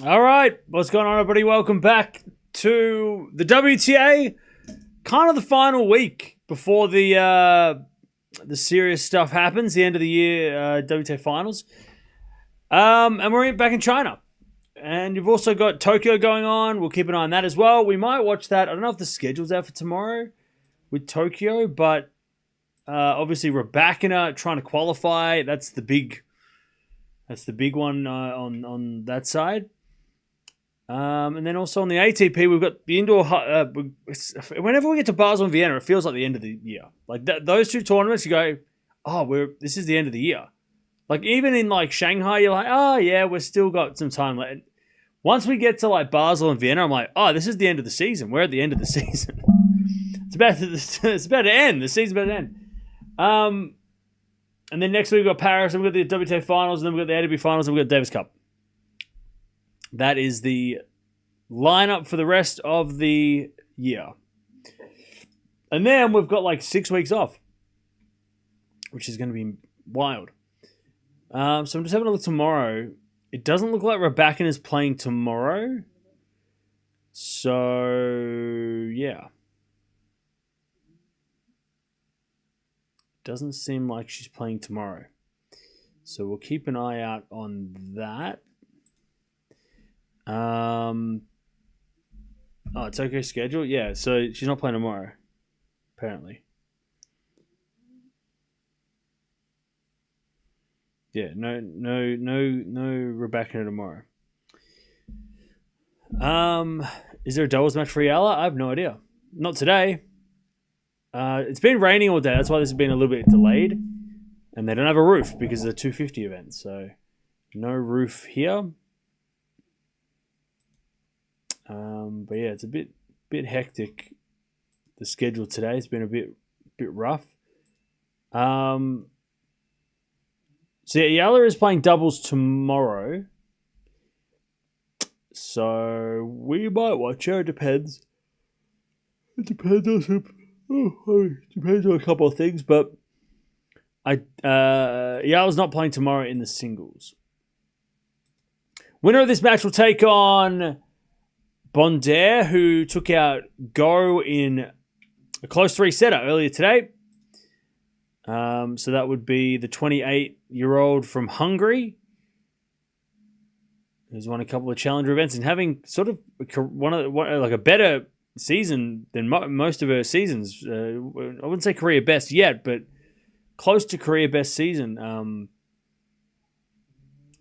All right, what's going on, everybody? Welcome back to the WTA. Kind of the final week before the serious stuff happens, the end of the year WTA finals. And we're back in China. And you've also got Tokyo going on. We'll keep an eye on that as well. We might watch that. I don't know if the schedule's out for tomorrow with Tokyo, but obviously Raducanu trying to qualify. That's the big one on that side. And then also on the ATP, we've got the indoor. Whenever we get to Basel and Vienna, it feels like the end of the year. Like those two tournaments, you go, "Oh, this is the end of the year." Like even in like Shanghai, you're like, "Oh yeah, we've still got some time left." Once we get to like Basel and Vienna, I'm like, "Oh, this is the end of the season. We're at the end of the season. it's about to end. The season's about to end." And then next week we've got Paris, and we've got the WTA finals, and then we've got the ATP finals, and we've got Davis Cup. That is the lineup for the rest of the year. And then we've got like 6 weeks off, which is going to be wild. So I'm just having a look tomorrow. It doesn't look like Raducanu is playing tomorrow. So, yeah. Doesn't seem like she's playing tomorrow. So we'll keep an eye out on that. It's okay schedule. Yeah, so she's not playing tomorrow, apparently. Yeah, no Raducanu tomorrow. Is there a doubles match for Eala? I have no idea. Not today. It's been raining all day. That's why this has been a little bit delayed. And they don't have a roof because of the 250 event. So no roof here. But yeah, it's a bit hectic. The schedule today has been a bit rough. So yeah, Eala is playing doubles tomorrow. So we might watch her. It depends. It depends on a couple of things, but Eala's not playing tomorrow in the singles. Winner of this match will take on Bonder, who took out Go in a close 3-setter earlier today. So that would be the 28-year-old from Hungary, who's won a couple of challenger events and having sort of a better season than most of her seasons. I wouldn't say career best yet, but close to career best season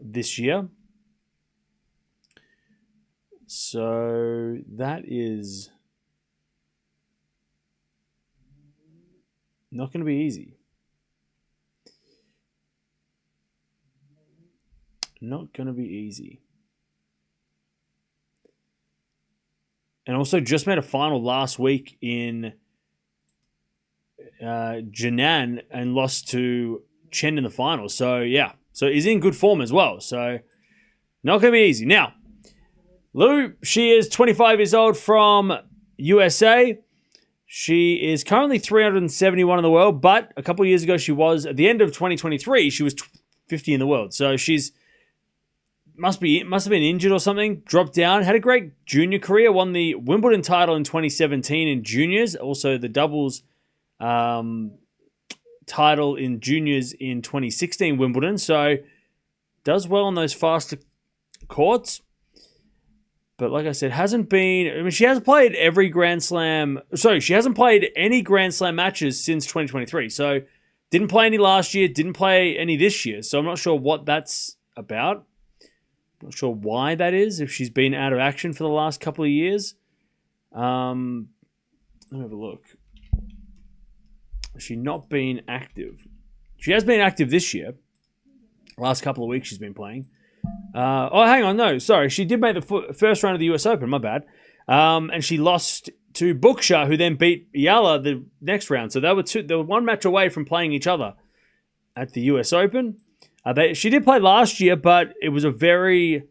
this year. So that is not going to be easy. Not going to be easy. And also just made a final last week in Jinan and lost to Chen in the final. So yeah, so he's in good form as well. So not going to be easy. Now, Liu, she is 25 years old from USA. She is currently 371 in the world, but a couple of years ago she was, at the end of 2023, she was 50 in the world. So she's must have been injured or something, dropped down, had a great junior career, won the Wimbledon title in 2017 in juniors, also the doubles title in juniors in 2016 Wimbledon. So does well on those faster courts. But like I said, she hasn't played every Grand Slam. Sorry, she hasn't played any Grand Slam matches since 2023. So didn't play any last year, didn't play any this year. So I'm not sure what that's about. Not sure why that is, if she's been out of action for the last couple of years. Let me have a look. Has she not been active? She has been active this year. Last couple of weeks she's been playing. Hang on, no, sorry. She did make the first round of the US Open, my bad. And she lost to Buksha, who then beat Eala the next round. So they were one match away from playing each other at the US Open. She did play last year, but it was a very,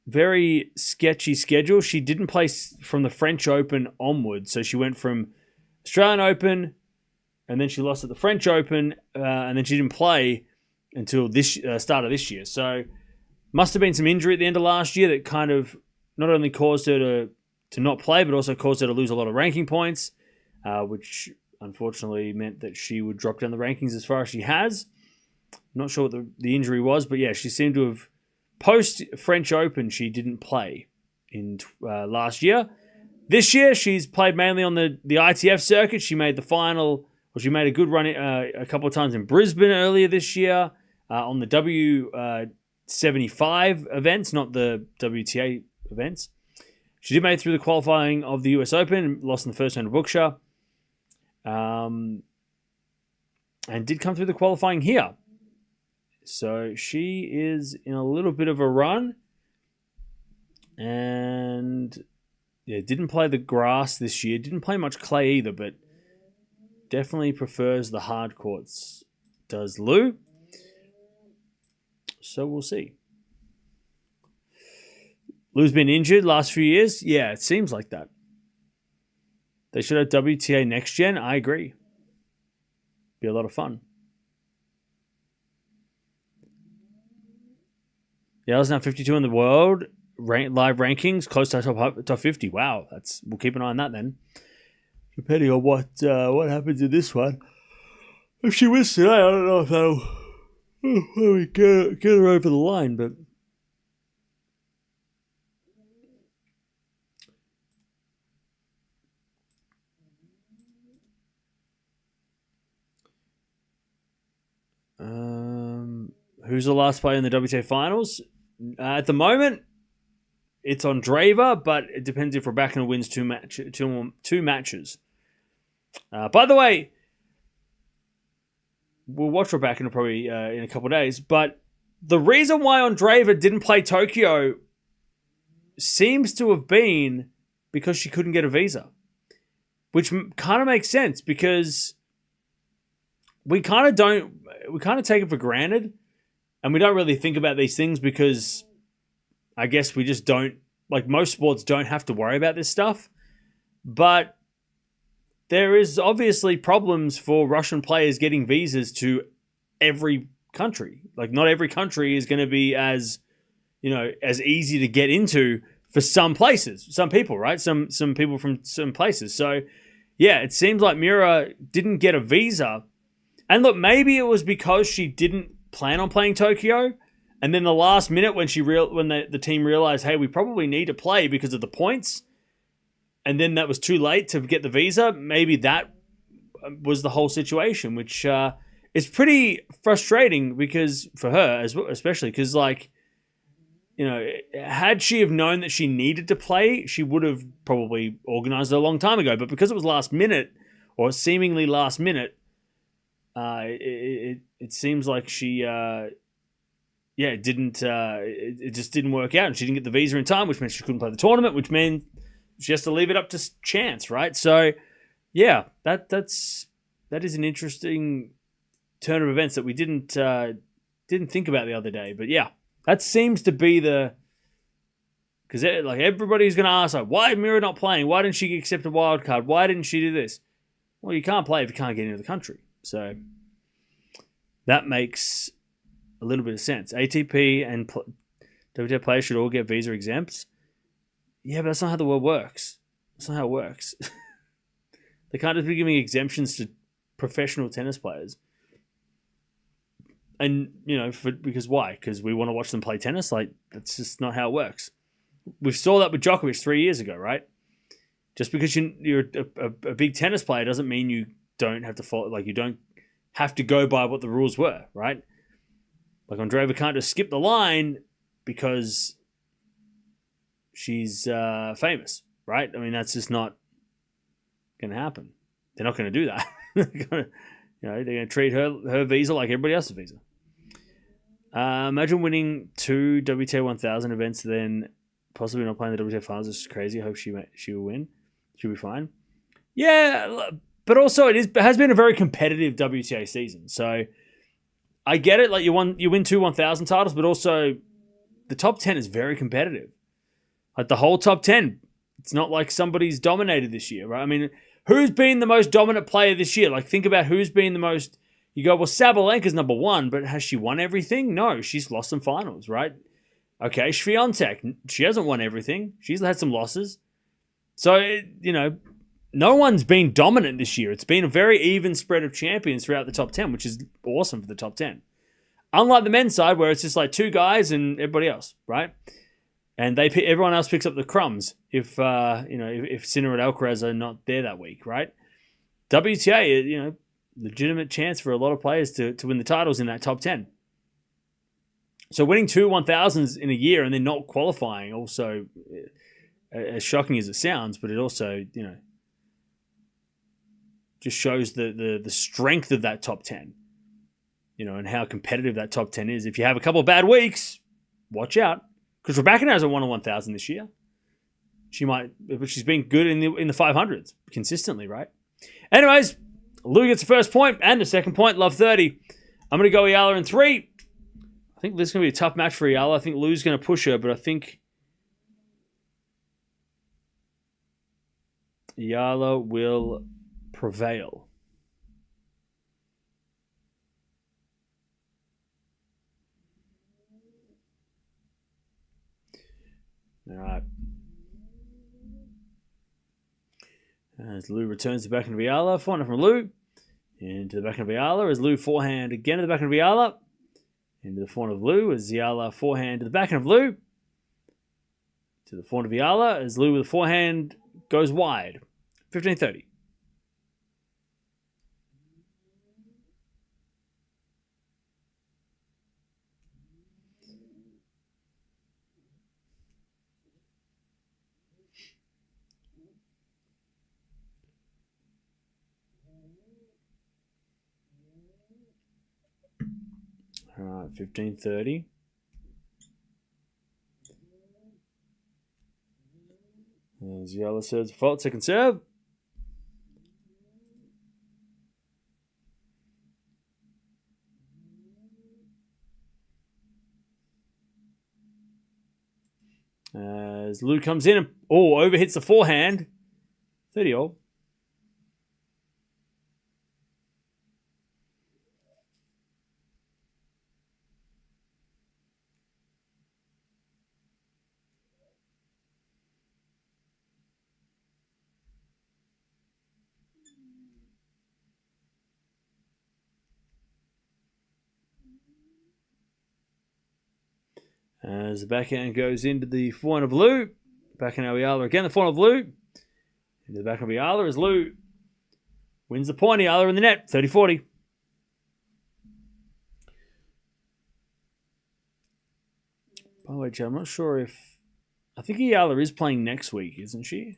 very sketchy schedule. She didn't play from the French Open onwards. So she went from Australian Open, and then she lost at the French Open, and then she didn't play until this start of this year. So Must have been some injury at the end of last year that kind of not only caused her to not play, but also caused her to lose a lot of ranking points, which unfortunately meant that she would drop down the rankings as far as she has. Not sure what the injury was, but yeah, she seemed to have, post-French Open, she didn't play in last year. This year, she's played mainly on the ITF circuit. She made the final, or she made a good run a couple of times in Brisbane earlier this year on the W75 events, not the WTA events. She did make it through the qualifying of the US Open, lost in the first round to Booksha, and did come through the qualifying here. So she is in a little bit of a run, and yeah, didn't play the grass this year, didn't play much clay either, but definitely prefers the hard courts, does Liu. So we'll see. Liu's been injured last few years. Yeah, it seems like that. They should have WTA Next Gen. I agree. Be a lot of fun. Yeah, there's now 52 in the world. Live rankings, close to top 50. Wow, we'll keep an eye on that then. Depending on what happens in this one. If she wins today, I don't know if that'll get her over the line, but who's the last player in the WTA finals? At the moment, it's Andreeva, but it depends if Raducanu wins two matches. By the way, we'll watch Raducanu probably in a couple of days, but the reason why Andreeva didn't play Tokyo seems to have been because she couldn't get a visa, which kind of makes sense because we kind of take it for granted, and we don't really think about these things because I guess we just don't, like most sports don't have to worry about this stuff. But there is obviously problems for Russian players getting visas to every country. Like not every country is going to be as easy to get into for some places, some people, right? Some people from some places. So yeah, it seems like Mirra didn't get a visa. And look, maybe it was because she didn't plan on playing Tokyo. And then the last minute when the team realized, hey, we probably need to play because of the points, and then that was too late to get the visa, maybe that was the whole situation, which is pretty frustrating because for her, especially because, had she have known that she needed to play, she would have probably organized it a long time ago. But because it was last minute, or seemingly last minute, it seems like she... it just didn't work out, and she didn't get the visa in time, which meant she couldn't play the tournament, which meant she has to leave it up to chance, right? So, yeah, that is an interesting turn of events that we didn't think about the other day. But yeah, that seems to be because everybody's going to ask, like, why is Mirra not playing? Why didn't she accept a wild card? Why didn't she do this? Well, you can't play if you can't get into the country. So that makes a little bit of sense. ATP and WTA players should all get visa exempts. Yeah, but that's not how the world works. That's not how it works. They can't just be giving exemptions to professional tennis players. And, because why? Because we want to watch them play tennis? Like, that's just not how it works. We saw that with Djokovic 3 years ago, right? Just because you're a big tennis player doesn't mean you don't have to follow, you don't have to go by what the rules were, right? Like Andreeva can't just skip the line because she's famous, right? I mean, that's just not going to happen. They're not going to do that. They're going to treat her visa like everybody else's visa. Imagine winning 2 WTA 1000 events, then possibly not playing the WTA finals. It's crazy. I hope she will win. She'll be fine. Yeah, but also it has been a very competitive WTA season. So I get it. Like you win 2 1000 titles, but also the top 10 is very competitive. Like the whole top 10, it's not like somebody's dominated this year, right? I mean, who's been the most dominant player this year? Like think about who's been the most. You go, well, Sabalenka's number 1, but has she won everything? No, she's lost some finals, right? Okay, Swiatek, she hasn't won everything. She's had some losses. So, no one's been dominant this year. It's been a very even spread of champions throughout the top 10, which is awesome for the top 10. Unlike the men's side, where it's just like two guys and everybody else, right? And everyone else picks up the crumbs if Sinner and Alcaraz are not there that week, right? WTA, legitimate chance for a lot of players to win the titles in that top 10. So winning two 1000s in a year and then not qualifying, also, as shocking as it sounds, but it also, just shows the strength of that top 10, and how competitive that top 10 is. If you have a couple of bad weeks, watch out. Because Raducanu hasn't won a 1000 this year. She might, but she's been good in the 500s consistently, right? Anyways, Liu gets the first point and the second point. Love 30. I'm going to go Eala in 3. I think this is going to be a tough match for Eala. I think Liu's going to push her, but I think Eala will prevail. All right. As Liu returns to the back of Eala, forehand from Liu. Into the back of Eala as Liu forehand again to the back of Eala. Into the forehand of Liu as Eala forehand to the back of Liu. To the forehand of Eala as Liu with the forehand goes wide. 15-30. All right, 15-30. As Eala serves fault, second serve. As Liu comes in and overhits the forehand. 30-all. As the backhand goes into the forehand of Liu. Backhand of Eala again, the forehand of Liu. Into the back of Eala as Liu wins the point. Eala in the net, 30-40. By the way, Joe, I'm not sure if... I think Eala is playing next week, isn't she?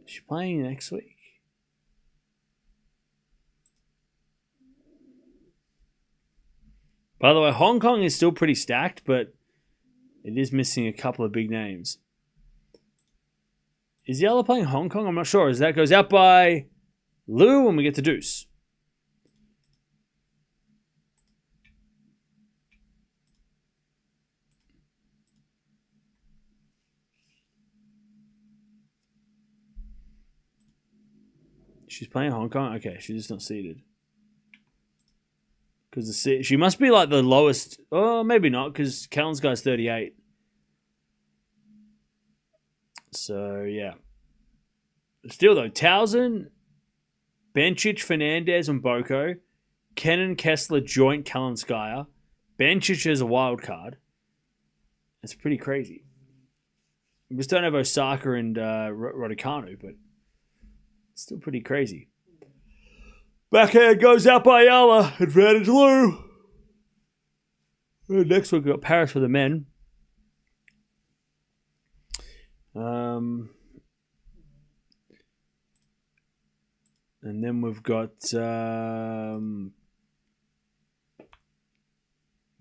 Is she playing next week? By the way, Hong Kong is still pretty stacked, but it is missing a couple of big names. Is Eala playing Hong Kong? I'm not sure. As that goes out by Liu and we get the deuce. She's playing Hong Kong? Okay, she's just not seeded. Because she must be like the lowest. Oh, maybe not, because Callan's guy's 38. So, yeah. Still, though, Towson, Bencic, Fernandez, and Boko. Kenin, Kessler, Joint, Kalinskaya. Bencic is a wild card. It's pretty crazy. We just don't have Osaka and Raducanu, but it's still pretty crazy. Backhand goes out by Eala. Advantage Liu. Next we've got Paris for the men. And then we've got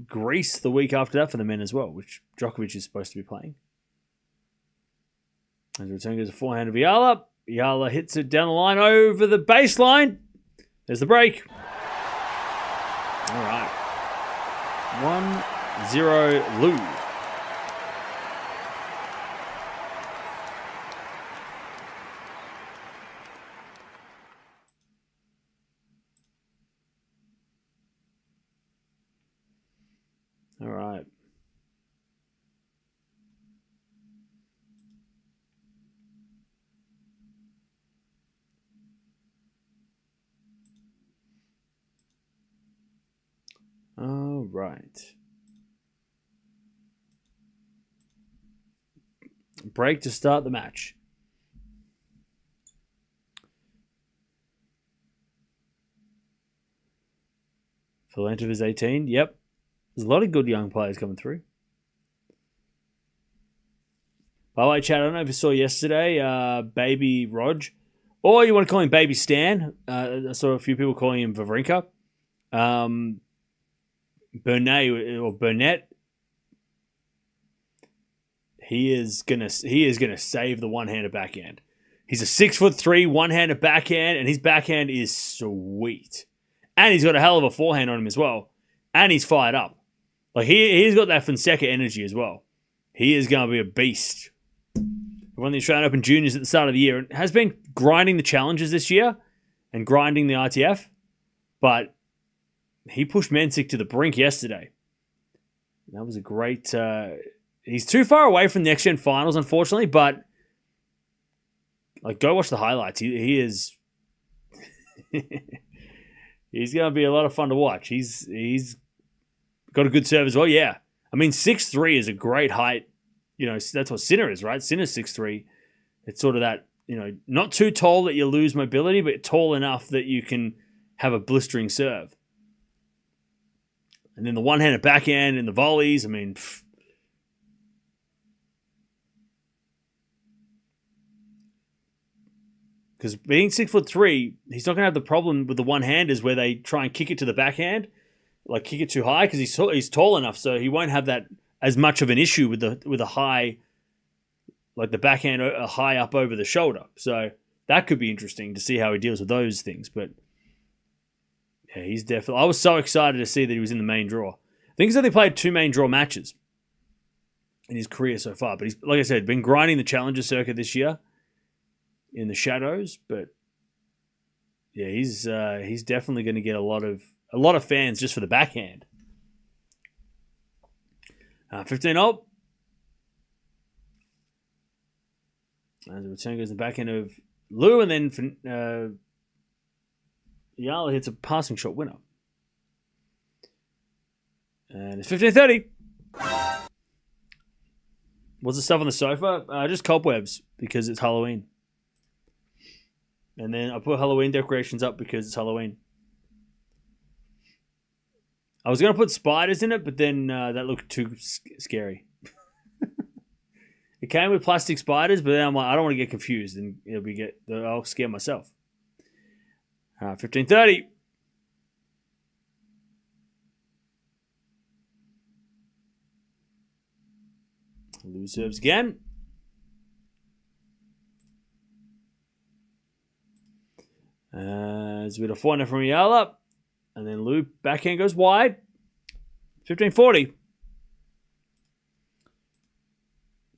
Greece the week after that for the men as well, which Djokovic is supposed to be playing. As the return goes a forehand of Eala. Eala hits it down the line over the baseline. There's the break. All right. 1-0 Liu. All right. right. Break to start the match. Valentova's 18. Yep. There's a lot of good young players coming through. By the way, Chad, I don't know if you saw yesterday, Baby Rog, or you want to call him Baby Stan. I saw a few people calling him Wawrinka. Burnett. He is gonna save the one-handed backhand. He's a 6'3" one-handed backhand, and his backhand is sweet. And he's got a hell of a forehand on him as well. And he's fired up. Like he's got that Fonseca energy as well. He is going to be a beast. He won the Australian Open Juniors at the start of the year and has been grinding the challenges this year and grinding the ITF. But he pushed Mensik to the brink yesterday. That was a great... he's too far away from the Next Gen Finals, unfortunately, but like, go watch the highlights. He is... he's going to be a lot of fun to watch. He's got a good serve as well, yeah. I mean, 6'3" is a great height. You know, that's what Sinner is, right? Sinner's 6'3". It's sort of that, you know, not too tall that you lose mobility, but tall enough that you can have a blistering serve. And then the one-handed backhand and the volleys, I mean... Because being 6'3", he's not going to have the problem with the one-handers where they try and kick it to the backhand, like kick it too high, because he's tall enough, so he won't have that as much of an issue with a high, like the backhand high up over the shoulder. So that could be interesting to see how he deals with those things. But yeah, he's definitely... I was so excited to see that he was in the main draw. I think he's only played 2 main draw matches in his career so far. But he's, like I said, been grinding the Challenger circuit this year in the shadows. But yeah, he's definitely going to get a lot of fans just for the backhand. 15-0. As the return goes in the backhand of Liu, and then Eala hits a passing shot winner. And it's 15-30. What's the stuff on the sofa? Just cobwebs, because it's Halloween. And then I put Halloween decorations up because it's Halloween. I was going to put spiders in it, but then that looked too scary. It came with plastic spiders, but then I'm like, I don't want to get confused, and I'll scare myself. 15-30. Liu serves again. It's with a forehand from Eala. And then Liu backhand goes wide. 15-40.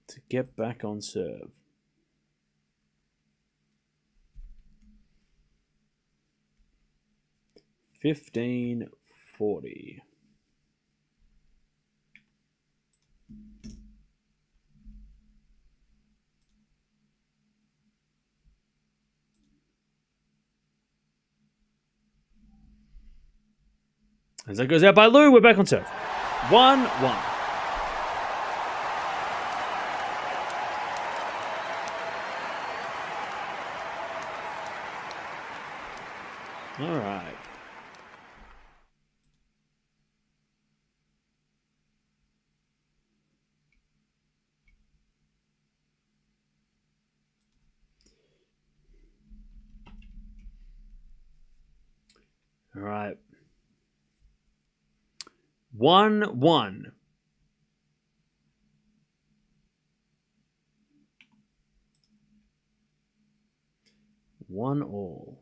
To get back on serve. $15.40. As that goes out by Liu, we're back on serve. 1-1. All right. All right. 1-1. One all.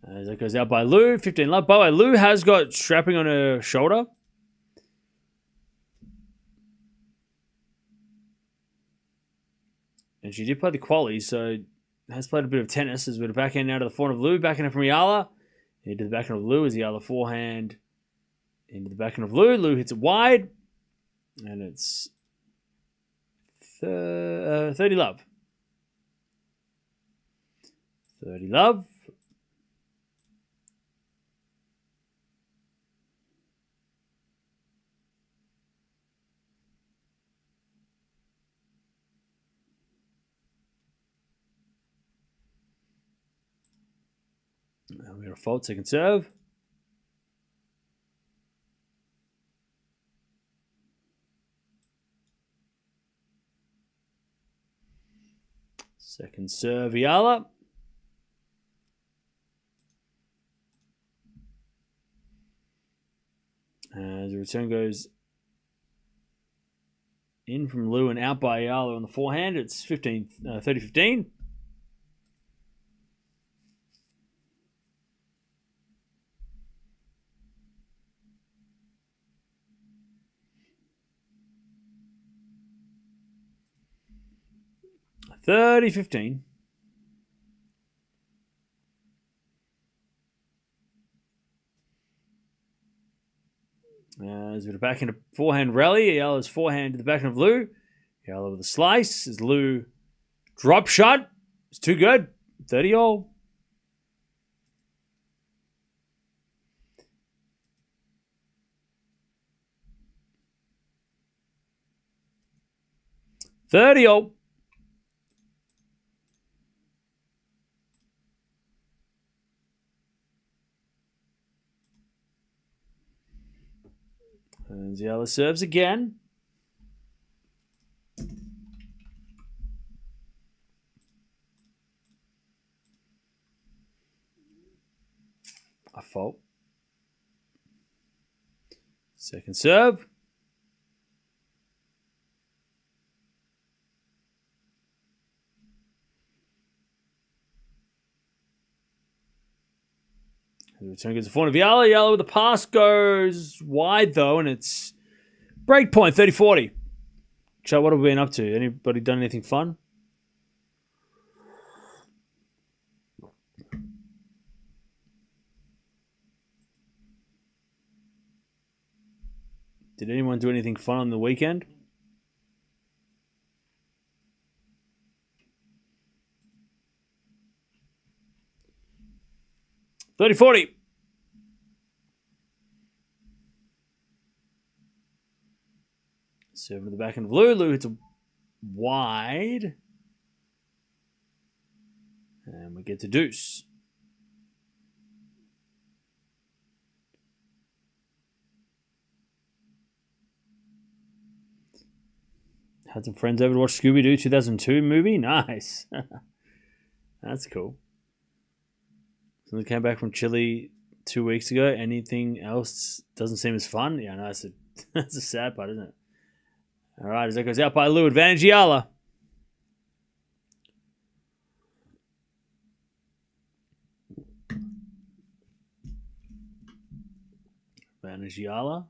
As that goes out by Liu, 15 love. By the way, Liu has got strapping on her shoulder. And she did play the quali, so has played a bit of tennis. As with a backhand now to the forehand of Liu, backhand from Eala. Into the backhand of Liu as Eala forehand. Into the backhand of Liu. Liu hits it wide. And it's 30 love. 30 love. Now we're going to fault second serve. Second serve, Eala. As the return goes in from Liu and out by Eala on the forehand, it's 30-15. $30-15. As with a backhand forehand rally, Eala's forehand to the backhand of Liu. Eala with a slice as Liu drop shot. It's too good. 30-all. $30-all. And Eala serves again. A fault. Second serve. The return goes to the front of Eala. Eala with the pass goes wide though, and it's break point, 30-40. Chat, what have we been up to? Anybody done anything fun? Did anyone do anything fun on the weekend? $30-40. Serve to the backhand of Liu. Liu hits a wide. And we get to deuce. Had some friends over to watch Scooby-Doo 2002 movie. Nice. That's cool. Someone came back from Chile 2 weeks ago. Anything else doesn't seem as fun? Yeah, no, that's a sad part, isn't it? All right, as that goes out by Liu, advantage Eala. Advantage Eala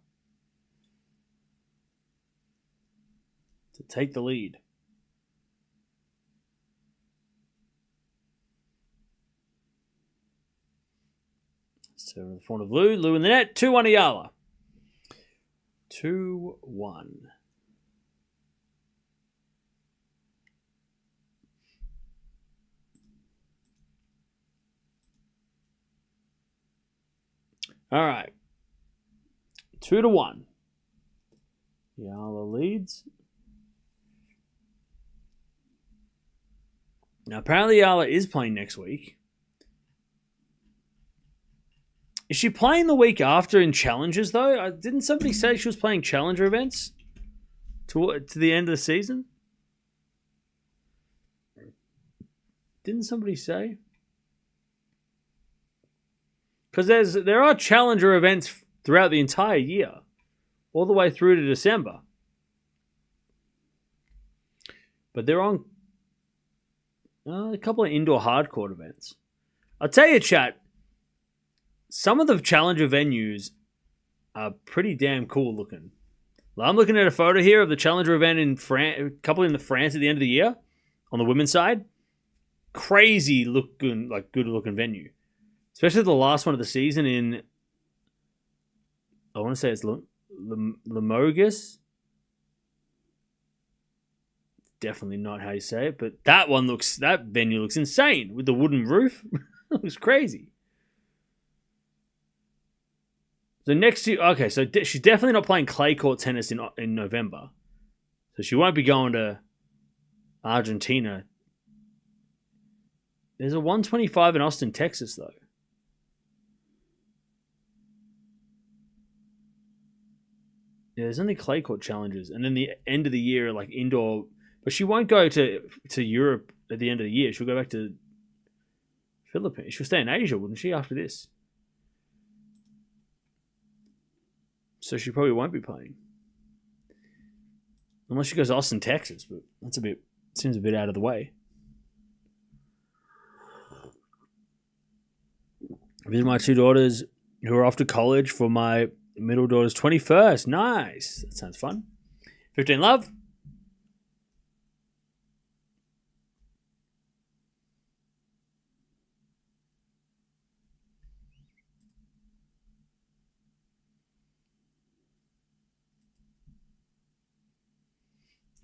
to take the lead. So in the front of Liu. Liu in the net. 2-1 Eala. 2-1. All right. 2-1. Eala leads. Now, apparently Eala is playing next week. Is she playing the week after in Challengers, though? Didn't somebody say she was playing Challenger events to the end of the season? Didn't somebody say? Because there are Challenger events throughout the entire year, all the way through to December. But they're on a couple of indoor hardcourt events. I'll tell you, chat, some of the Challenger venues are pretty damn cool looking. I'm looking at a photo here of the Challenger event in France, a couple in France at the end of the year on the women's side. Crazy looking, like good looking venue. Especially the last one of the season in, I want to say it's Limoges. definitely not how you say it, but that venue looks insane with the wooden roof. It looks crazy. So next year, okay, so she's definitely not playing clay court tennis in November. So she won't be going to Argentina. There's a 125 in Austin, Texas, though. Yeah, there's only clay court challenges, and then the end of the year, like indoor. But she won't go to Europe at the end of the year. She'll go back to Philippines. She'll stay in Asia, wouldn't she, after this? So she probably won't be playing. Unless she goes to Austin, Texas, but seems a bit out of the way. These are my two daughters who are off to college for my middle daughter's 21st. Nice. That sounds fun. 15 love.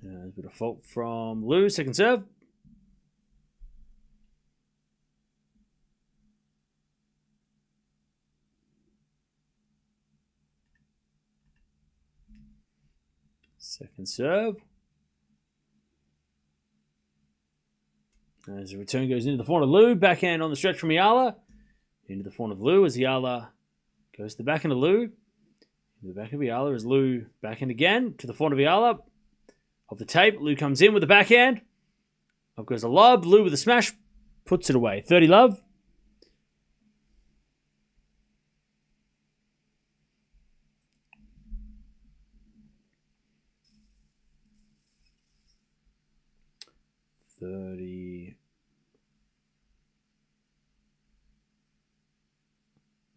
There's a bit of fault from Liu. Second serve. Second serve. As the return goes into the forehand of Liu. Backhand on the stretch from Eala. Into the forehand of Liu as Eala goes to the backhand of Liu. Into the back of Eala as Liu backhand again to the forehand of Eala. Off the tape, Liu comes in with the backhand. Up goes a lob. Liu with a smash. Puts it away. 30 love.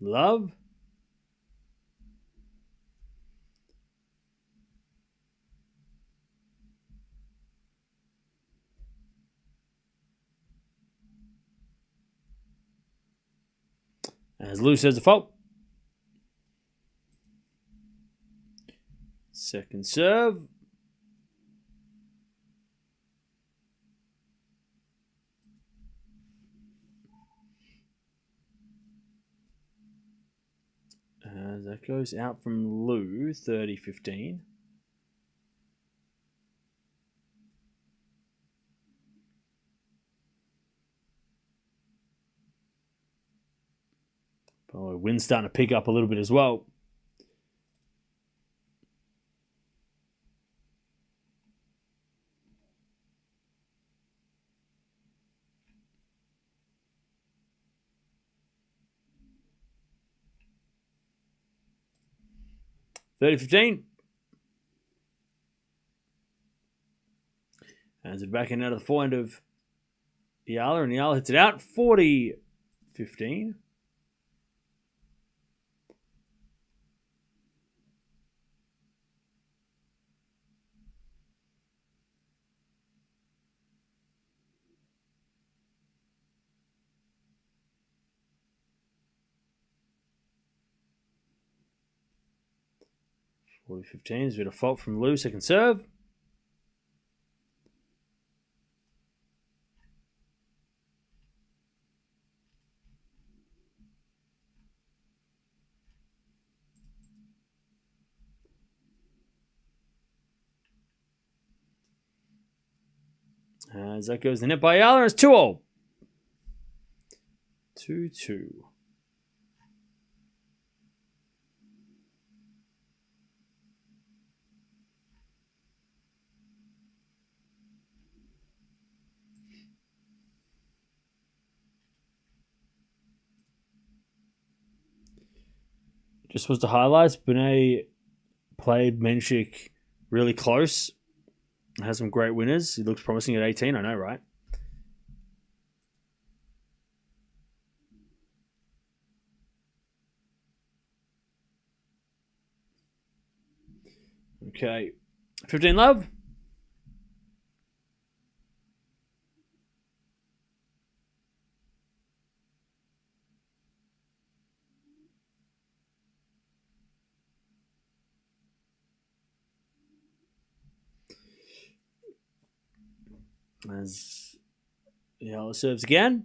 Love. As Liu says the fault. Second serve. That goes out from Liu, 30-15. Oh, wind's starting to pick up a little bit as well. (30-15). Hands it back in out of the forehand of Eala, and Eala hits it out. 40-15. There's a bit of fault from Liu, second serve. As that goes the net by Eala, it's 2-0. 2-2. Just was the highlights. Benet played Menchik really close. Has some great winners. He looks promising at 18, I know, right? Okay. 15 love. As Eala serves again.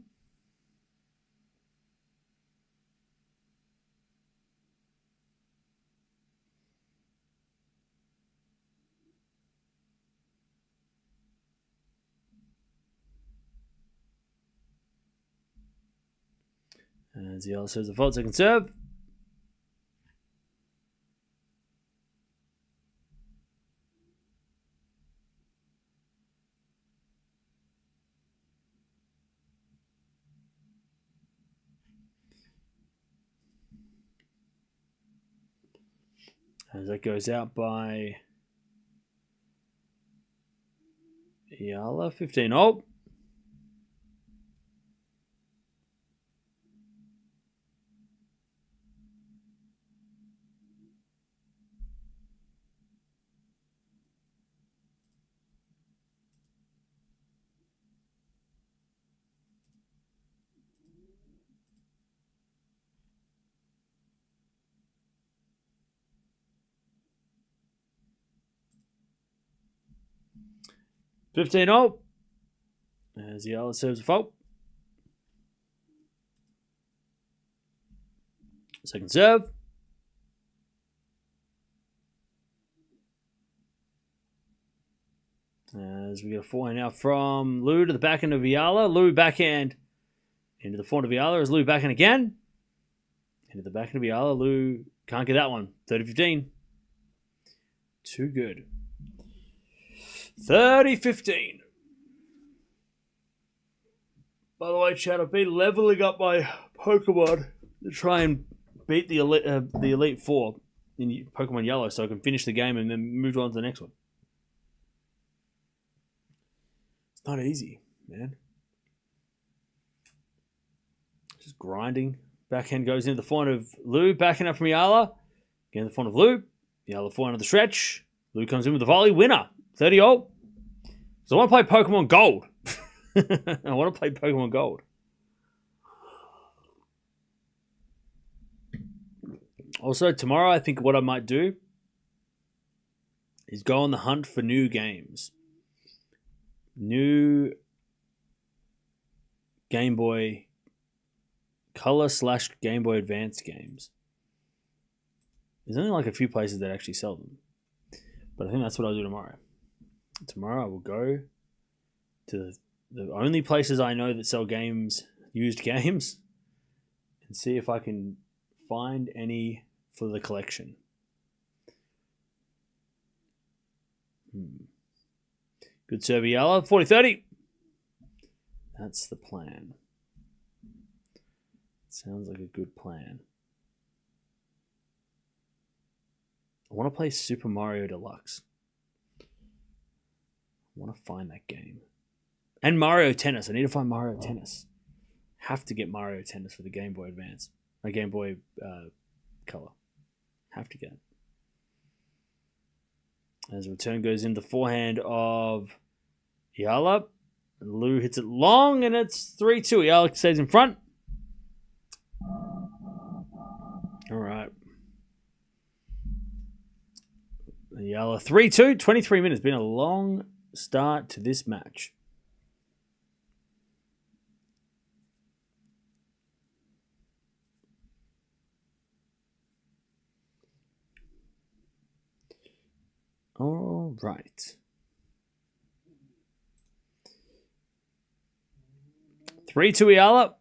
As Eala serves the fault, second serve. As that goes out by Eala, 15-0. As Eala serves a fault. Second serve. As we get a forehand now from Liu to the backhand of Eala. Liu backhand into the forehand of Eala. As Liu backhand again. Into the backhand of Eala. Liu can't get that one. 30-15. Too good. 30-15. By the way, chat, I've been leveling up my Pokemon to try and beat the Elite Four in Pokemon Yellow so I can finish the game and then move on to the next one. It's not easy, man. Just grinding. Backhand goes into the forehand of Liu. Backhand up from Eala. Again, the forehand of Liu. Eala forehand of the stretch. Liu comes in with the volley. Winner. 30-0. So I want to play Pokemon Gold. I want to play Pokemon Gold. Also, tomorrow I think what I might do is go on the hunt for new games. New Game Boy Color / Game Boy Advance games. There's only like a few places that actually sell them. But I think that's what I'll do tomorrow. Tomorrow I will go to the only places I know that sell games, used games, and see if I can find any for the collection. Good serve, Eala. 40-30. That's the plan. Sounds like a good plan. I want to play Super Mario Deluxe. I want to find that game. And Mario Tennis. I need to find Mario Tennis. Have to get Mario Tennis for the Game Boy Advance. My Game Boy Color. Have to get it. As the return goes in the forehand of Eala. Liu hits it long and it's 3-2. Eala stays in front. All right. Eala 3-2. 23 minutes. Been a long start to this match. All right. 3-2 Eala.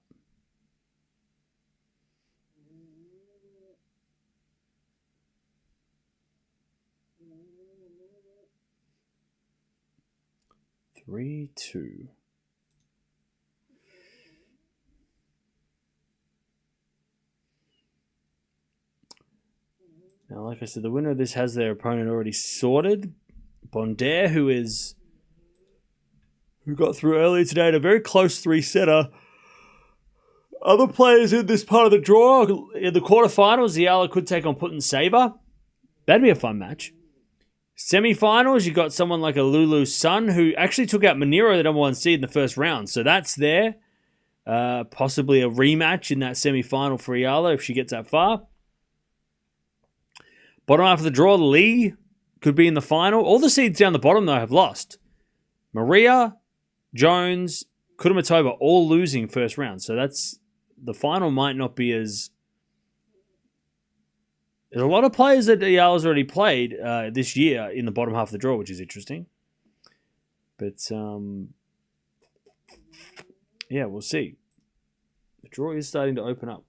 Now, like I said, the winner of this has their opponent already sorted. Bondare, who got through earlier today in a very close 3-setter. Other players in this part of the draw, in the quarterfinals, Eala could take on Putin Saber. That'd be a fun match. Semi-finals, you got someone like a Lulu Sun, who actually took out Monero, the number 1 seed, in the first round. So that's there. Possibly a rematch in that semi-final for Eala if she gets that far. Bottom half of the draw, Lee could be in the final. All the seeds down the bottom, though, have lost. Maria, Jones, Kudermetova all losing first round. So that's the final might not be as... There's a lot of players that Eala's already played this year in the bottom half of the draw, which is interesting. But, yeah, we'll see. The draw is starting to open up.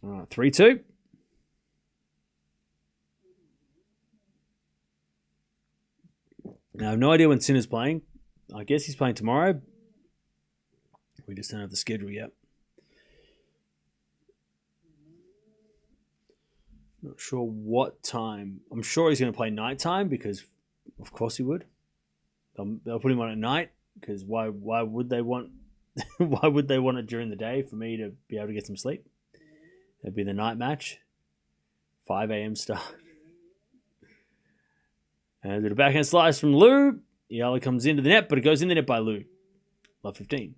All right, 3-2. Now, I have no idea when Sinner's playing. I guess he's playing tomorrow. We just don't have the schedule yet. Not sure what time. I'm sure he's going to play nighttime because, of course, he would. They'll put him on at night because why would they want why would they want it during the day for me to be able to get some sleep? That'd be the night match. 5 a.m. start. And a backhand slice from Liu. Eala comes into the net, but it goes in the net by Liu. Love 15.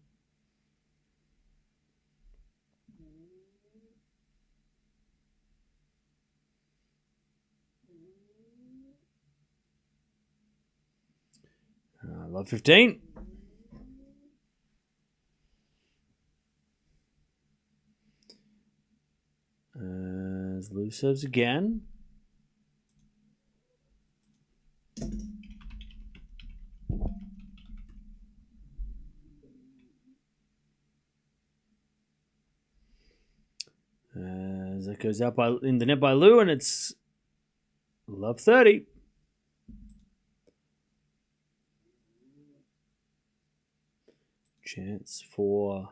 Love 15. As Liu serves again. As it goes out in the net by Liu, and it's love 30. Chance for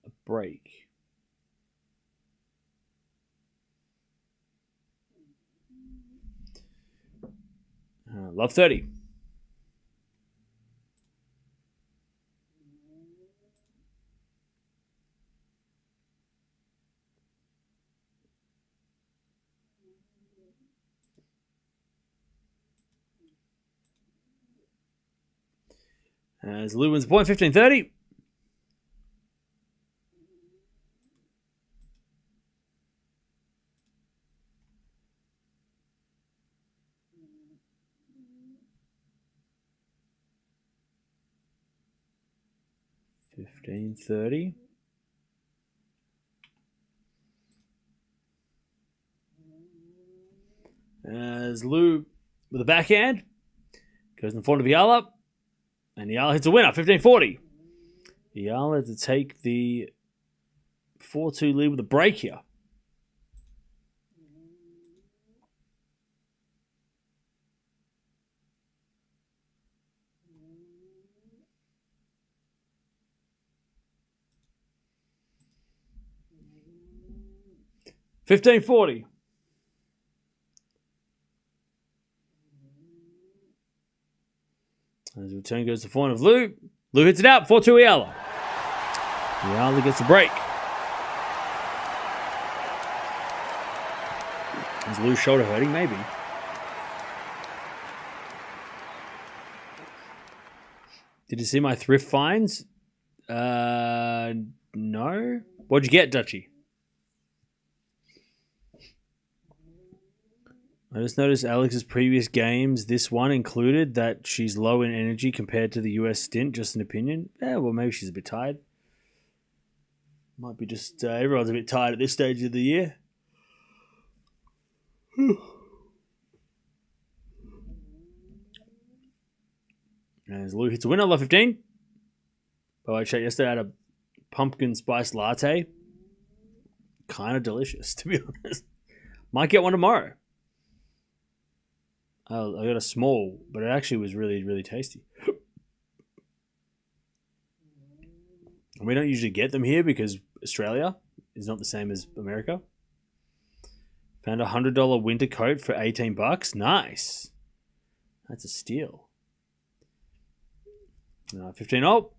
a break. Love 30. As Liu wins the point, 15-30. $15.30. As Liu with a backhand goes in front of Eala. And Eala hits a winner, 15-40. Eala to take the 4-2 lead with a break here. $15.40. As the return goes to the point of Liu. Liu hits it out, 4-2 Eala. Eala gets a break. Is Liu's shoulder hurting? Maybe. Did you see my thrift finds? No. What'd you get, Dutchie? I just noticed Alex's previous games, this one included, that she's low in energy compared to the US stint. Just an opinion. Yeah, well, maybe she's a bit tired. Might be just everyone's a bit tired at this stage of the year. As Liu hits a winner, love 15. By the way, check yesterday I had a pumpkin spice latte. Kind of delicious, to be honest. Might get one tomorrow. I got a small, but it actually was really, really tasty. And we don't usually get them here because Australia is not the same as America. Found a $100 winter coat for $18. Nice. That's a steal. 15-0.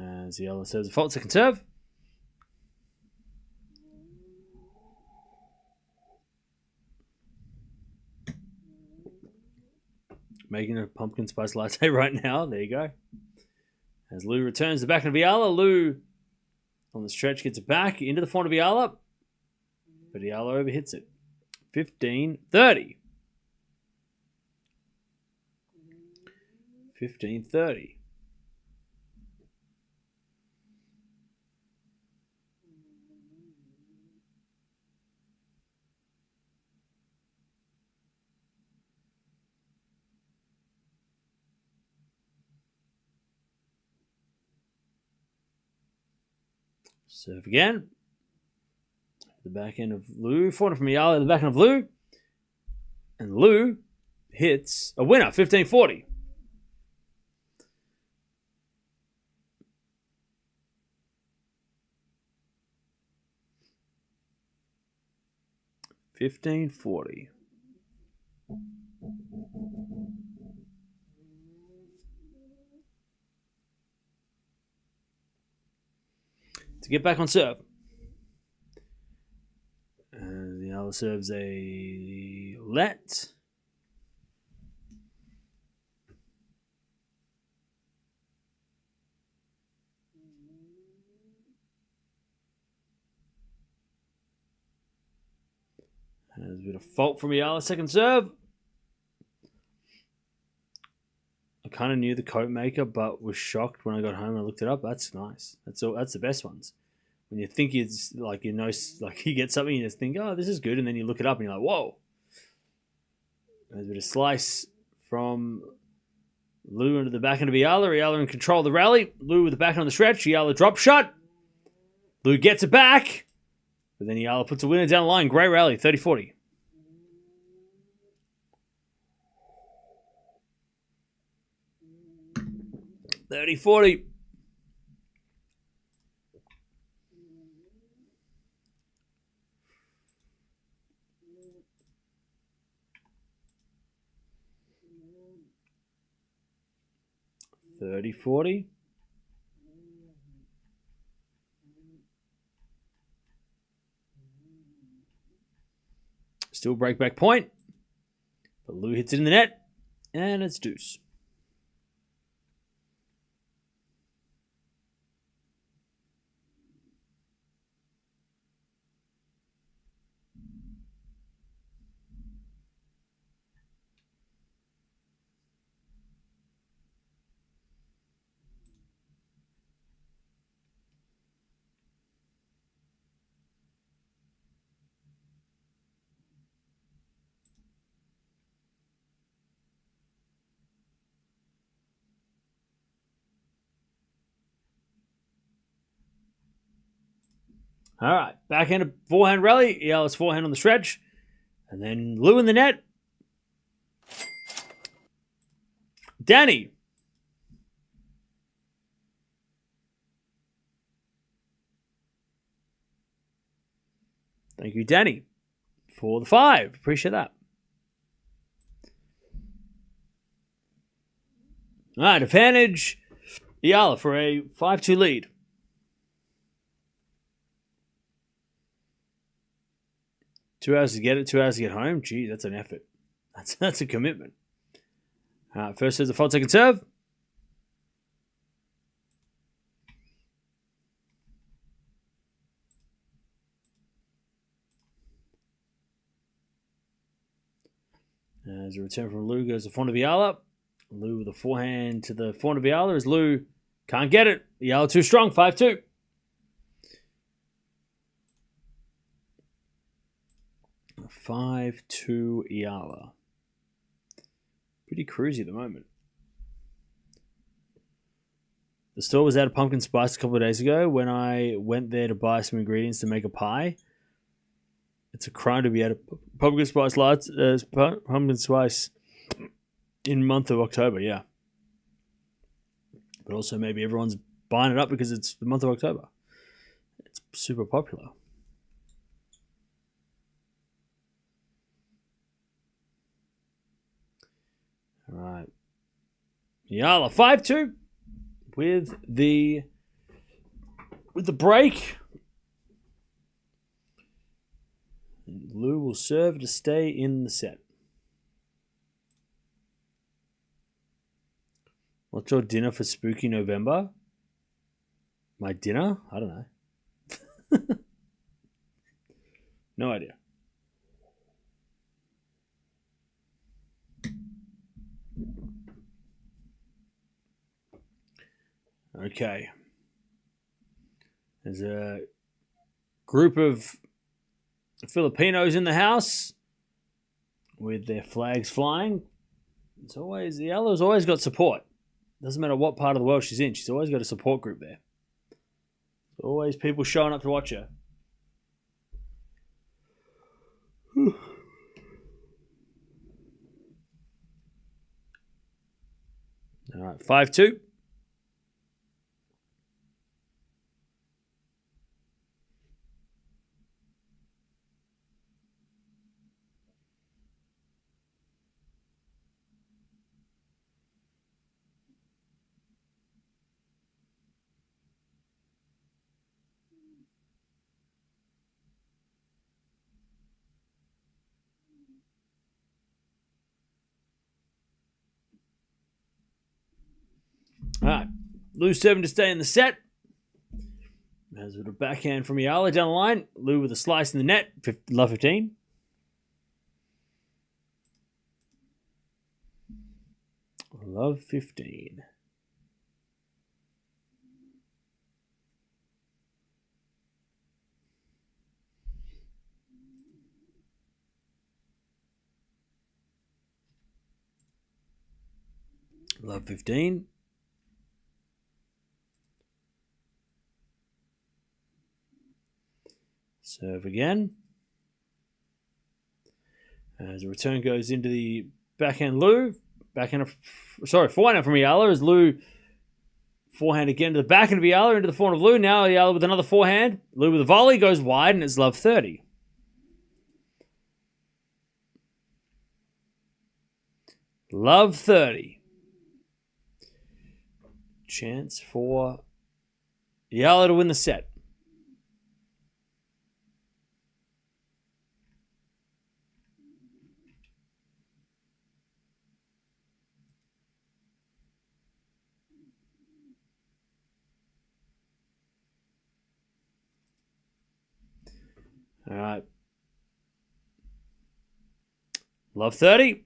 As Eala says, a fault, second serve. making a pumpkin spice latte right now. There you go. As Liu returns the back of Eala, Liu on the stretch gets it back into the front of Eala, but Eala overhits it. 15-30. 15-30. Serve again. The back end of Liu. Forehand from Eala, the back end of Liu. And Liu hits a winner, 15-40. $15.40. To get back on serve. And the other serves a let. There's a bit of fault from Eala, second serve. I kind of knew the coat maker, but was shocked when I got home and I looked it up. That's nice. That's the best ones. When you think it's like, you know, like you get something, you just think, oh, this is good, and then you look it up and you're like, whoa. There's a bit of slice from Liu into the back end of Eala. Eala in control of the rally. Liu with the back on the stretch. Eala drop shot. Liu gets it back. But then Eala puts a winner down the line. Great rally, 30-40. $30-40. $30-40. Still break-back point. But Liu hits it in the net. And it's deuce. All right, backhand of forehand rally. Eala's forehand on the stretch. And then Liu in the net. Danny. Thank you, Danny, for the 5. Appreciate that. All right, advantage. Eala for a 5-2 lead. 2 hours to get it, 2 hours to get home. Gee, that's an effort. That's a commitment. First serve the fault, second serve. As a return from Liu goes to front of Eala. Liu with a forehand to the front of Eala as Liu can't get it. Eala too strong, 5-2. 5-2 Eala. Pretty cruisy at the moment. The store was out of pumpkin spice a couple of days ago when I went there to buy some ingredients to make a pie. It's a crime to be out of pumpkin spice in month of October, yeah. But also maybe everyone's buying it up because it's the month of October. It's super popular. All right. Eala 5-2 with the break. Liu will serve to stay in the set. What's your dinner for spooky November? My dinner? I don't know. No idea. Okay. There's a group of Filipinos in the house with their flags flying. It's always, the Eala's always got support. Doesn't matter what part of the world she's in. She's always got a support group there. There's always people showing up to watch her. All right, 5-2. All right, Liu serving to stay in the set. As with a backhand from Eala down the line. Liu with a slice in the net. Love 15. Love 15. Love 15. Serve again. As the return goes into the backhand Liu. Forehand from Eala as Liu forehand again to the backhand of Eala into the forehand of Liu. Now Eala with another forehand. Liu with a volley goes wide and it's love 30. Love 30. Chance for Eala to win the set. All right. Love 30.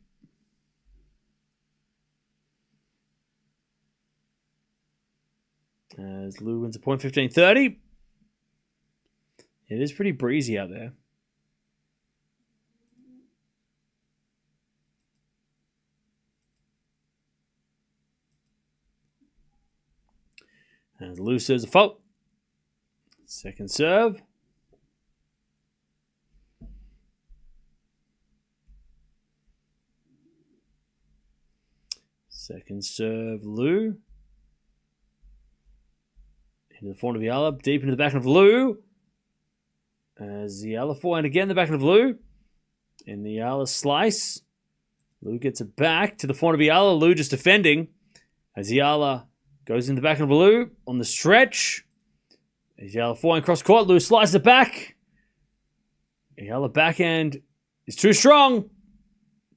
As Liu wins a point, 15-30. It is pretty breezy out there. As Liu serves a fault. Second serve. Second serve, Liu. Into the forehand of Eala, deep into the backhand of Liu. As Eala forehand again, the backhand of Liu. In the Eala slice. Liu gets it back to the forehand of Eala. Liu just defending. As Eala goes in the backhand of Liu on the stretch. As Eala forehand cross court, Liu slices it back. Eala backhand is too strong.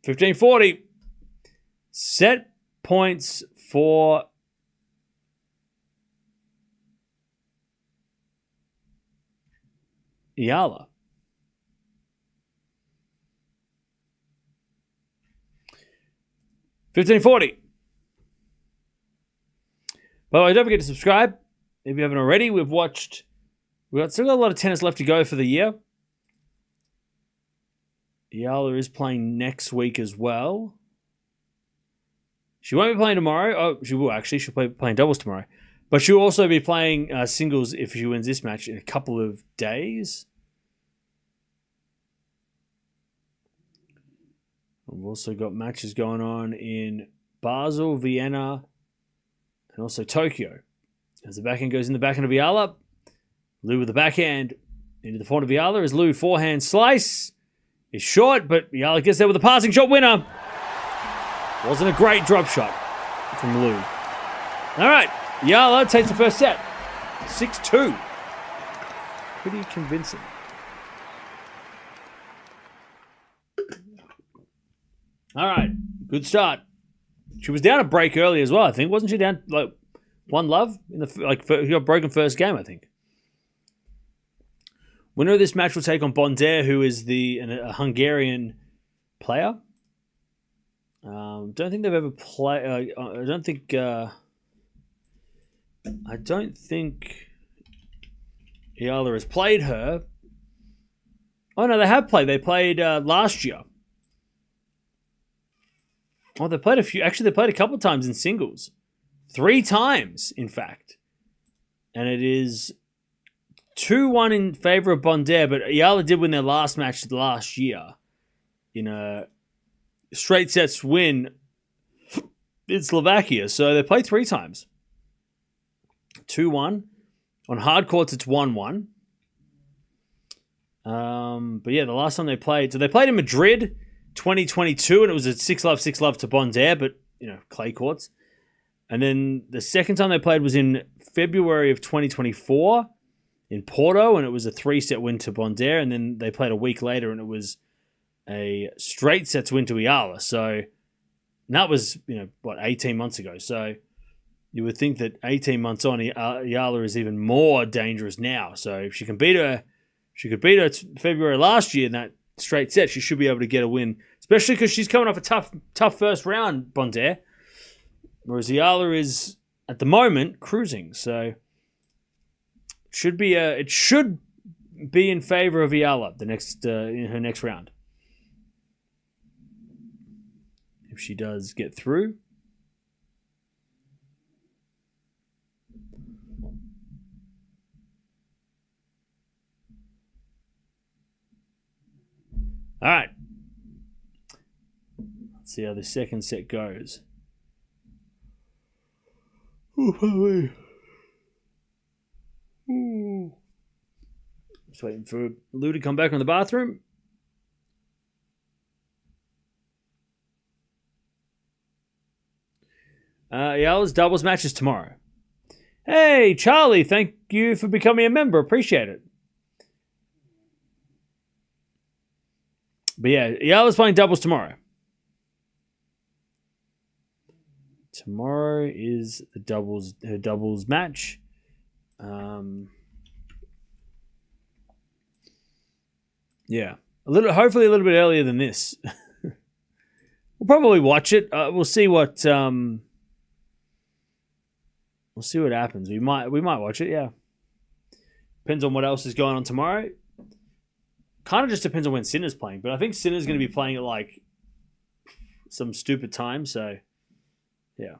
15-40. Set points for Eala. $15.40. By the way, don't forget to subscribe if you haven't already. We've still got a lot of tennis left to go for the year. Eala is playing next week as well. She won't be playing tomorrow. Oh, she will actually. She'll be playing doubles tomorrow. But she'll also be playing singles if she wins this match in a couple of days. We've also got matches going on in Basel, Vienna, and also Tokyo. As the backhand goes in the backhand of Eala. Liu with the backhand into the forehand of Eala as Liu forehand slice is short, but Eala gets there with a passing shot winner. Wasn't a great drop shot from Liu. All right, Eala takes the first set. 6-2. Pretty convincing. All right, good start. She was down a break early as well, I think. Wasn't she down like 1-love in the she got broken first game, I think. Winner of this match will take on Bonder, who is a Hungarian player. Don't think they've ever played. I don't think Eala has played her. Oh no, they have played. They played last year. Oh, they played a few. Actually, they played a couple of times in singles. 3 times, in fact. And it is 2-1 in favour of Bonder, but Eala did win their last match last year in a straight sets win in Slovakia. So they played 3 times. 2-1. On hard courts, it's 1-1. But yeah, the last time they played, so they played in Madrid 2022, and it was a 6-love, 6-love to Bonder, but, clay courts. And then the second time they played was in February of 2024 in Porto, and it was a 3-set win to Bonder. And then they played a week later, and it was a straight sets win to Eala. So that was, 18 months ago. So you would think that 18 months on, Eala is even more dangerous now. So if she could beat her February last year in that straight set, she should be able to get a win, especially because she's coming off a tough first round, Bonder. Whereas Eala is, at the moment, cruising. So it should be in favor of Eala in her next round. If she does get through. All right. Let's see how the second set goes. Just waiting for Lou to come back from the bathroom. Eala's doubles matches tomorrow. Hey, Charlie, thank you for becoming a member. Appreciate it. But yeah, Eala's playing doubles tomorrow. Tomorrow is her doubles match. Yeah, hopefully a little bit earlier than this. We'll probably watch it. We'll see what happens. We might watch it. Yeah, depends on what else is going on tomorrow. Kind of just depends on when Sinner's playing, but I think Sinner's going to be playing at like some stupid time. So yeah.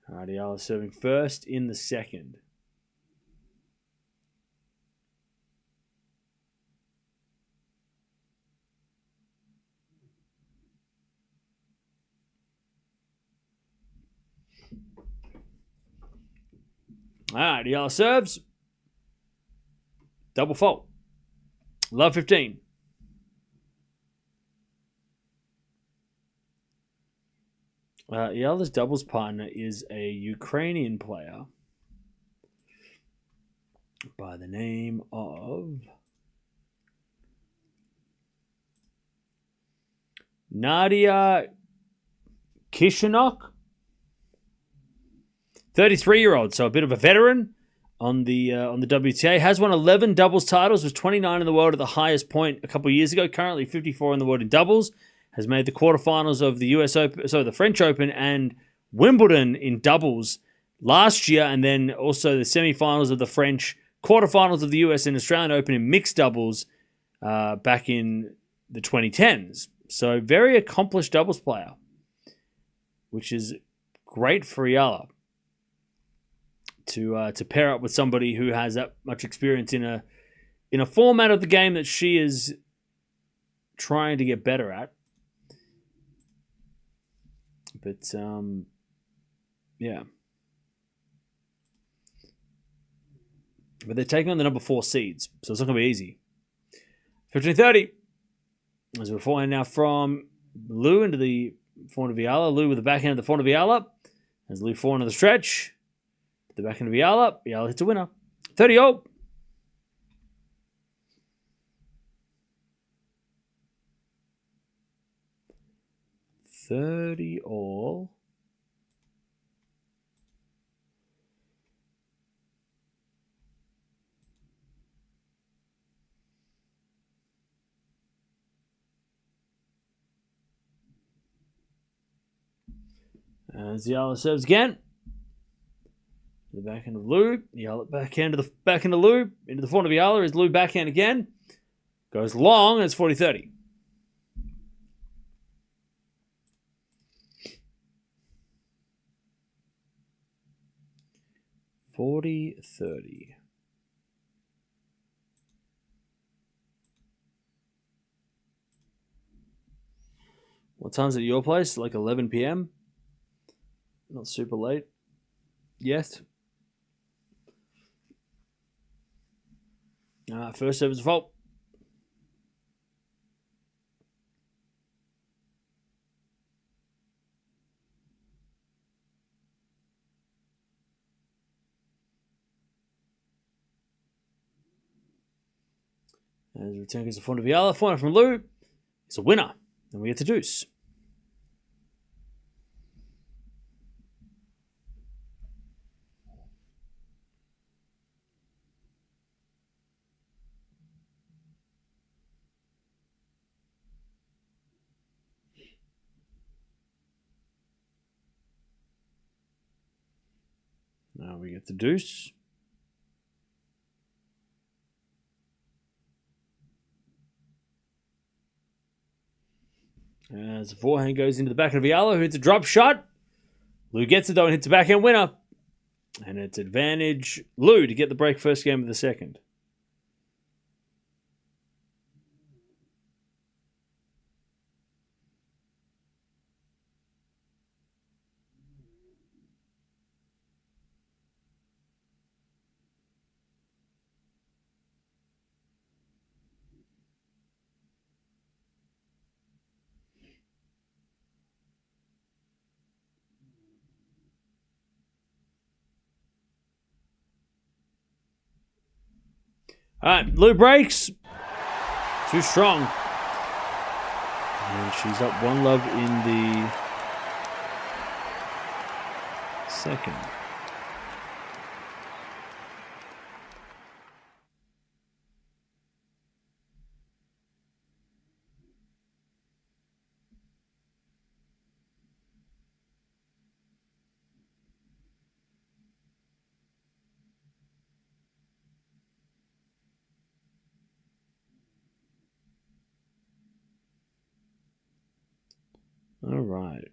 All right, Eala serving first in the second. All right, Eala serves. Double fault. Love 15. Eala's doubles partner is a Ukrainian player by the name of Nadia Kishinok. 33-year-old, so a bit of a veteran on the WTA. Has won 11 doubles titles, was 29 in the world at the highest point a couple of years ago. Currently 54 in the world in doubles. Has made the quarterfinals of the the French Open and Wimbledon in doubles last year, and then also the semifinals of the French, quarterfinals of the US and Australian Open in mixed doubles back in the 2010s. So very accomplished doubles player, which is great for Eala to pair up with somebody who has that much experience in a format of the game that she is trying to get better at. But yeah. But they're taking on the number 4 seeds, so it's not going to be easy. 15:30. As we're forehand now from Liu into the forehand of Eala. Liu with the backhand of the forehand of Eala. As Liu forehand of the stretch. The backhand of Eala. Eala hits a winner. 30-0. 30 all. As Eala serves again. The backhand of Liu. Eala backhand to the backhand of Liu. Into the front of Eala is Liu backhand again. Goes long, and it's 40-30. What time's it at your place? Like 11 p.m.? Not super late yet. First serve is a fault. As return goes to front of Eala. Final from Liu. It's a winner. And we get to deuce. Now we get the deuce. As the forehand goes into the backhand of Eala, who hits a drop shot. Liu gets it though and hits a backhand winner. And it's advantage Liu to get the break first game of the second. All right, Liu breaks. Too strong. And she's up 1-love in the second. All right.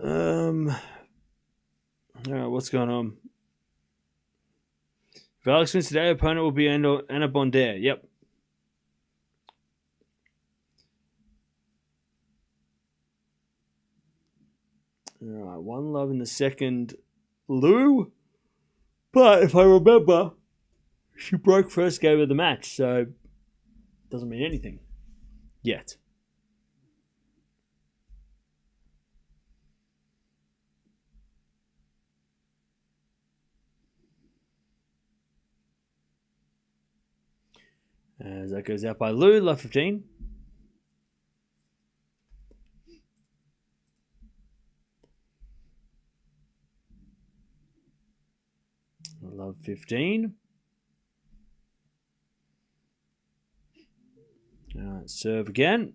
All right, what's going on? If Alex wins today, opponent will be Anna Bondare. Yep. All right, 1-love in the second. Liu. But if I remember, she broke first game of the match, so it doesn't mean anything yet. As that goes out by Liu, love 15. Love 15. All right, serve again.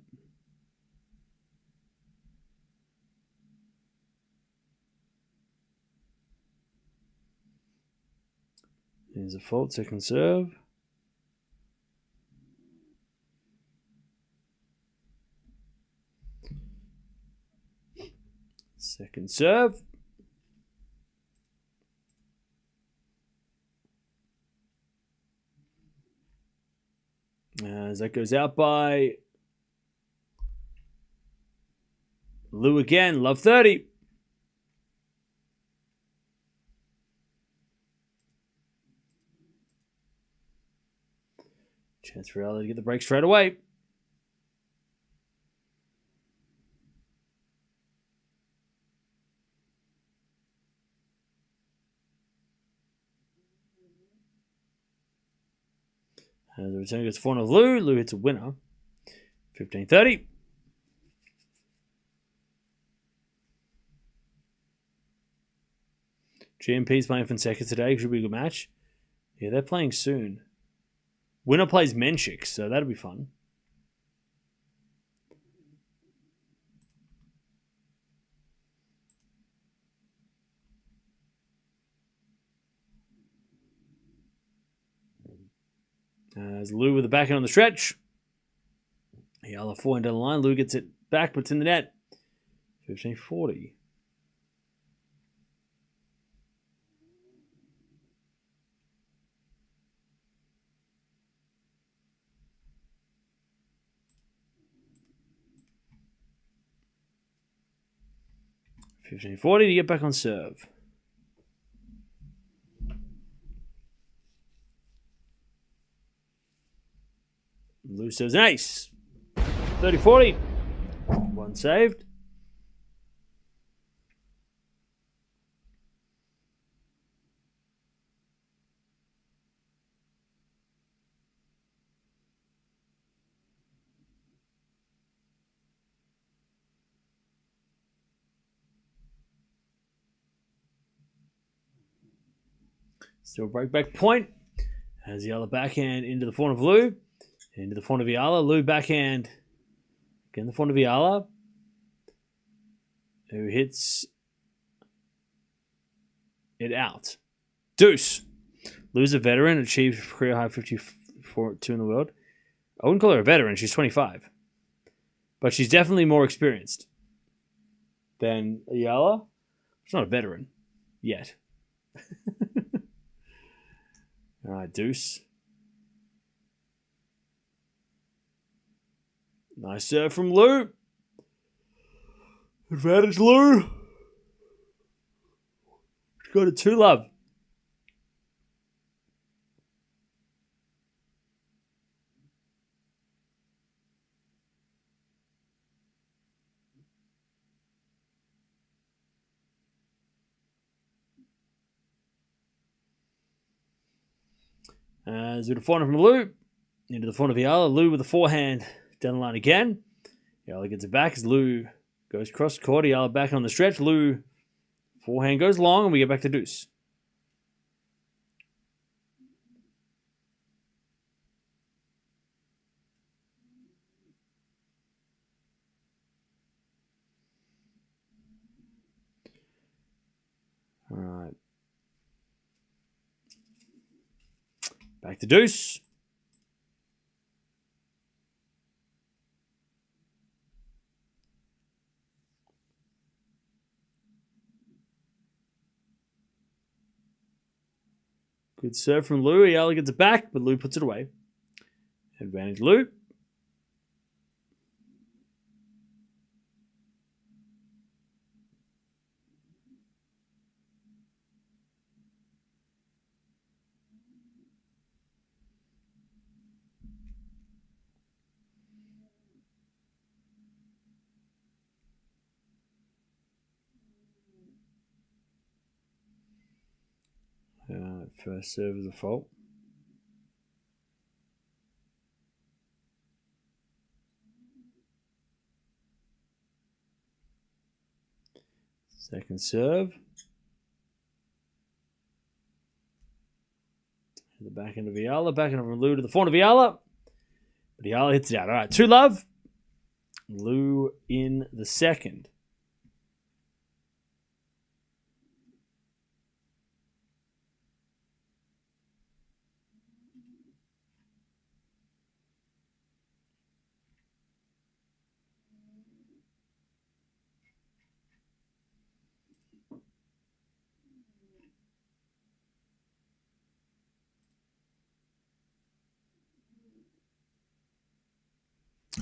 Here's a fault, second serve. Second serve. As that goes out by Liu again, love 30. Chance for Eala to get the break straight away. As the return gets 4 of Liu. Liu hits a winner. 15-30. GMP's playing Fonseca today. Should be a good match. Yeah, they're playing soon. Winner plays Menchik, so that'll be fun. As Liu with the backhand on the stretch. Eala forehand down the line. Liu gets it back, puts in the net. 15-40. To get back on serve. Liu serves an ace. 30-40. One saved. Still break point. As Eala backhand into the front of Liu. Into the front of Eala. Liu backhand. Again, the front of Eala. Who hits it out. Deuce. Liu's a veteran. Achieved career high 54-2 in the world. I wouldn't call her a veteran. She's 25. But she's definitely more experienced than Eala. She's not a veteran yet. All right, deuce. Nice serve from Liu. Advantage Liu. She's got a 2-love. As with the forehand from Liu. Into the front of Eala. Liu with the forehand down the line again. Eala gets it back as Liu goes cross court. Eala back on the stretch. Liu forehand goes long and we get back to deuce. All right. Back to deuce. Good serve from Liu. Eala gets it back, but Liu puts it away. Advantage Liu. First serve is a fault. Second serve. The back end of Eala. Back end of Liu to the front of Eala. But Eala hits it out. All right, 2-love. Liu in the second.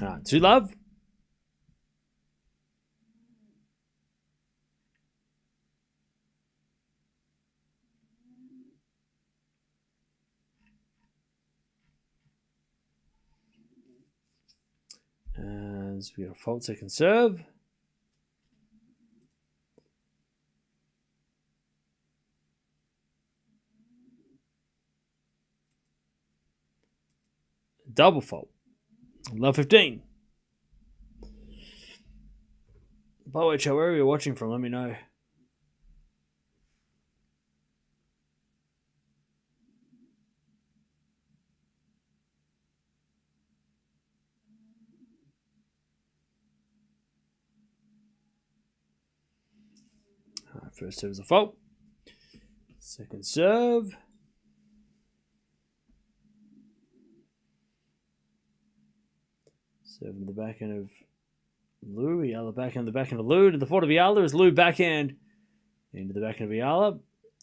All right, 2-love. As we got a fault second serve. double fault. Love 15. By the way, Joe, wherever you're watching from, let me know. First serve is a fault. Second serve. Serve in the backhand of Liu. Eala backhand the backhand of Liu. To the fault of Eala as Liu backhand into the backhand of Eala.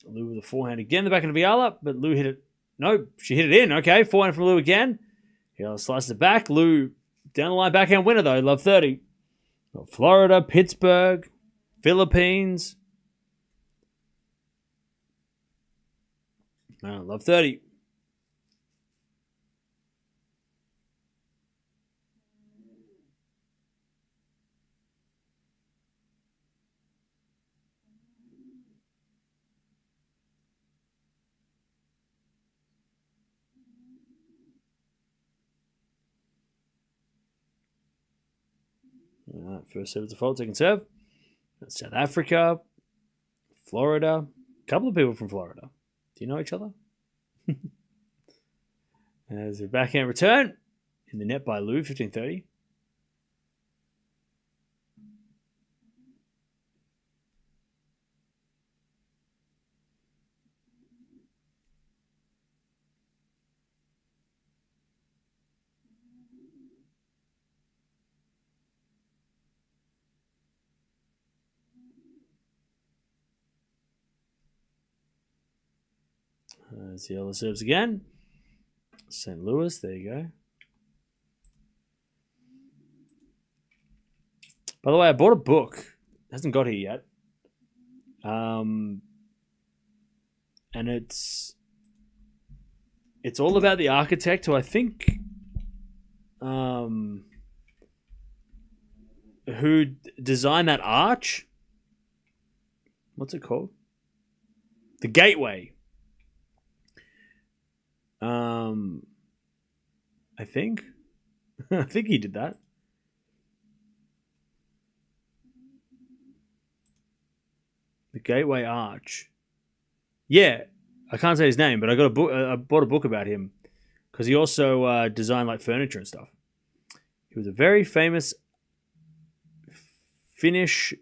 Liu with a forehand again, the backhand of Eala, but Liu hit it. No, she hit it in. Okay, forehand from Liu again. Eala slices it back. Liu down the line backhand winner though. Love 30. Florida, Pittsburgh, Philippines. Love 30. First serve is a fault, second serve. That's South Africa, Florida. A couple of people from Florida. Do you know each other? There's a backhand return in the net by Liu, 15-30. There's the other serves again. St. Louis, there you go. By the way, I bought a book. It hasn't got here yet. And it's all about the architect who I think who designed that arch. What's it called? The Gateway. I think. I think he did that. The Gateway Arch. Yeah, I can't say his name, but I got a book. I bought a book about him because he also designed like furniture and stuff. He was a very famous Finnish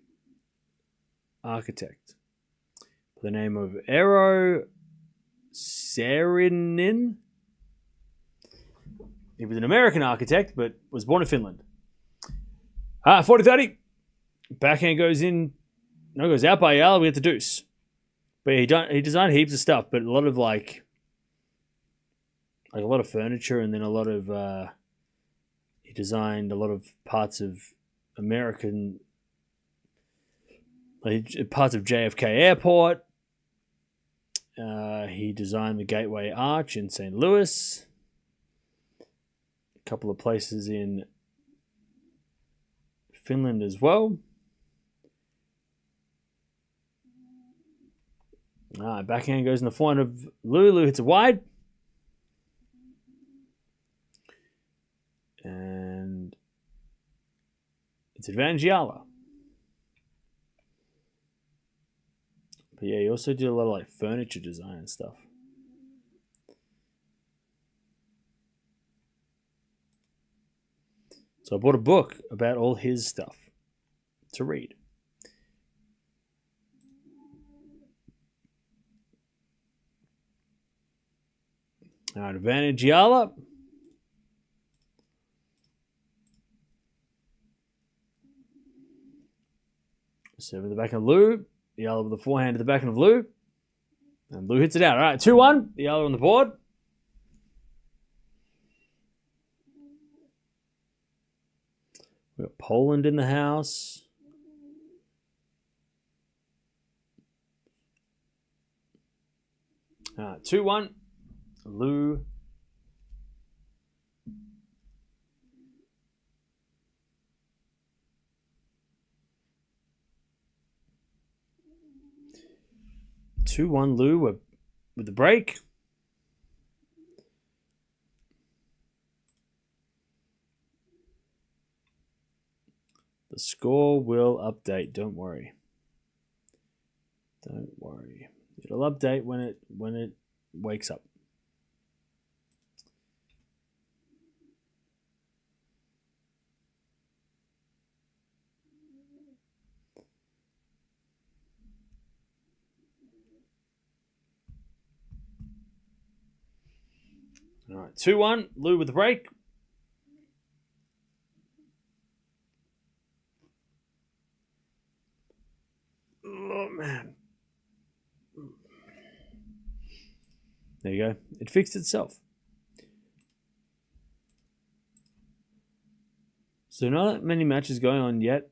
architect by the name of Eero Saarinen. He was an American architect, but was born in Finland. 40-30. Backhand goes in. No, goes out by Eala. We get the deuce. But he designed heaps of stuff, but a lot of like a lot of furniture, and then a lot of he designed a lot of parts of American, like parts of JFK Airport. He designed the Gateway Arch in St. Louis. A couple of places in Finland as well. Backhand goes in the forehand of Liu. Liu hits it wide. And it's advantage Eala. But yeah, he also did a lot of like furniture design and stuff. So I bought a book about all his stuff to read. All right, advantage Eala. Serve in the back of Liu. Eala with the forehand to the back of Liu. And Liu hits it out. All right, 2-1. Eala on the board. We've got Poland in the house. All right, 2-1. Liu. Liu with the break. The score will update. Don't worry. Don't worry. It'll update when it wakes up. All right, 2-1. Liu with the break. Oh, man. There you go. It fixed itself. So not many matches going on yet.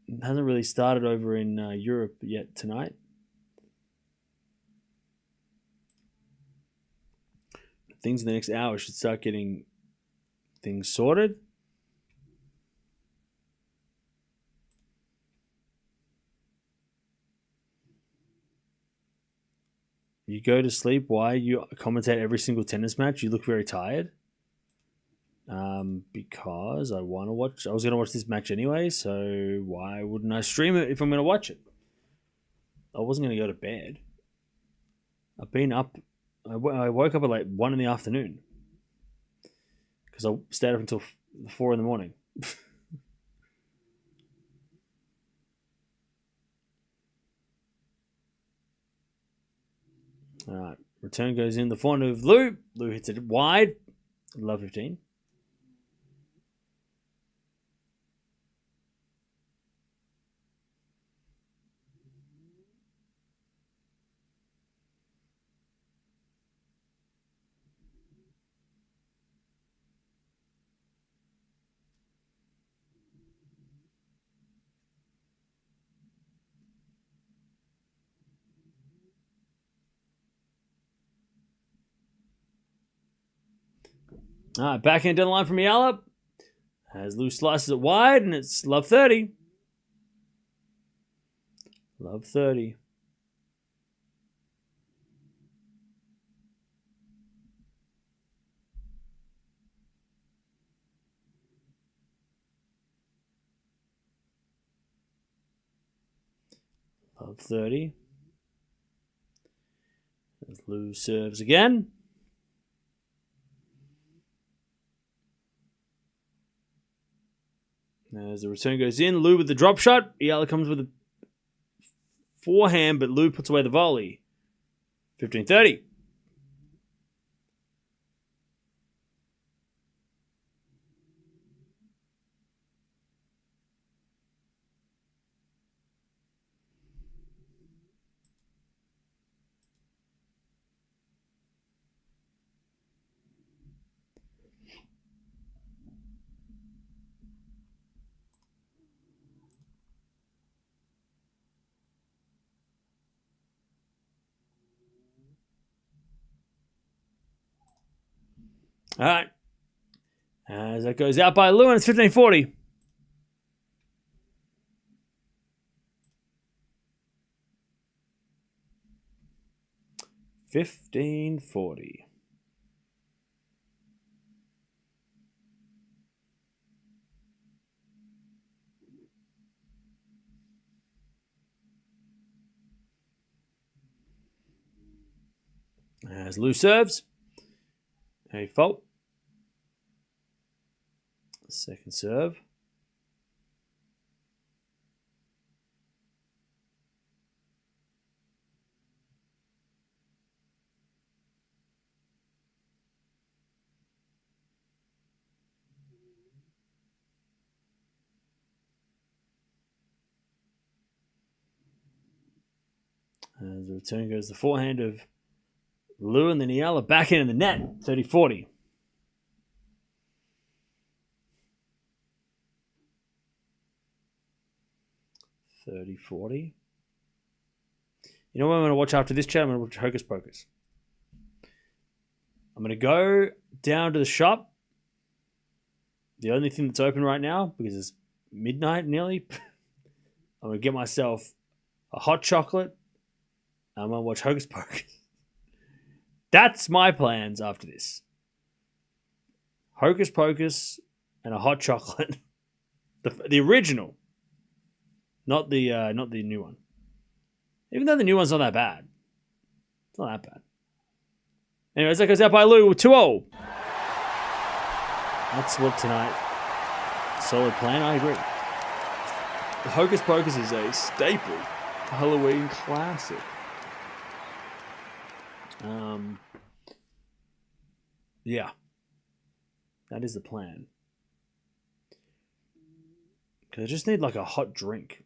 It hasn't really started over in Europe yet tonight. Things in the next hour should start getting things sorted. You go to sleep. Why? You commentate every single tennis match. You look very tired. Because I want to watch. I was going to watch this match anyway, so why wouldn't I stream it if I'm going to watch it? I wasn't going to go to bed. I've been up. I woke up at like 1 in the afternoon because I stayed up until 4 in the morning. All right, return goes in the forehand of Liu. Liu hits it wide. Love 15. All right, backhand down the line from Eala. As Liu slices it wide, and it's love 30. Love 30. Love 30. As Liu serves again. As the return goes in, Liu with the drop shot. Eala comes with a forehand, but Liu puts away the volley. 15-30. All right. As that goes out by Liu, and it's 15-40. As Liu serves. A fault. Second serve. As the return goes the forehand of Liu, and then Eala back in the net. 30-40. You know what I'm going to watch after this chat? I'm going to watch Hocus Pocus. I'm going to go down to the shop. The only thing that's open right now, because it's midnight nearly, I'm going to get myself a hot chocolate. I'm going to watch Hocus Pocus. That's my plans after this. Hocus Pocus and a hot chocolate. The original, not the new one. Even though the new one's not that bad. It's not that bad. Anyways, that goes out by Liu with 2-0. That's what tonight. Solid plan, I agree. The Hocus Pocus is a staple Halloween classic. Yeah. That is the plan. Because I just need like a hot drink.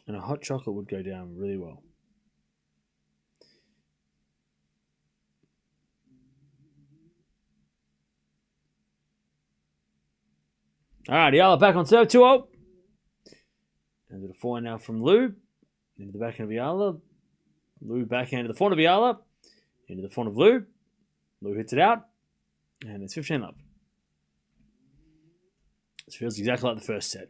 And a hot chocolate would go down really well. All right, Eala back on serve, 2-0. And the forehand now from Liu. Into the backhand of Eala. Liu backhand to the forehand of Eala. Into the forehand of Liu. Liu hits it out. And it's 15-love. This feels exactly like the first set.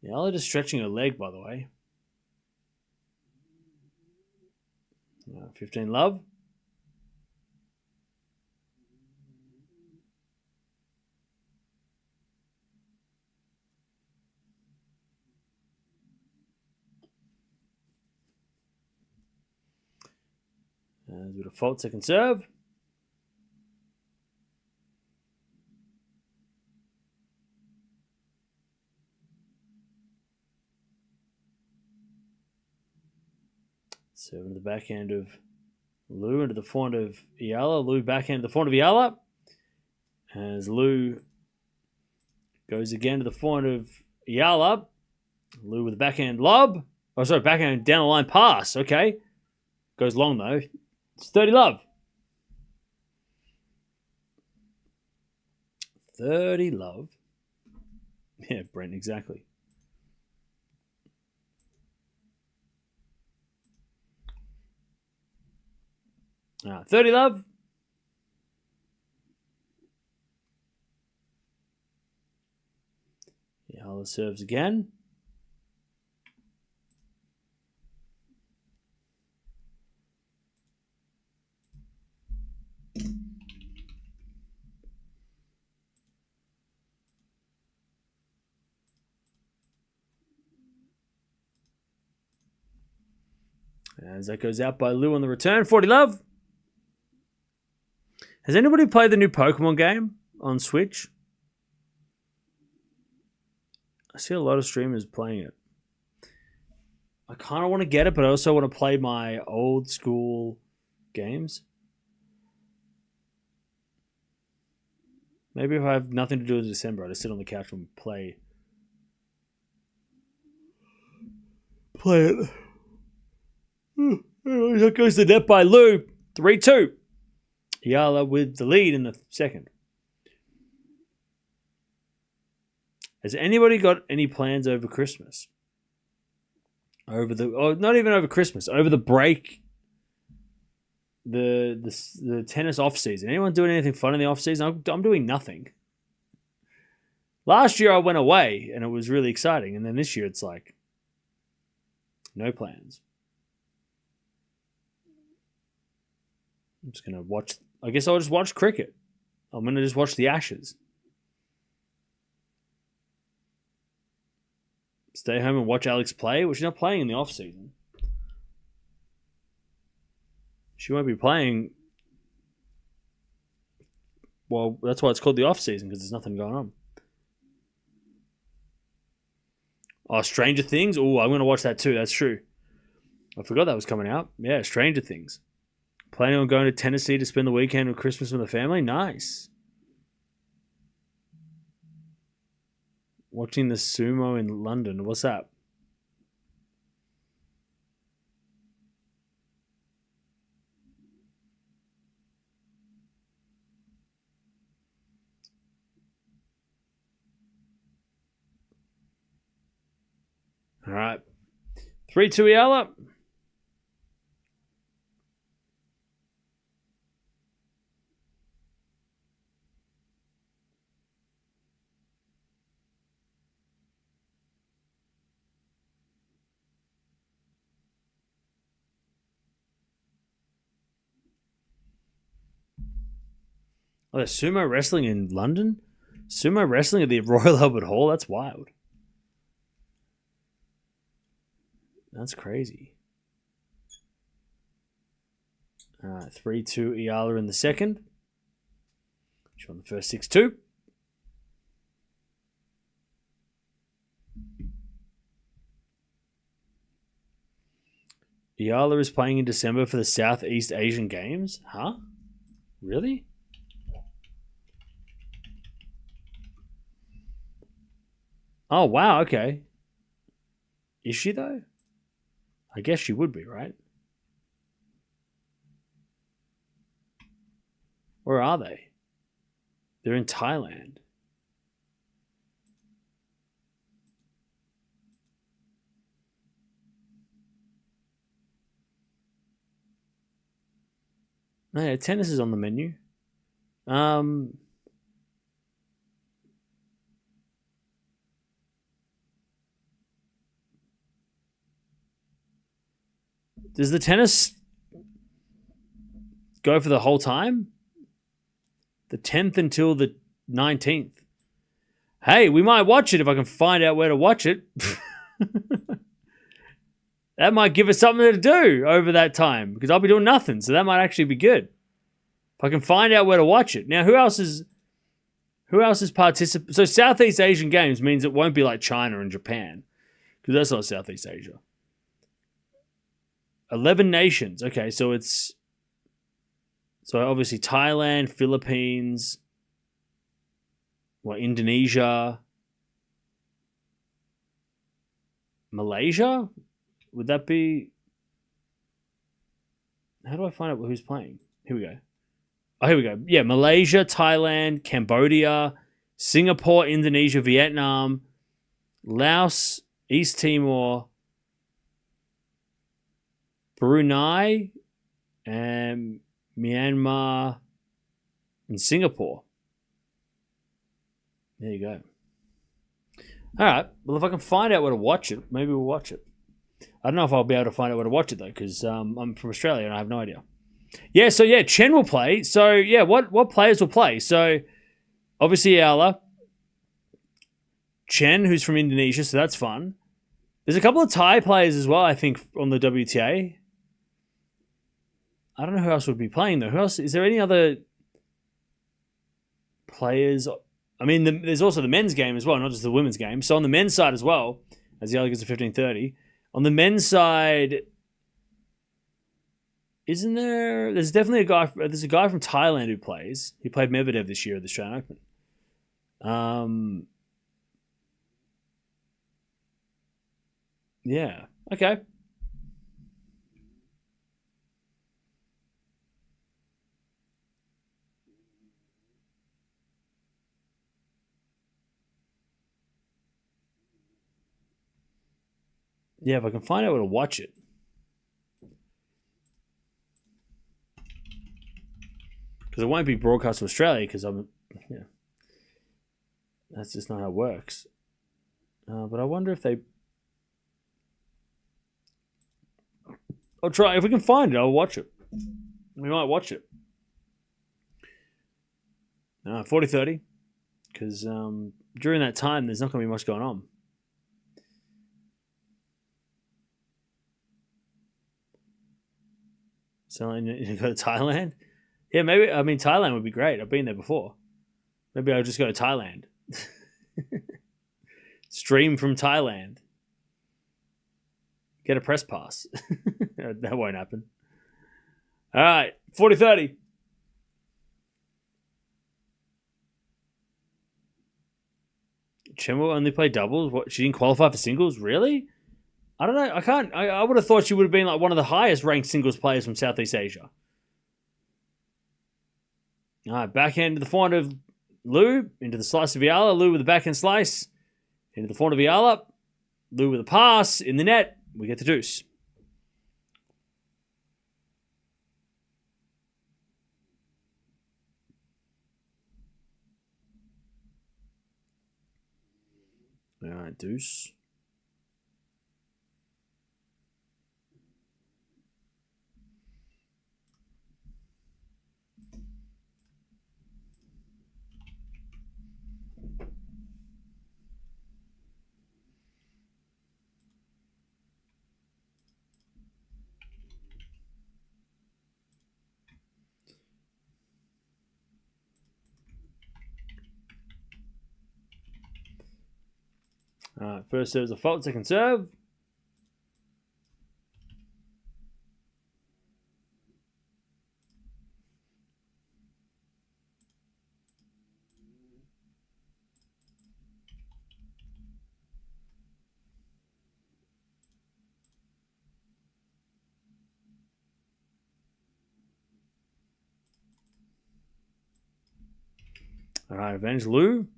Eala just stretching her leg, by the way. 15-love. There's a bit of fault, second serve. Serve into the backhand of Liu, into the forehand of Eala. Liu backhand to the forehand of Eala. As Liu goes again to the forehand of Eala. Liu with the backhand lob. Oh, sorry, backhand down the line pass. Okay. Goes long though. It's 30-love. 30-love. Yeah, Brent, exactly. All right, 30-love. Eala serves again. As that goes out by Liu on the return, 40-love. Has anybody played the new Pokemon game on Switch? I see a lot of streamers playing it. I kind of want to get it, but I also want to play my old school games. Maybe if I have nothing to do in December, I'll just sit on the couch and play it. That goes to net by Liu. 3-2. Eala with the lead in the second. Has anybody got any plans over Christmas? Not even over Christmas. Over the break. The tennis off season. Anyone doing anything fun in the off season? I'm doing nothing. Last year I went away and it was really exciting, and then this year it's like no plans. I'm just gonna watch. I guess I'll just watch cricket. I'm gonna just watch the Ashes. Stay home and watch Alex play. Well, she's not playing in the off season. She won't be playing. Well, that's why it's called the off season, because there's nothing going on. Oh, Stranger Things. Oh, I'm gonna watch that too. That's true. I forgot that was coming out. Yeah, Stranger Things. Planning on going to Tennessee to spend the weekend with Christmas with the family? Nice. Watching the sumo in London. What's that? All right. 3-2 Eala. Oh, there's sumo wrestling in London? Sumo wrestling at the Royal Albert Hall? That's wild. That's crazy. All right, 3-2 Eala in the second. She won the first 6-2. Eala is playing in December for the Southeast Asian Games? Huh? Really? Oh, wow, okay. Is she, though? I guess she would be, right? Where are they? They're in Thailand. Oh, yeah, tennis is on the menu. Does the tennis go for the whole time? The 10th until the 19th. Hey, we might watch it if I can find out where to watch it. That might give us something to do over that time because I'll be doing nothing. So that might actually be good. If I can find out where to watch it. Now, who else is participating? So Southeast Asian Games means it won't be like China and Japan because that's not Southeast Asia. 11 nations. Okay, so it's obviously Thailand, Philippines, Indonesia, Malaysia? Would that be... How do I find out who's playing? Here we go. Oh, here we go. Yeah, Malaysia, Thailand, Cambodia, Singapore, Indonesia, Vietnam, Laos, East Timor, Brunei, and Myanmar, and Singapore. There you go. All right. Well, if I can find out where to watch it, maybe we'll watch it. I don't know if I'll be able to find out where to watch it, though, because I'm from Australia and I have no idea. Yeah, so yeah, Chen will play. So yeah, what players will play? So obviously Eala, Chen, who's from Indonesia, so that's fun. There's a couple of Thai players as well, I think, on the WTA. I don't know who else would be playing, though. Who else? Is there any other players? I mean, there's also the men's game as well, not just the women's game. So on the men's side as well, as the other gets to 15:30, on the men's side, isn't there? There's definitely a guy. There's a guy from Thailand who plays. He played Medvedev this year at the Australian Open. Yeah. Okay. Yeah, if I can find out where to watch it. Because it won't be broadcast to Australia because that's just not how it works. But I wonder if they... I'll try. If we can find it, I'll watch it. We might watch it. 40:30. Because during that time, there's not going to be much going on. So you go to Thailand? Yeah, maybe. I mean, Thailand would be great. I've been there before. Maybe I'll just go to Thailand. Stream from Thailand. Get a press pass. That won't happen. All right, 40:30. Chen will only play doubles? What? She didn't qualify for singles? Really? I don't know. I can't. I would have thought she would have been like one of the highest ranked singles players from Southeast Asia. All right, backhand to the forehand of Liu, into the slice of Eala. Liu with the backhand slice. Into the forehand of Eala. Liu with a pass. In the net. We get the deuce. All right, deuce. All right, first serve's a fault, second serve. All right, advantage Liu.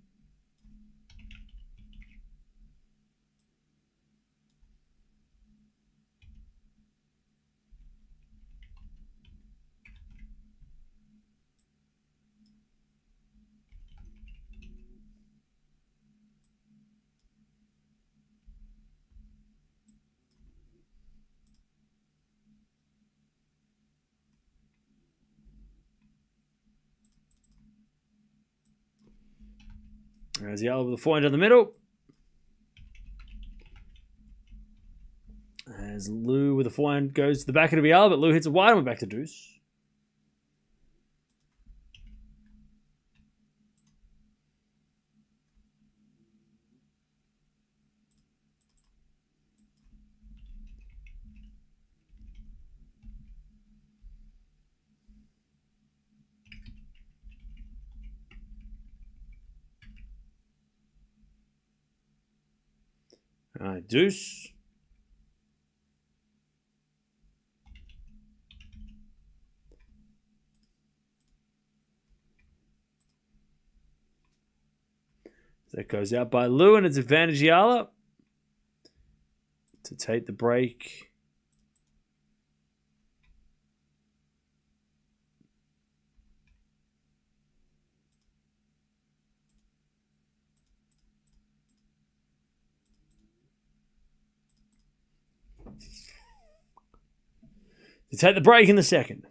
There's Eala with the forehand in the middle. As Liu with the forehand goes to the back of Eala, but Liu hits it wide and we're back to deuce. All right, deuce. That goes out by Liu, and it's advantage Eala to take the break. To take the break in the second.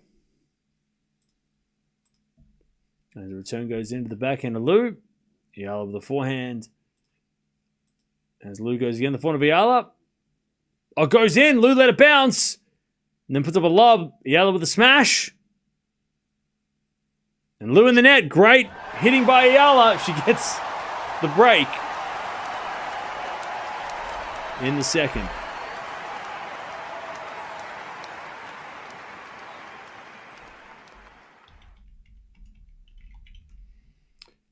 As the return goes into the backhand of Liu. Eala with the forehand. As Liu goes again, the forehand of Eala. Oh, goes in. Liu let it bounce. And then puts up a lob. Eala with a smash. And Liu in the net. Great hitting by Eala. She gets the break in the second.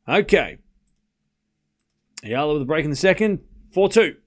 Okay. Eala with a break in the second. 4-2.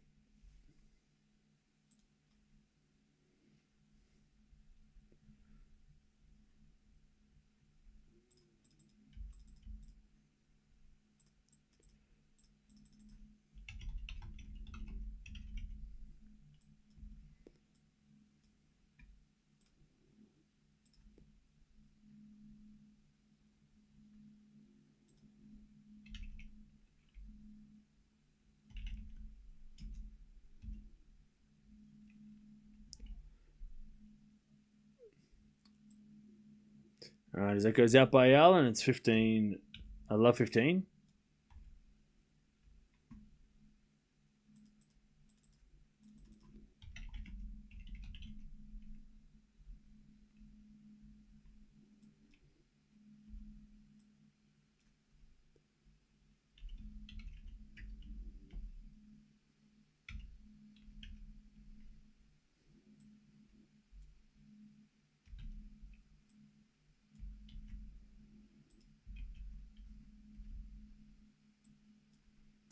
All right, as that goes out by Eala, and it's 15. I love 15.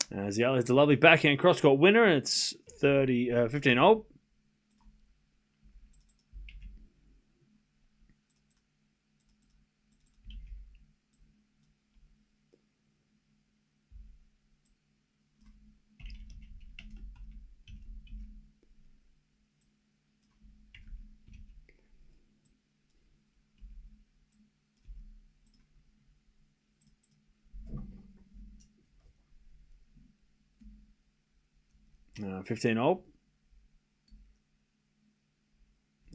As Eala hits a lovely backhand cross-court winner, and it's 15-0. Uh, 15-0.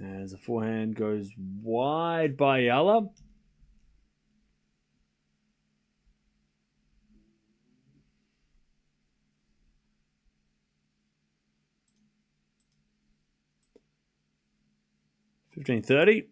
As the forehand goes wide by Eala. $15.30.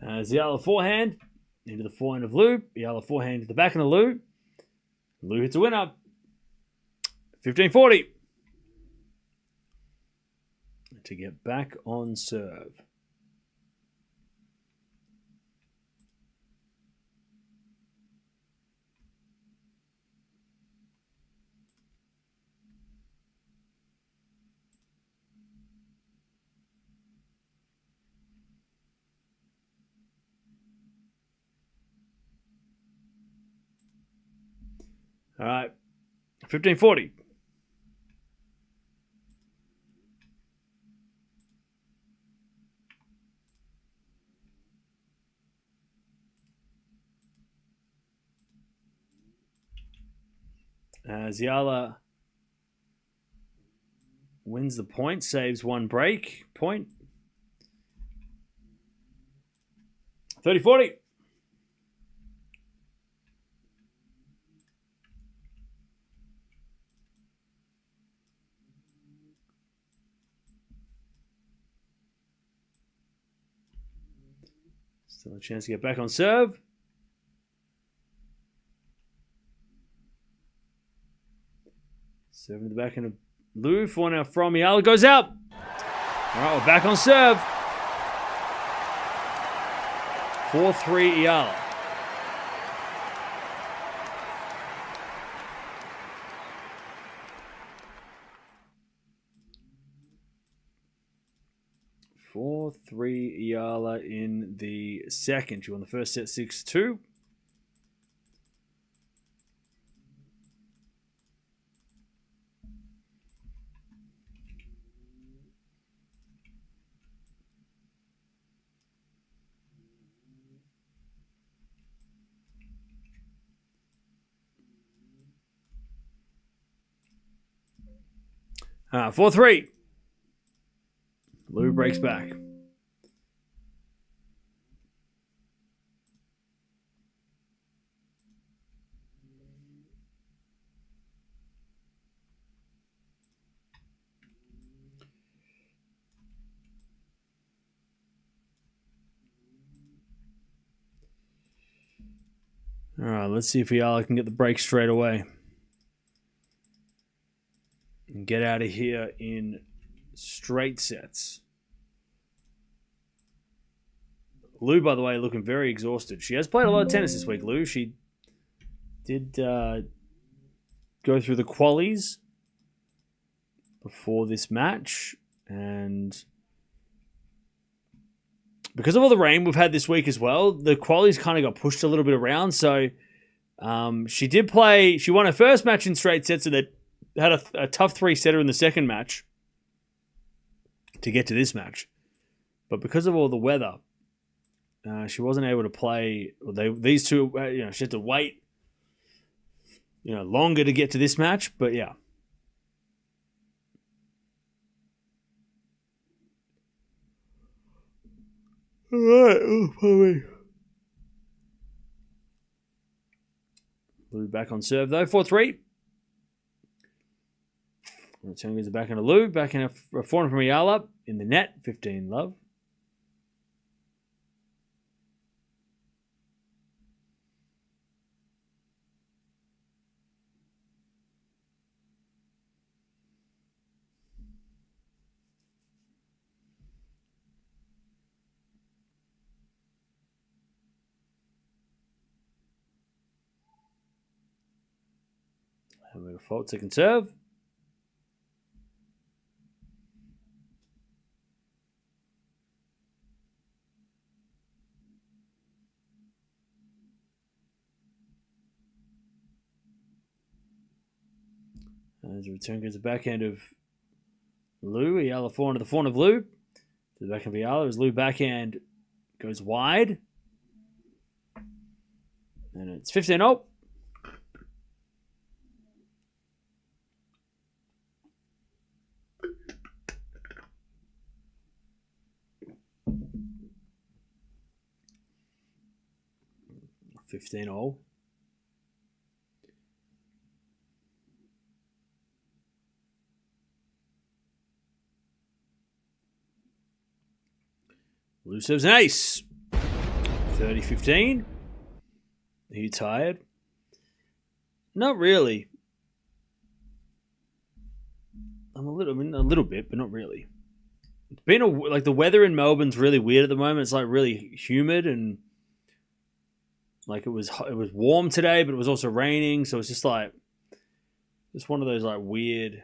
Eala forehand into the forehand of Liu. Eala forehand to the back of the Liu. Liu hits a winner. 15-40. To get back on serve. All right. 15-40. Eala wins the point, saves one break. Point. 30-40. Still a chance to get back on serve. Serving the back end of Liu. For now from Eala goes out. All right, we're back on serve. 4-3 Eala. Eala in the second. She won the first set 6-2. Ah, 4-3. Liu breaks back. All right, let's see if Eala can get the break straight away. And get out of here in straight sets. Liu, by the way, looking very exhausted. She has played a lot of tennis this week, Liu. She did go through the qualies before this match. And because of all the rain we've had this week as well, the qualies kind of got pushed a little bit around. So she did play. She won her first match in straight sets, and they had a tough three-setter in the second match to get to this match. But because of all the weather, she wasn't able to play. These two, she had to wait, longer to get to this match. But yeah. All right. Oh, probably. Liu back on serve though. 4-3. Return goes back into Liu. Back in a forehand from Eala in the net. 15-love. Having a fault second serve. As the return goes to the backhand of Liu. Eala forehand to the forehand of Liu. To the backhand of Eala as Liu backhand goes wide. And it's 15-0. Liu serves an ace. 30-15. Are you tired? Not really. I'm a little bit, but not really. It's been like the weather in Melbourne's really weird at the moment. It's like really humid and like it was warm today, but it was also raining, so it's just like one of those like weird,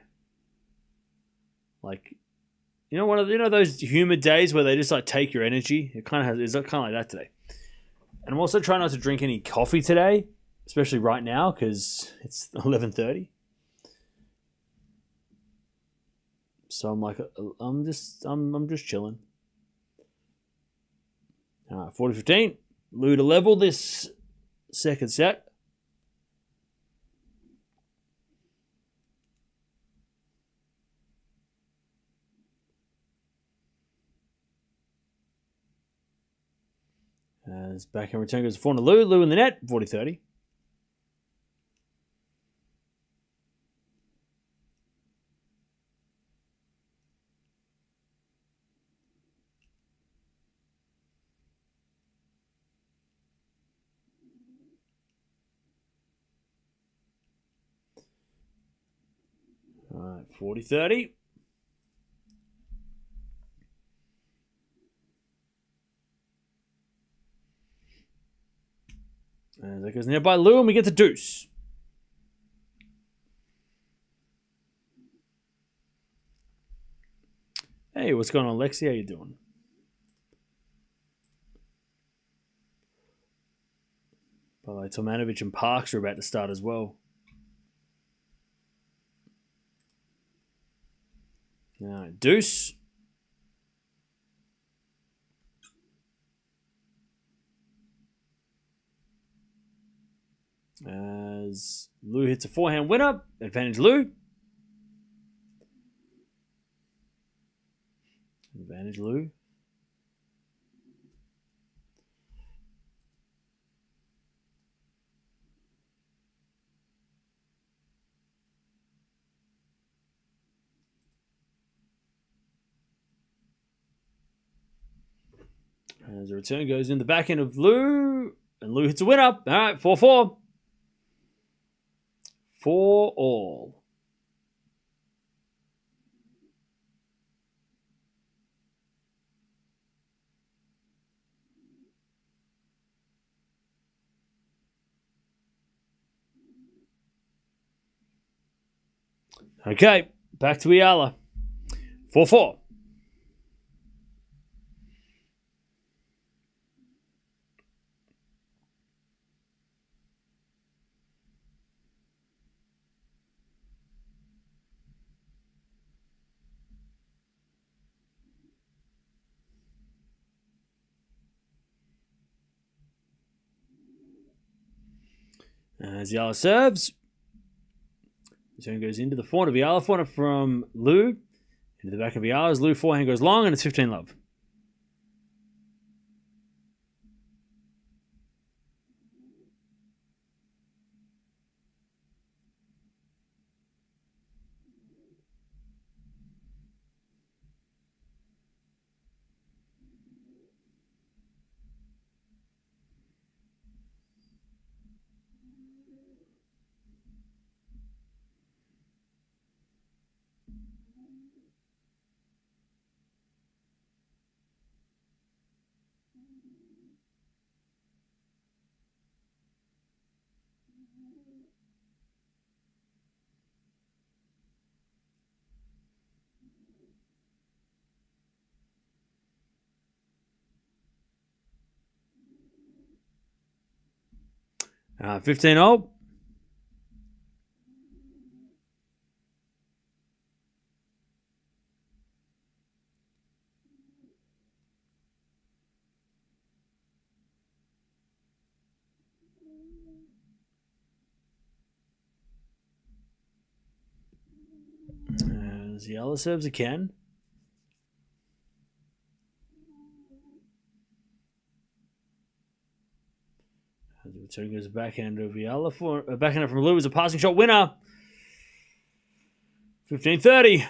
like those humid days where they just like take your energy. It's kind of like that today. And I'm also trying not to drink any coffee today, especially right now because it's 11:30. So I'm like, I'm just chilling. 40-15. Liu to level this second set. As backhand return goes to 4 to Liu. Liu in the net, 40-30. All right, 40-30. And that goes nearby Liu, and we get the deuce. Hey, what's going on, Lexi? How you doing? By the way, Tomanovic and Parks are about to start as well. All right, deuce. As Liu hits a forehand winner, advantage Liu. Advantage Liu. As the return goes in the back end of Liu, and Liu hits a winner. All right, 4-4. 4-all. Okay, back to Eala. 4-4. As Eala serves, return goes into the forehand of Eala. Forehand from Liu into the back of Eala. As Liu forehand goes long, and it's 15-love. All right, 15-all. As Eala serves again. As the return goes backhand of Eala. For backhand from Liu is a passing shot winner. 15-30.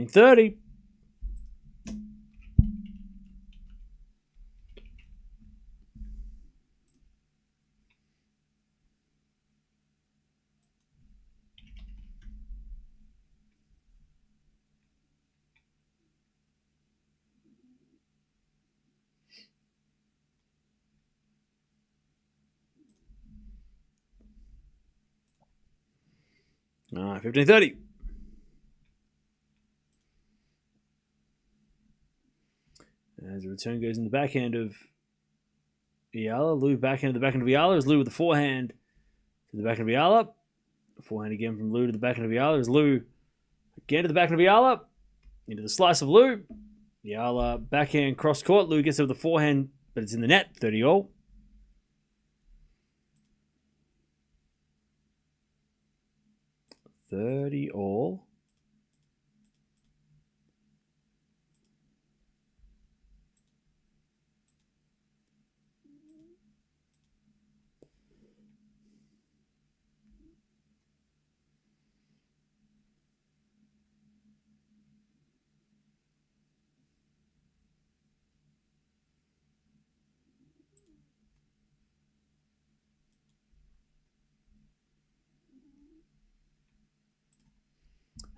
15-30. All right, 15-30. As the return goes in the backhand of Eala. Liu backhand to the backhand of Eala. As Liu with the forehand to the backhand of Eala. Forehand again from Liu to the backhand of Eala. As Liu again to the backhand of Eala. Into the slice of Liu. Eala backhand cross court. Liu gets over the forehand, but it's in the net. 30-all.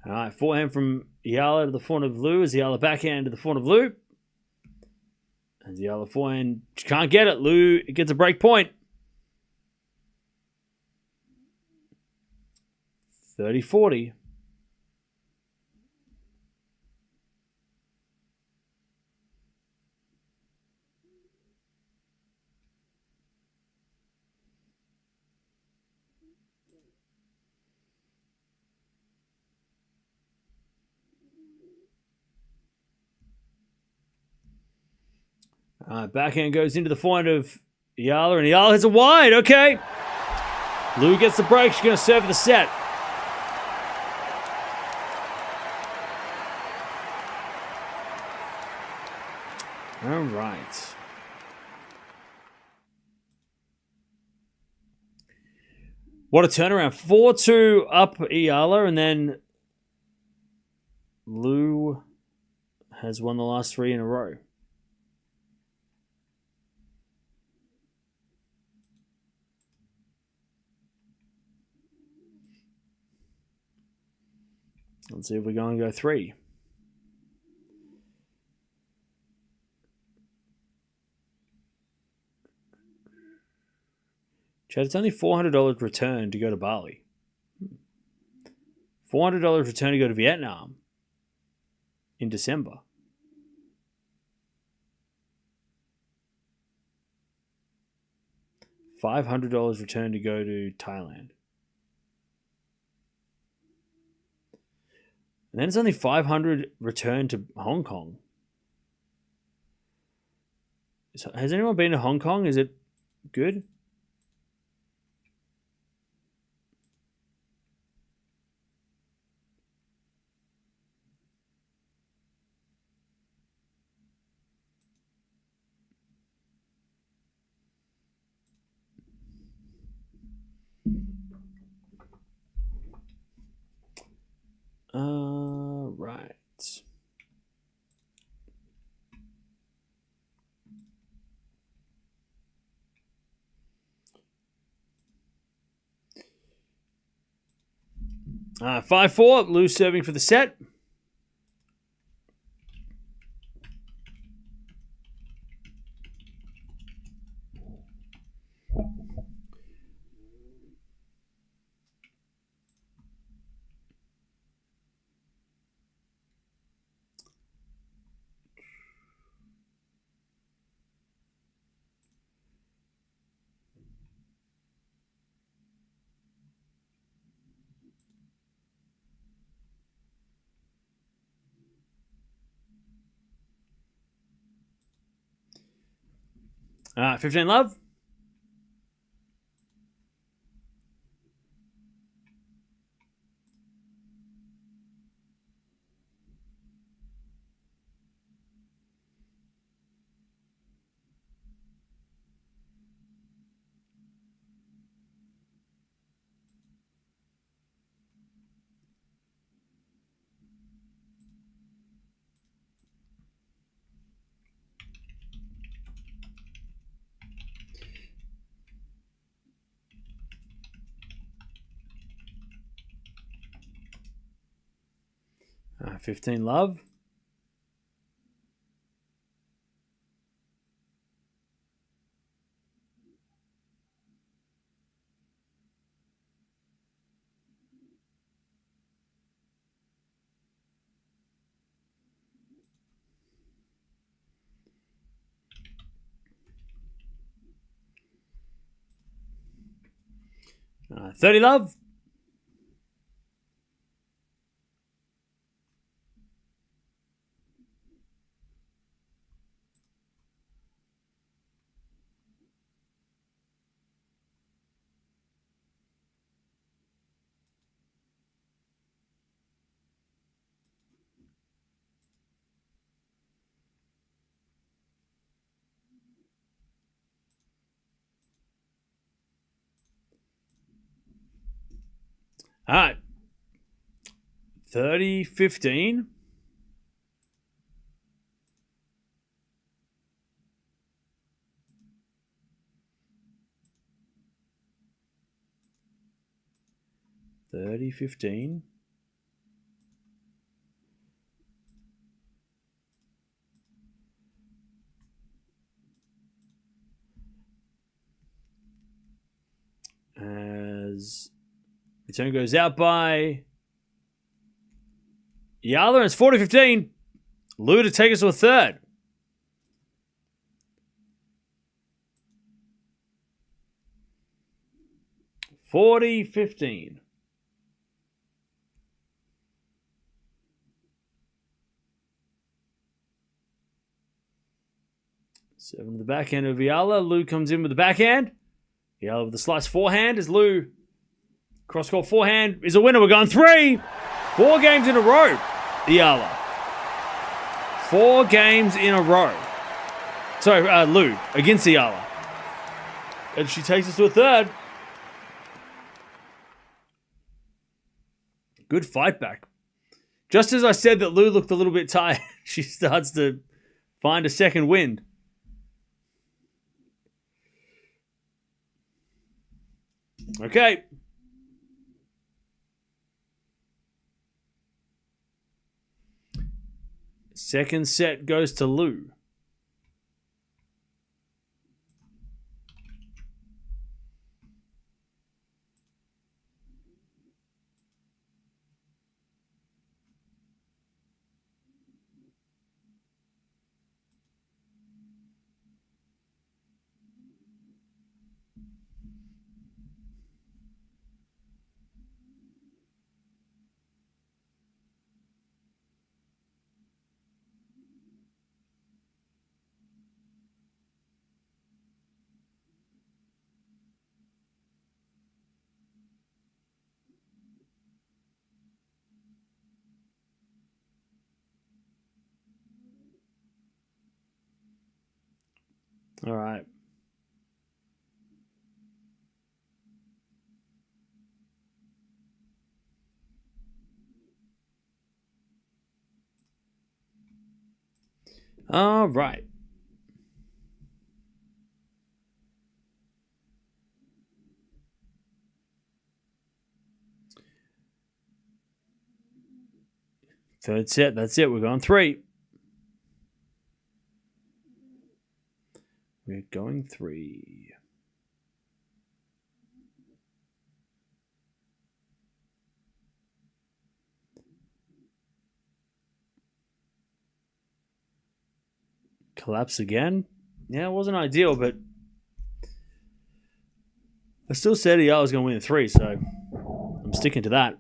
All right, forehand from Eala to the front of Liu. As Eala backhand to the front of Liu. As Eala forehand can't get it. Liu gets a break point. 30-40. Backhand goes into the forehand of Eala, and Eala hits it wide. Okay. Liu gets the break. She's going to serve the set. All right. What a turnaround. 4-2 up Eala, and then Liu has won the last 3 in a row. Let's see if we're going to go 3. Chad, it's only $400 return to go to Bali. $400 return to go to Vietnam in December. $500 return to go to Thailand. And then it's only $500 return to Hong Kong. So, has anyone been to Hong Kong? Is it good? Right. Uh, 5-4. Liu serving for the set. All right, 15 love. 15 love. $30 love. All right. 30-15. As the turn goes out by Eala, and it's 40-15. Liu to take us to a third. $40-15. Seven to the backhand of Eala. Liu comes in with the backhand. Eala with the slice forehand as Liu cross-court forehand is a winner. We're going 3. 4 games in a row. Eala. 4 games in a row. Sorry, Liu against Eala. And she takes us to a third. Good fight back. Just as I said that Liu looked a little bit tired, she starts to find a second wind. Okay. Second set goes to Liu. All right. All right. Third set. That's it. We're going 3. We're going 3. Collapse again. Yeah, it wasn't ideal, but I still said I was going to win 3, so I'm sticking to that.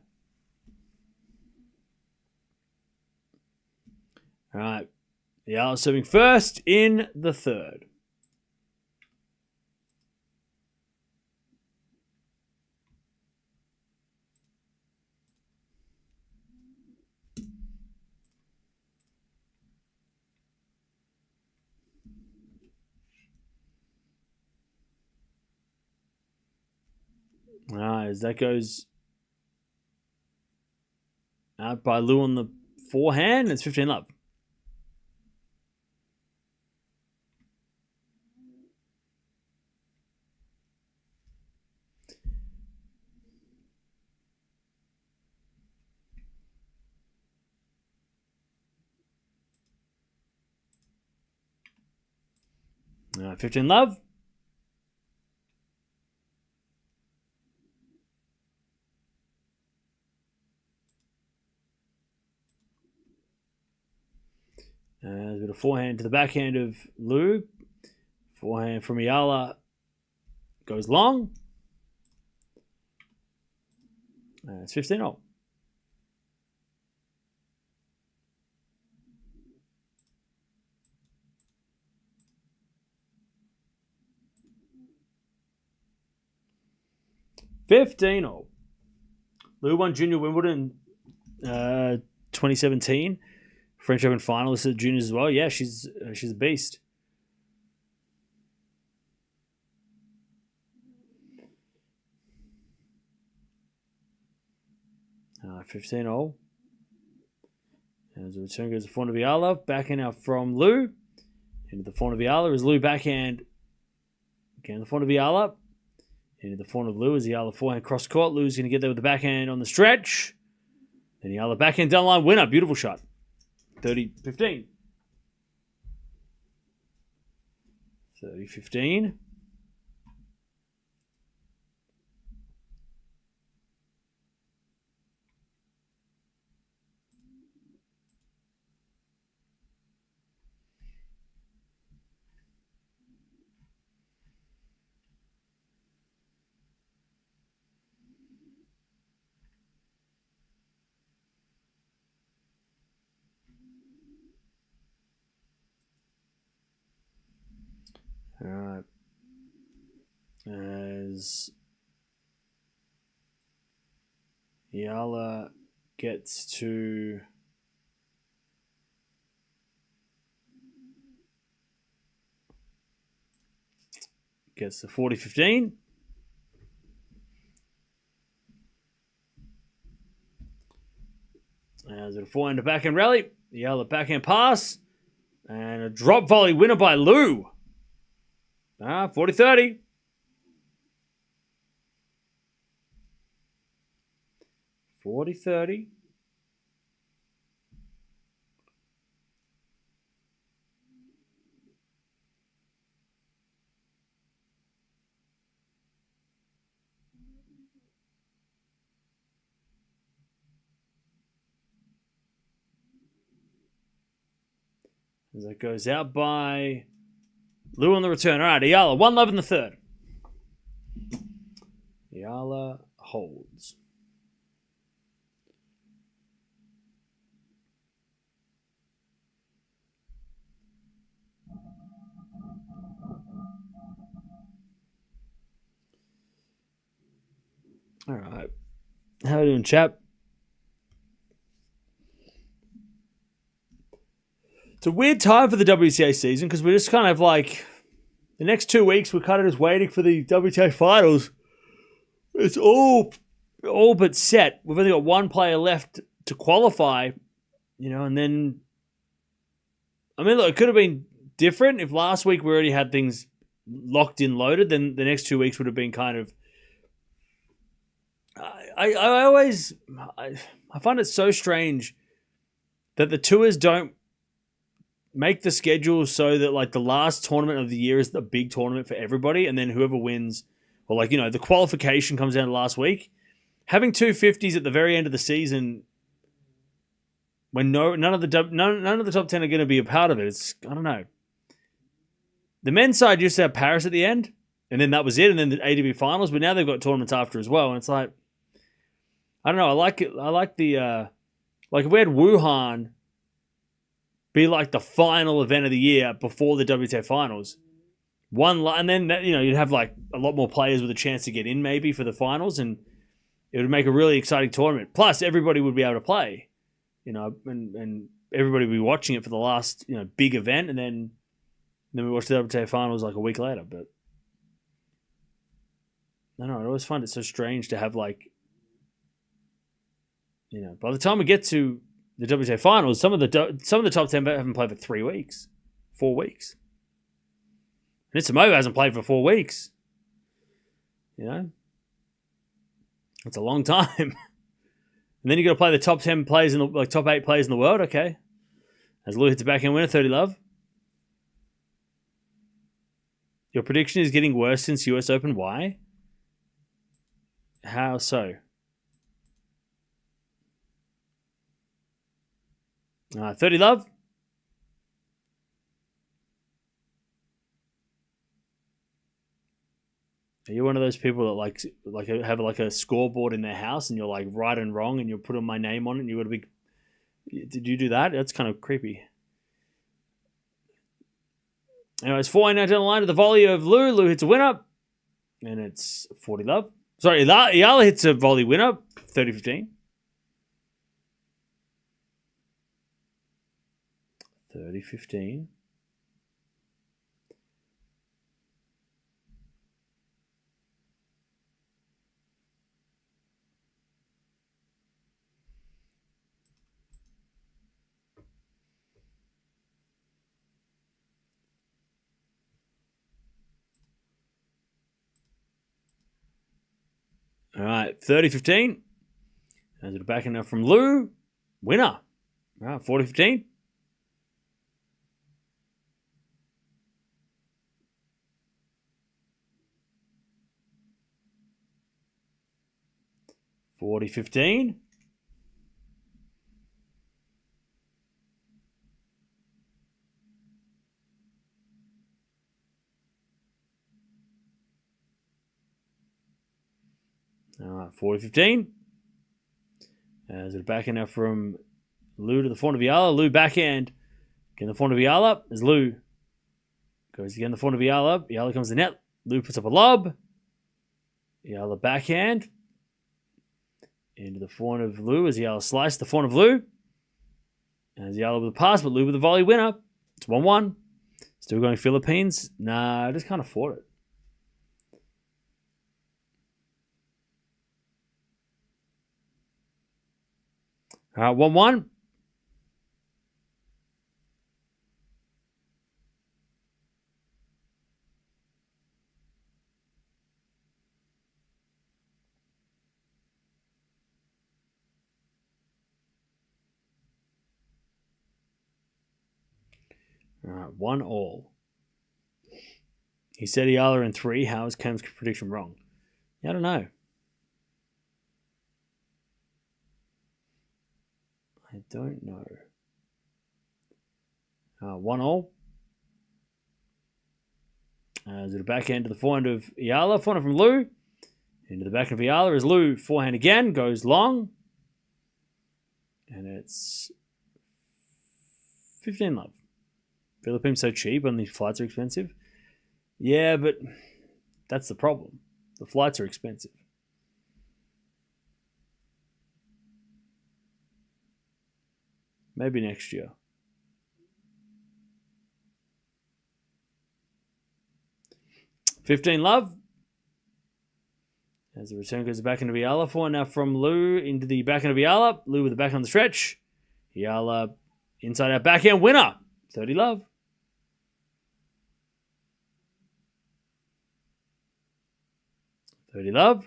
All right. Eala serving first in the third. All right, as that goes out by Liu on the forehand, it's 15 love. 15 love. There's a bit of forehand to the backhand of Liu. Forehand from Eala goes long. It's 15-all. Liu won Junior Wimbledon 2017. French Open finalist at juniors as well. Yeah, she's a beast. Uh, 15-all. As the return goes to front of Eala. Backhand out from Liu. Into the front of Eala is Liu backhand. Again, the front of Eala. Into the front of Liu is Eala forehand cross court. Liu's going to get there with the backhand on the stretch. Then Eala backhand down line winner. Beautiful shot. 30-15. 30-15. All right. As Eala gets to the 40-15. As a forehand to backhand rally. Eala backhand pass. And a drop volley winner by Liu. 40-30. As that goes out by Liu on the return. All right, Eala, 1-love in the third. Eala holds. All right. How are you doing, chap? It's a weird time for the WTA season because we're just kind of like, the next 2 weeks we're kind of just waiting for the WTA finals. It's all but set. We've only got one player left to qualify, and then, I mean, look, it could have been different if last week we already had things locked in, loaded. Then the next 2 weeks would have been kind of. I find it so strange that the tours don't make the schedule so that like the last tournament of the year is the big tournament for everybody, and then whoever wins, or the qualification comes down to last week. Having 250s at the very end of the season, when none of the top 10 are going to be a part of it, I don't know. The men's side used to have Paris at the end, and then that was it, and then the ATP finals. But now they've got tournaments after as well, and it's like, I don't know. I like it. I like the if we had Wuhan be like the final event of the year before the WTA finals, and then you'd have like a lot more players with a chance to get in maybe for the finals, and it would make a really exciting tournament. Plus, everybody would be able to play, and everybody would be watching it for the last big event, and then we watch the WTA finals like a week later. But I don't know. I always find it so strange to have like. By the time we get to the WTA finals, some of the top 10 haven't played for 3 weeks, 4 weeks. And Samoa hasn't played for 4 weeks. It's a long time. And then you got to play the top 10 players top 8 players in the world. Okay, as Liu hits a backhand winner, 30 love. Your prediction is getting worse since US Open. Why? How so? 30 love. Are you one of those people that have like a scoreboard in their house and you're like right and wrong and you're putting my name on it and you got to be? Did you do that? That's kind of creepy. Anyways, 4 now down the line to the volley of Liu. Liu hits a winner, and it's 40 love. Sorry, Eala hits a volley winner, 30-15. 30-15. All right, 30-15. As it back enough from Liu. Winner. All right, 40-15. All right, 40-15. As it back now from Liu to the front of Eala. Liu backhand. Again, the front of Eala as Liu goes again the front of Eala. Eala comes to the net. Liu puts up a lob. Eala backhand. Into the front of Liu as Eala sliced the front of Liu. As Eala with a pass, but Liu with a volley winner. It's 1-1. Still going Philippines. Nah, I just can't afford it. All right, 1-1. All right, 1-1. He said Eala in 3. How is Cam's prediction wrong? I don't know. I don't know. 1-1. As at the backhand to the forehand of Eala. Forehand from Liu. Into the back of Eala as Liu. Forehand again. Goes long. And it's 15 love. Philippines so cheap and the flights are expensive. Yeah, but that's the problem. The flights are expensive. Maybe next year. $15 love. As the return goes back into Eala. For now from Liu into the backhand of Eala. Liu with the backhand on the stretch. Eala inside out backhand winner. 30 love. Love.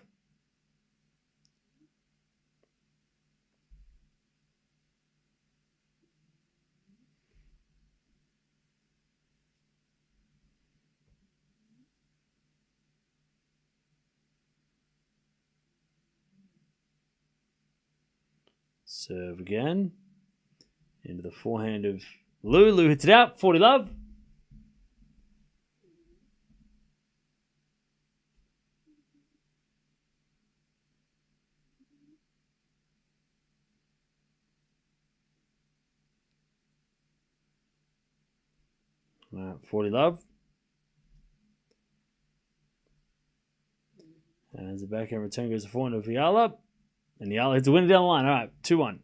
Serve again. Into the forehand of Liu. Liu hits it out. 40 love. All right, 40 love. As the backhand return goes to forehand of Eala. And Eala hits a winner down the line. All right, 2-1.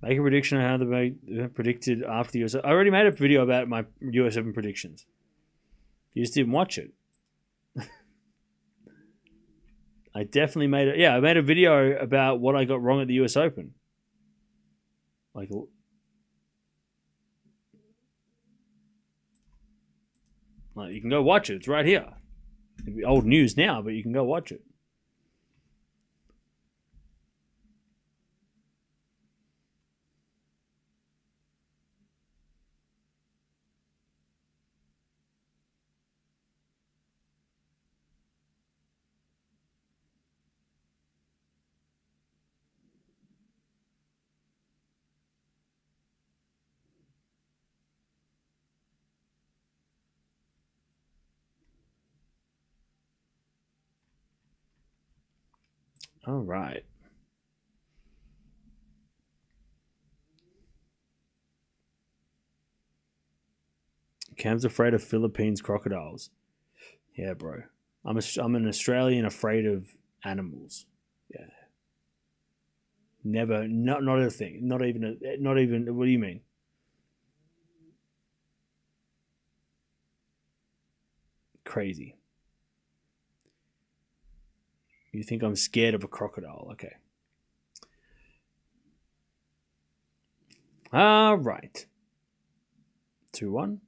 Make a prediction on how they predicted after the US Open. I already made a video about my US Open predictions. You just didn't watch it. I definitely made it. Yeah, I made a video about what I got wrong at the US Open. Like you can go watch it. It's right here. It'd be old news now, but you can go watch it. All right. Cam's afraid of Philippines crocodiles. Yeah, bro. I'm an Australian afraid of animals. Yeah. Never. Not a thing. Not even. Not even. What do you mean? Crazy. You think I'm scared of a crocodile? Okay. All right. 2-1.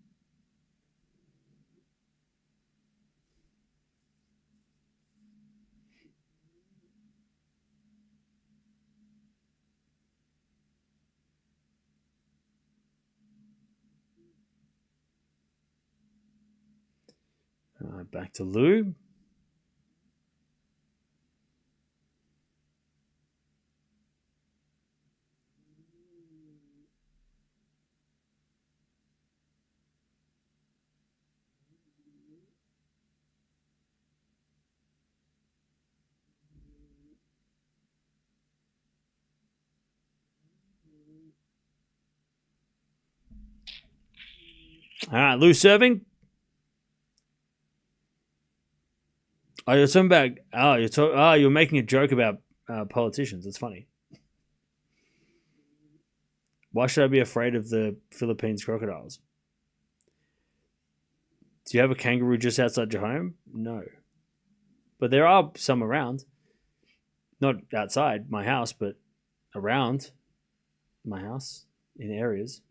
Back to Lou. All right, Lou serving. Oh, you're talking about. You're making a joke about politicians. It's funny. Why should I be afraid of the Philippines crocodiles? Do you have a kangaroo just outside your home? No. But there are some around. Not outside my house, but around my house in areas.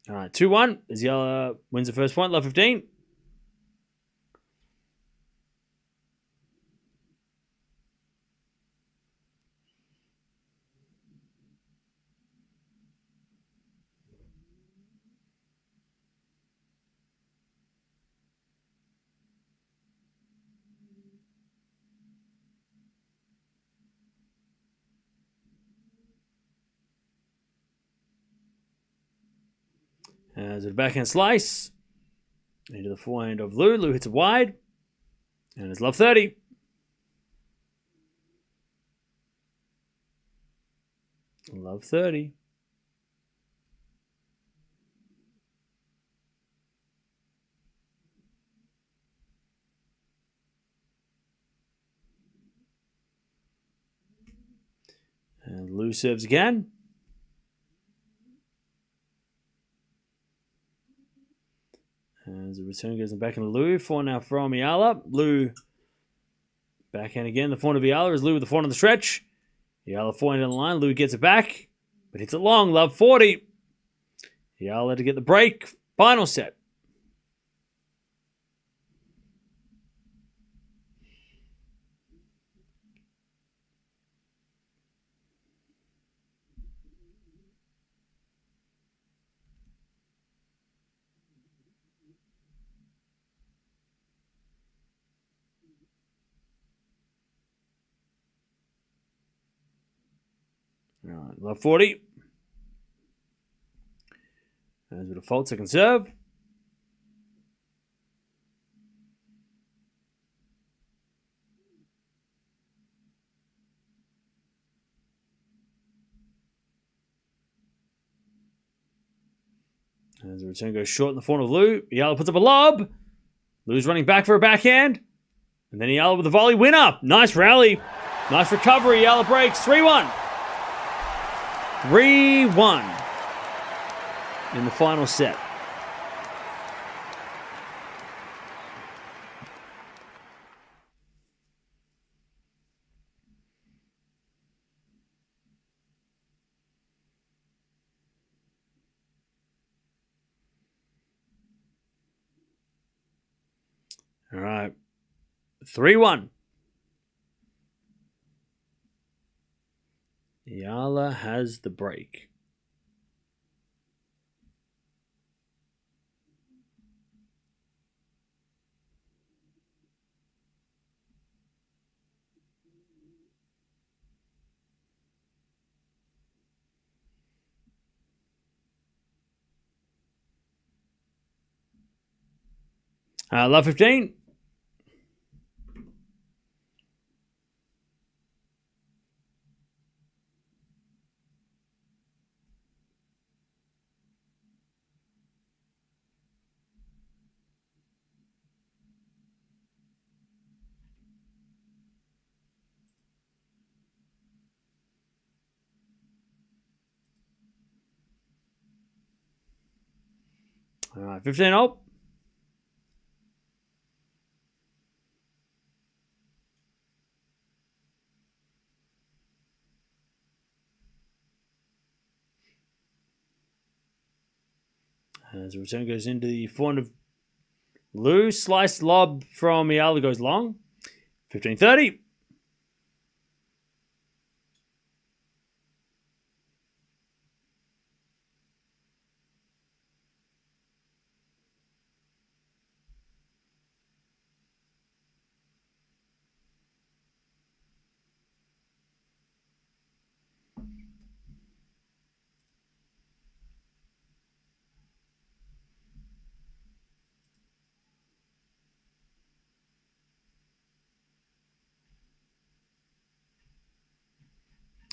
All right, 2-1. Eala wins the first point. Love 15. As a backhand slice into the forehand of Lou. Lou hits it wide. And it's love 30. Love 30. And Lou serves again. As the return goes back into Lou. Forehand now from Eala. Lou backhand again. The forehand of Eala is Lou with the forehand on the stretch. Eala forehand on the line. Lou gets it back. But hits it long. Love 40. Eala to get the break. Final set. All right, love 40. As with a fault, second serve. As the return goes short in the forehand of Lou. Eala puts up a lob. Lou's running back for a backhand. And then Eala with the volley winner. Nice rally. Nice recovery. Eala breaks. 3-1. 3-1 in the final set. All right. 3-1. Eala has the break. Love 15. All right, 15 all. As the return goes into the forehand of Liu. Sliced lob from Eala goes long. 15-30.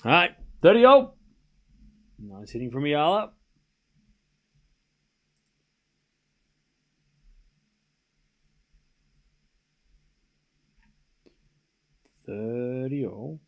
All right, 30 all. Nice hitting from Eala. All.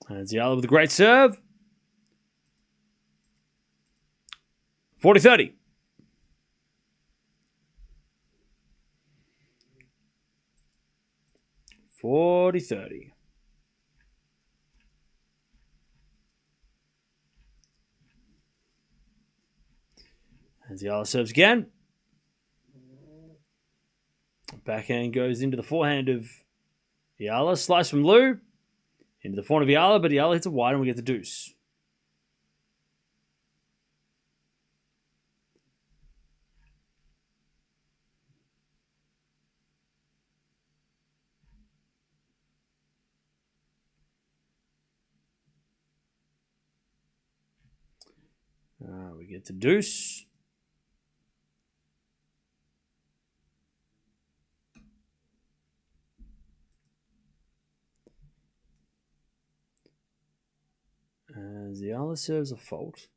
And Eala with a great serve. 40-30. As Eala serves again. Backhand goes into the forehand of Eala. Slice from Liu. Into the forehand of Eala, but Eala hits it wide and we get the deuce. We get the deuce. As Eala serves a fault.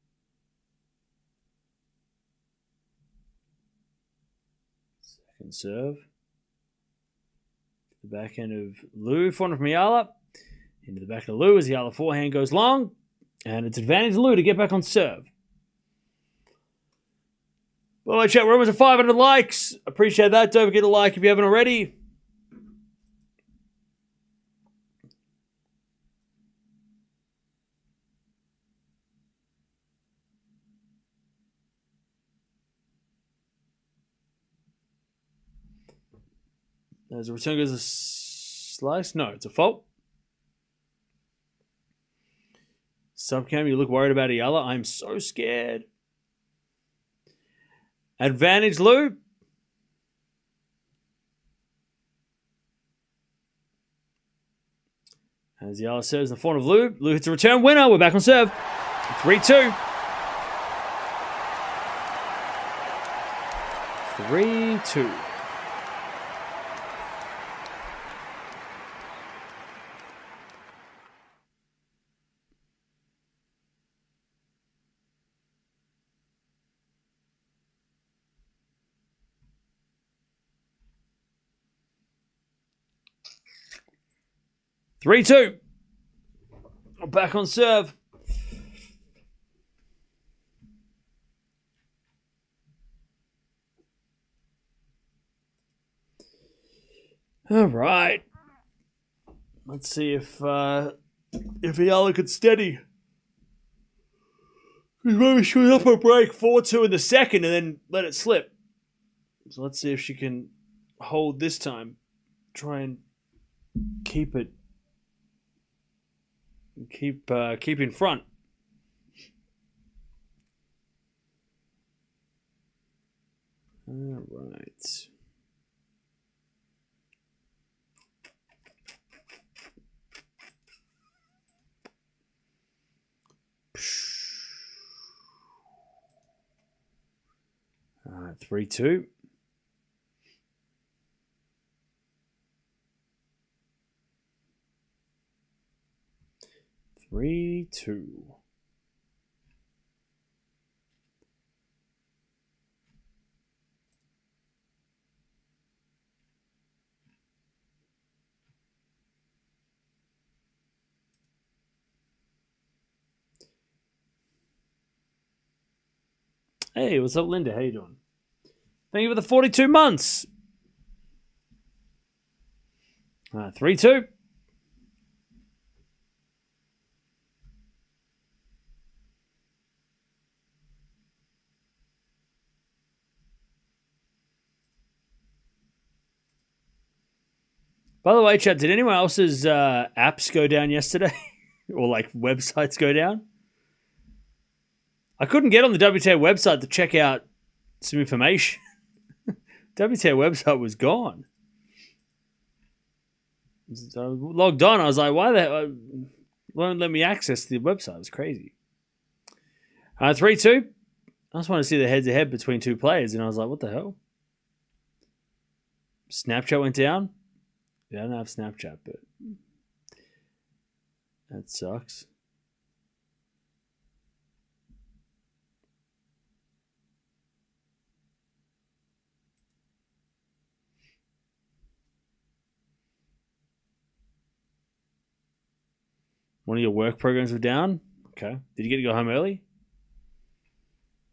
Second serve. The backhand of Liu, forehand from Eala. Into the back of Liu as the Eala forehand goes long. And it's advantage Liu to get back on serve. Well, chat, we're almost at 500 likes. Appreciate that. Don't forget to like if you haven't already. As the return goes a slice. No, it's a fault. Subcam, you look worried about Eala. I'm so scared. Advantage Liu. As Eala serves in the forehand of Liu. Liu hits a return winner. We're back on serve. 3-2. 3-2. Back on serve. All right. Let's see if Eala could steady. Maybe she was up a break 4-2 in the second and then let it slip. So let's see if she can hold this time. Try and keep it. Keep in front. All right. All right, 3-2. Hey, what's up, Linda? How you doing? Thank you for the 42 months. 3-2. By the way, chat, did anyone else's apps go down yesterday? Or like websites go down? I couldn't get on the WTA website to check out some information. WTA website was gone. So I logged on. I was like, why the hell? Won't let me access the website. It's crazy. 3-2. I just want to see the head-to-head between two players, and I was like, what the hell? Snapchat went down. Yeah, I don't have Snapchat, but that sucks. One of your work programs were down? Okay. Did you get to go home early?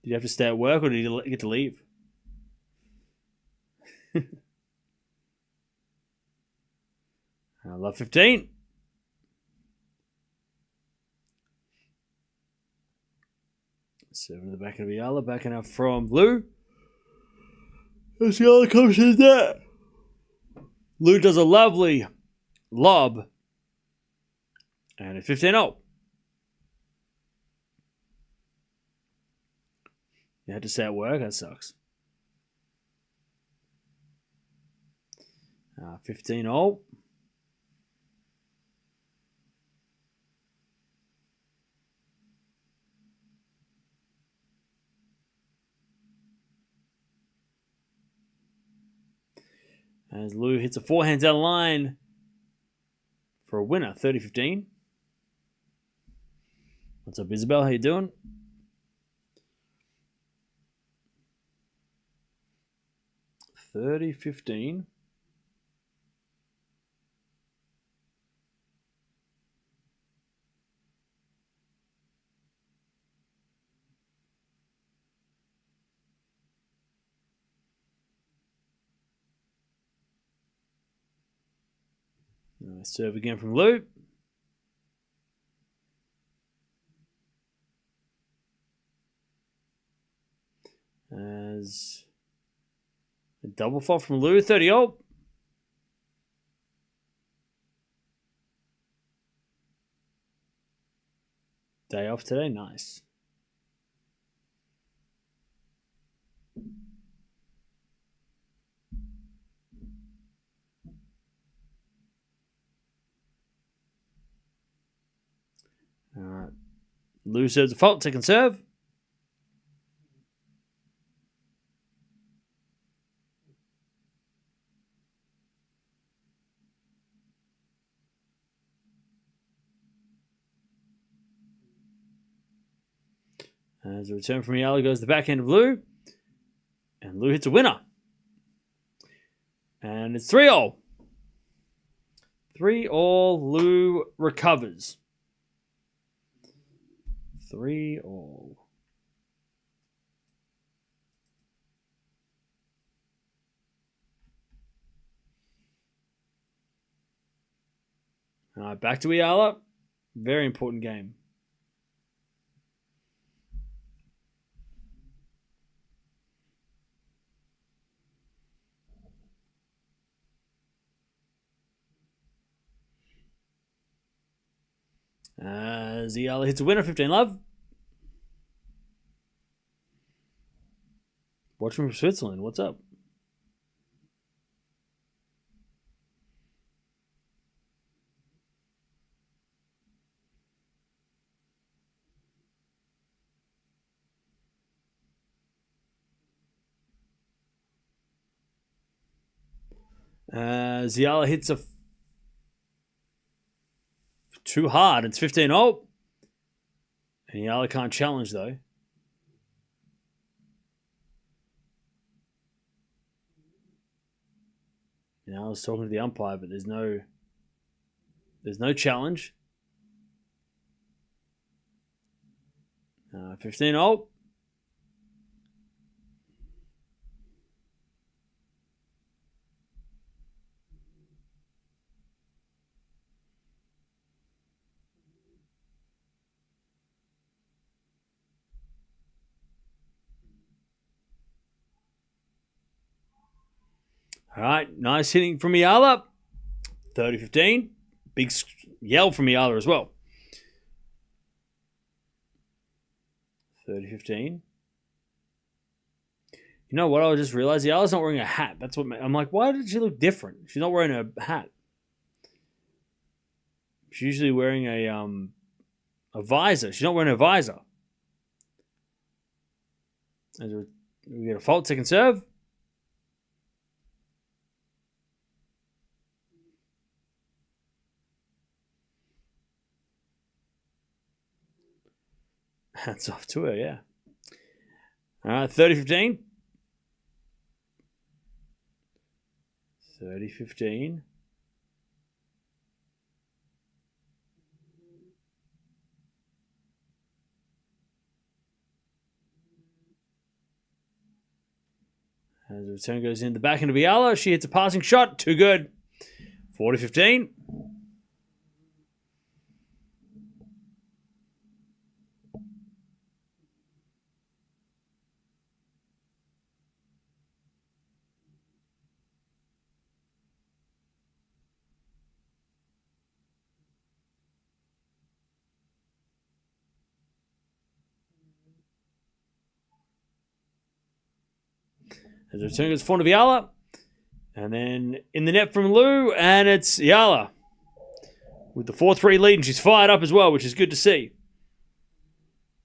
Did you have to stay at work, or did you get to leave? I love 15. Seven in the back of Eala, backing up from Liu. As Eala comes in there. Liu does a lovely lob. And it's 15-0. You had to stay at work? That sucks. 15-0. As Liu hits a forehand down the line for a winner, 30-15. What's up, Isabel? How you doing? $30-15. Serve again from Liu. As a double fault from Liu, 30-0. Day off today, nice. All right. Liu serves a fault, second serve. As a return from Eala goes the backhand of Liu. And Liu hits a winner. And it's 3-0. 3-0. Liu recovers. 3-0. All right, back to Eala. Very important game. As Eala hits a winner, 15-love. Watching from Switzerland, what's up? Eala hits a too hard. It's 15-0. And Eala can't challenge, though. Now I was talking to the umpire, but there's no challenge. 15-0. All right, nice hitting from Eala. 30-15. Big yell from Eala as well. 30-15. You know what? I just realized Eala's not wearing a hat. That's what I'm like. Why did she look different? She's not wearing a hat. She's usually wearing a visor. She's not wearing a visor. As we get a fault, second serve. Hats off to her, yeah. All right, 30-15. 30-15. As the return goes in the back end of Eala, she hits a passing shot. Too good. 40-15. As the return goes in front of Eala. And then in the net from Liu, and it's Eala with the 4-3 lead, and she's fired up as well, which is good to see.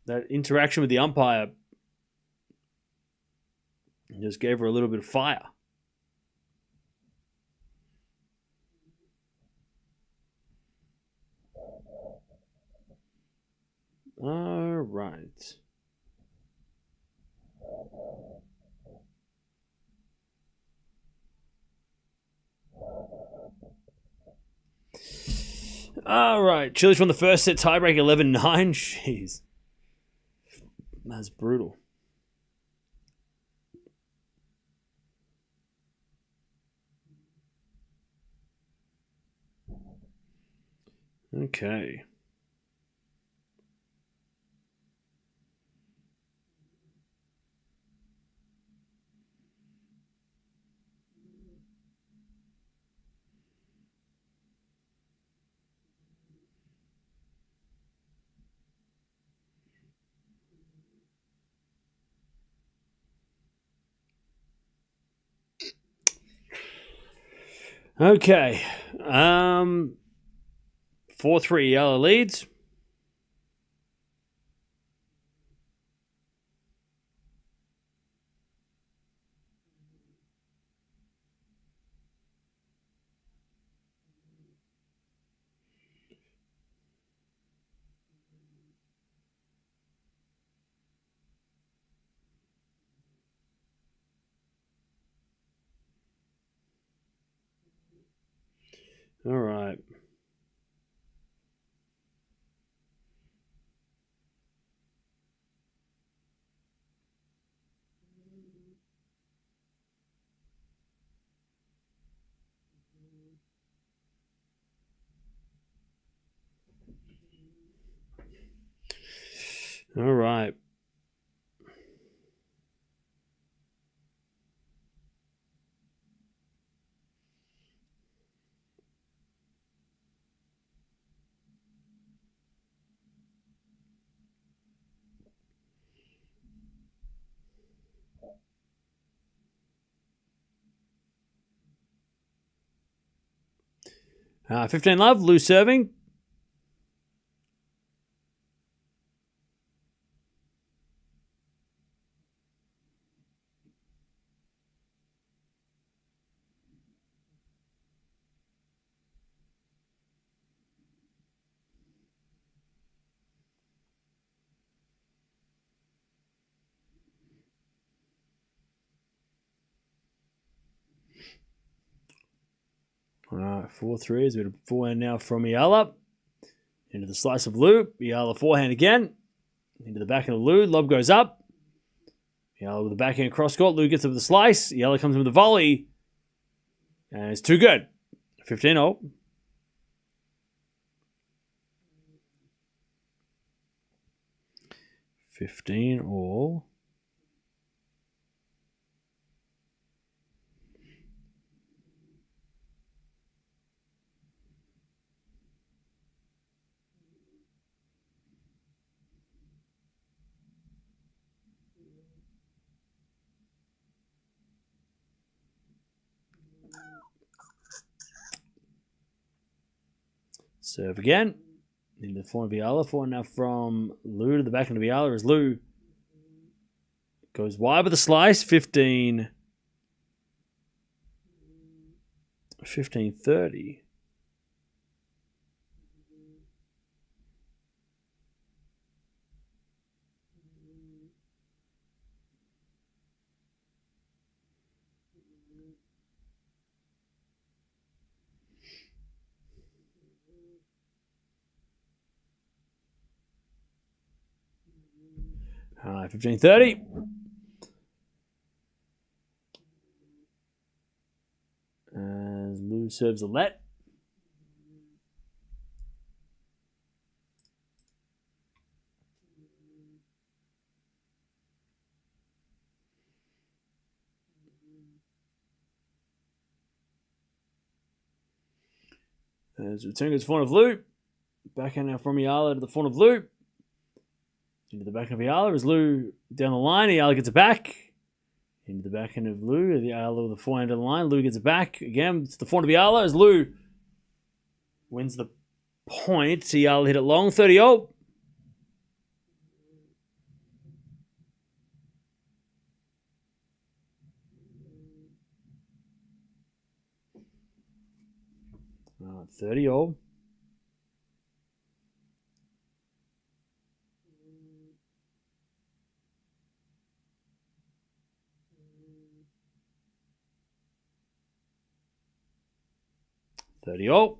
That interaction with the umpire just gave her a little bit of fire. All right. All right. Chile's won the first set, tiebreak 11-9. Jeez. That's brutal. Okay. Okay. 4-3 Eala leads. All right. All right. Uh, 15 love, Liu serving. All right, 4-3 is a bit of forehand now from Eala. Into the slice of Liu. Eala forehand again. Into the backhand of Liu. Lob goes up. Eala with the backhand cross court. Liu gets up with the slice. Eala comes in with the volley. And it's too good. 15-0. Serve again. Into the forehand of Eala. Forehand now from Liu to the backhand of Eala as Liu goes wide with a slice. 15-30. All right, 15-30. As Liu serves a let. As return goes front of Liu. Backhand now from Eala to the front of Liu. Into the backhand of Eala as Liu down the line. Eala gets it back. Into the backhand of Liu. Eala with the forehand on the line. Liu gets it back. Again, it's the front of Eala as Liu wins the point. Eala hit it long. 30-0. All right, 30-0.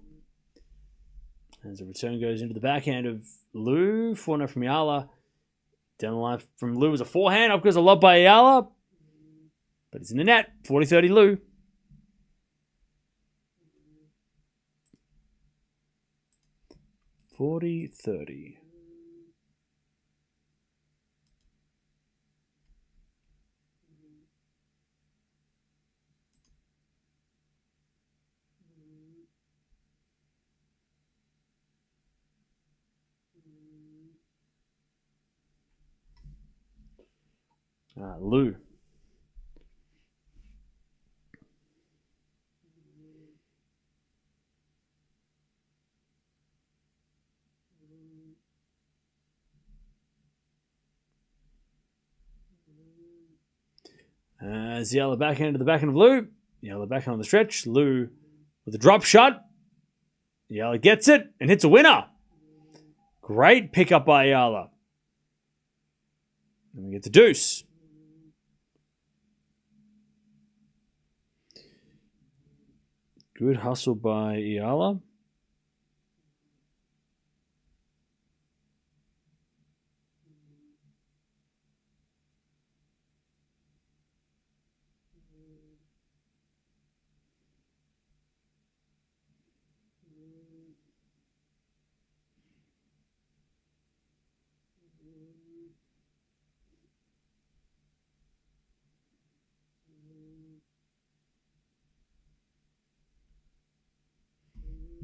As the return goes into the backhand of Liu. Forehand from Eala. Down the line from Liu is a forehand. Up goes a lob by Eala. But it's in the net. 40-30 Liu. Liu. As Eala backhand to the backhand of Liu. Eala backhand on the stretch. Liu with a drop shot. Eala gets it and hits a winner. Great pickup by Eala. And we get the deuce. Good hustle by Eala.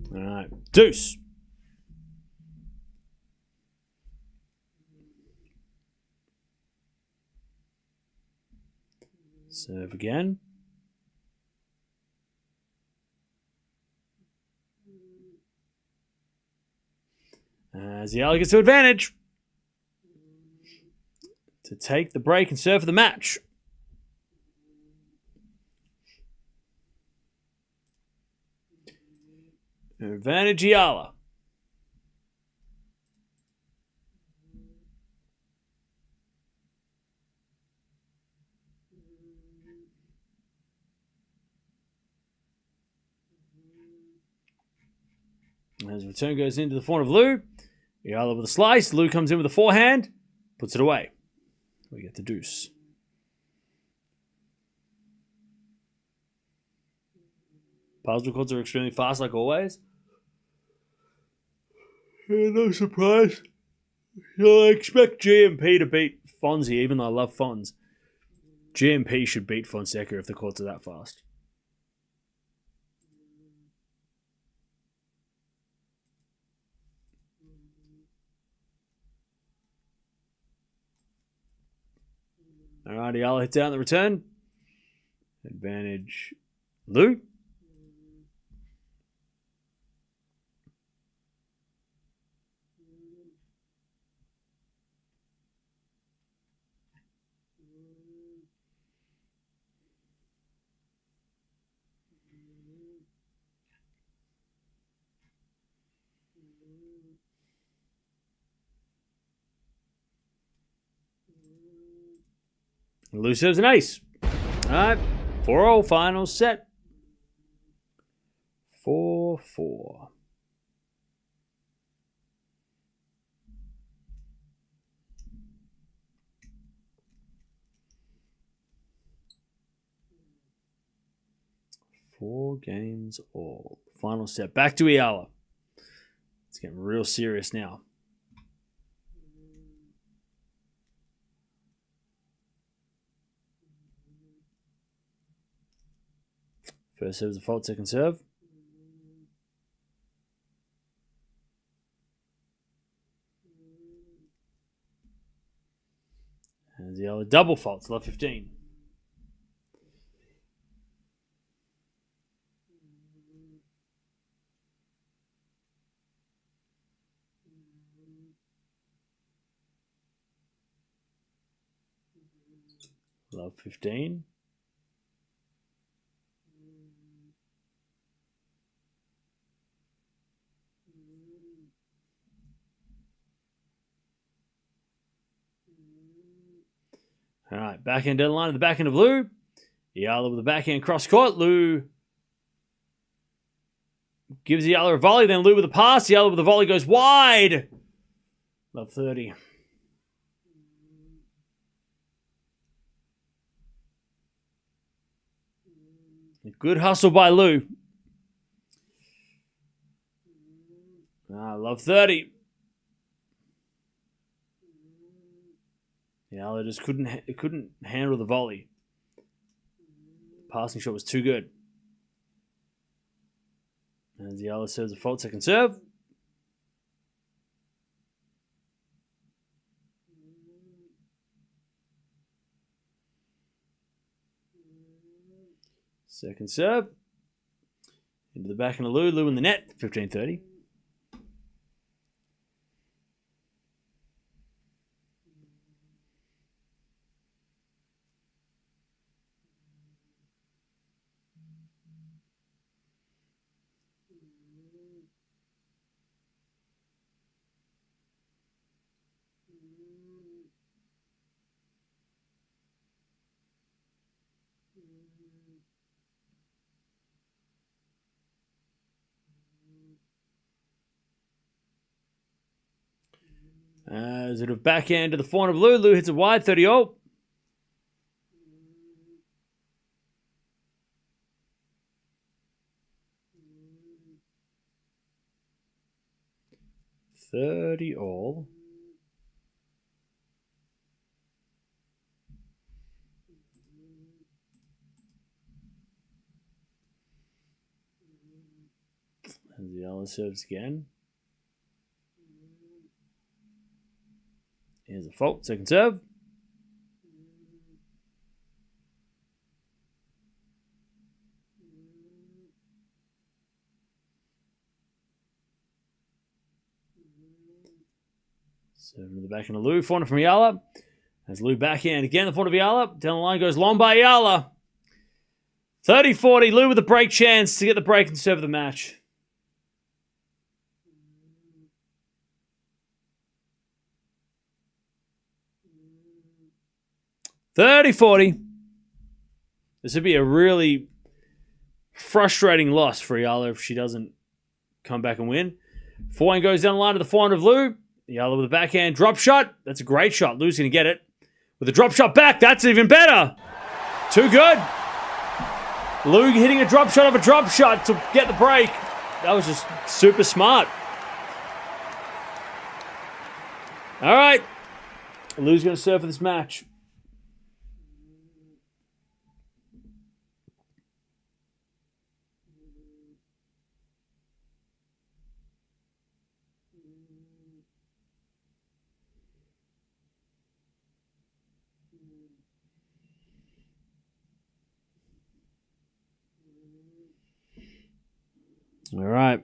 All right, deuce. Serve again. As Eala gets to advantage to take the break and serve for the match. Advantage Eala. As return goes into the forehand of Liu. Eala with a slice. Liu comes in with a forehand. Puts it away. We get the deuce. Puzzle records are extremely fast like always. Yeah, no surprise. You'll expect GMP to beat Fonzie, even though I love Fonz. GMP should beat Fonseca if the courts are that fast. Alright, Eala hits out in the return. Advantage Liu. Liu serves an ace. All right. 4-all, final set. 4-4. Four games all. Final set. Back to Eala. It's getting real serious now. First serve is a fault, second serve. And the other double faults, love 15. Love 15. All right, backhand deadline at the backhand of Liu. Eala with the backhand cross court. Liu gives Eala a volley, then Liu with a pass. Eala with the volley goes wide. Love 30. Good hustle by Liu. Love 30. Eala just couldn't handle the volley. The passing shot was too good. And Eala serves a fault, second serve. Second serve. Into the back of Liu. Liu in the net. 15-30. Sort of backhand to the forehand of Liu. Liu hits it wide, 30-all. All. And the Eala serves again. Here's a fault, second serve. Serving to the backhand of Liu, forehand from Eala. As Liu backhand again, the forehand of Eala. Down the line goes long by Eala. 30-40, Liu with a break chance to get the break and serve the match. $30-40. This would be a really frustrating loss for Eala if she doesn't come back and win. Forehand goes down the line to the forehand of Liu. Eala with a backhand drop shot. That's a great shot. Liu's going to get it. With a drop shot back, that's even better. Too good. Liu hitting a drop shot of a drop shot to get the break. That was just super smart. All right. Liu's going to serve for this match. All right.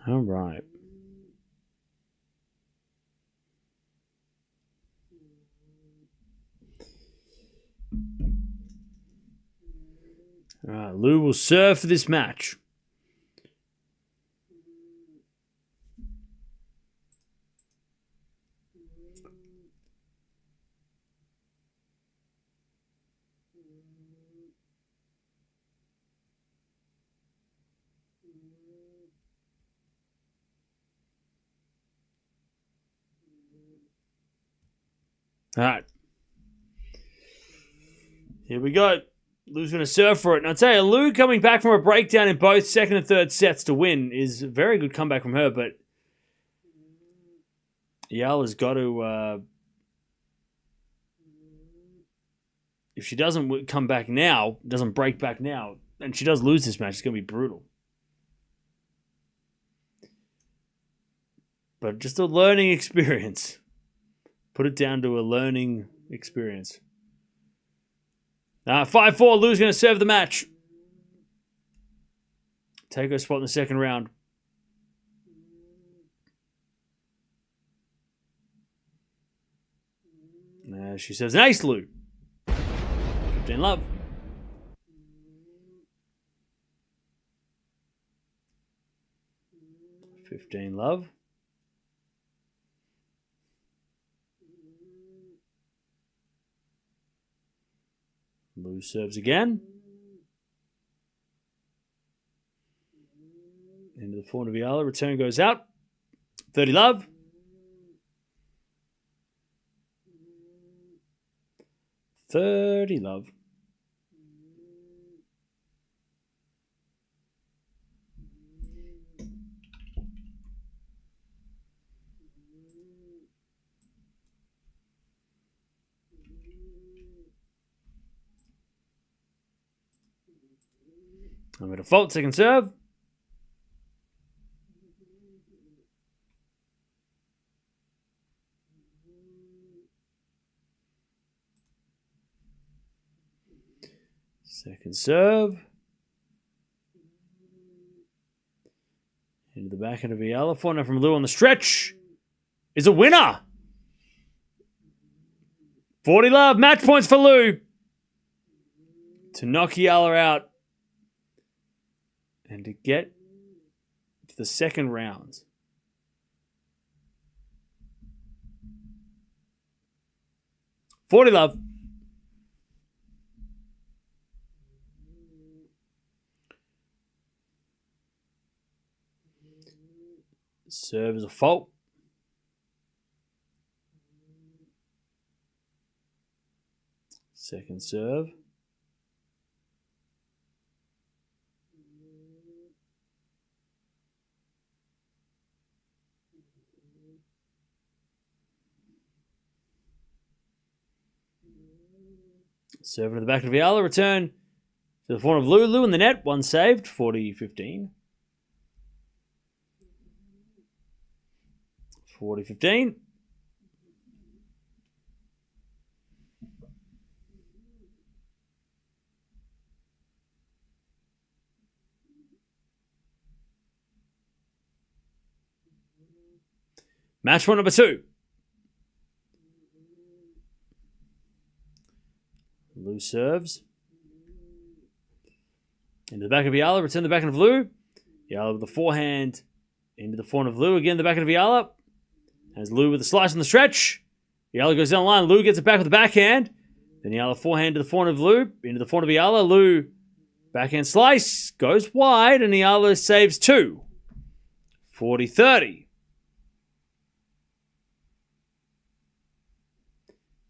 All right. All right, Liu will serve for this match. All right. Here we go. Liu's going to serve for it. And I'll tell you, Liu coming back from a breakdown in both second and third sets to win is a very good comeback from her, but Eala's got to... if she doesn't come back now, doesn't break back now, and she does lose this match, it's going to be brutal. But just a learning experience. Put it down to a learning experience. 5-4, Liu's going to serve the match. Take her spot in the second round. She serves an ace, Liu. 15 love. $15 love. Liu serves again. Into the forehand of Eala. Return goes out. 30 love. $30 love. I'm going to fault second serve. Second serve. Into the backhand of Eala. Forehand from Liu on the stretch. Is a winner. 40 love. Match points for Liu. To knock Eala out. And to get to the second round. $40 love. Serve is a fault. Second serve. Serve into the back of Eala. Return to the forehand of Liu. Liu in the net. One saved. 40-15. 40-15. Match point number 2. Liu serves. Into the back of Eala. Return the backhand of Liu. Eala with the forehand. Into the forehand of Liu. Again, the backhand of Eala. Has Liu with a slice on the stretch. Eala goes down the line. Liu gets it back with the backhand. Then Eala forehand to the forehand of Liu. Into the forehand of Eala. Liu backhand slice. Goes wide. And Eala saves 2. 40-30.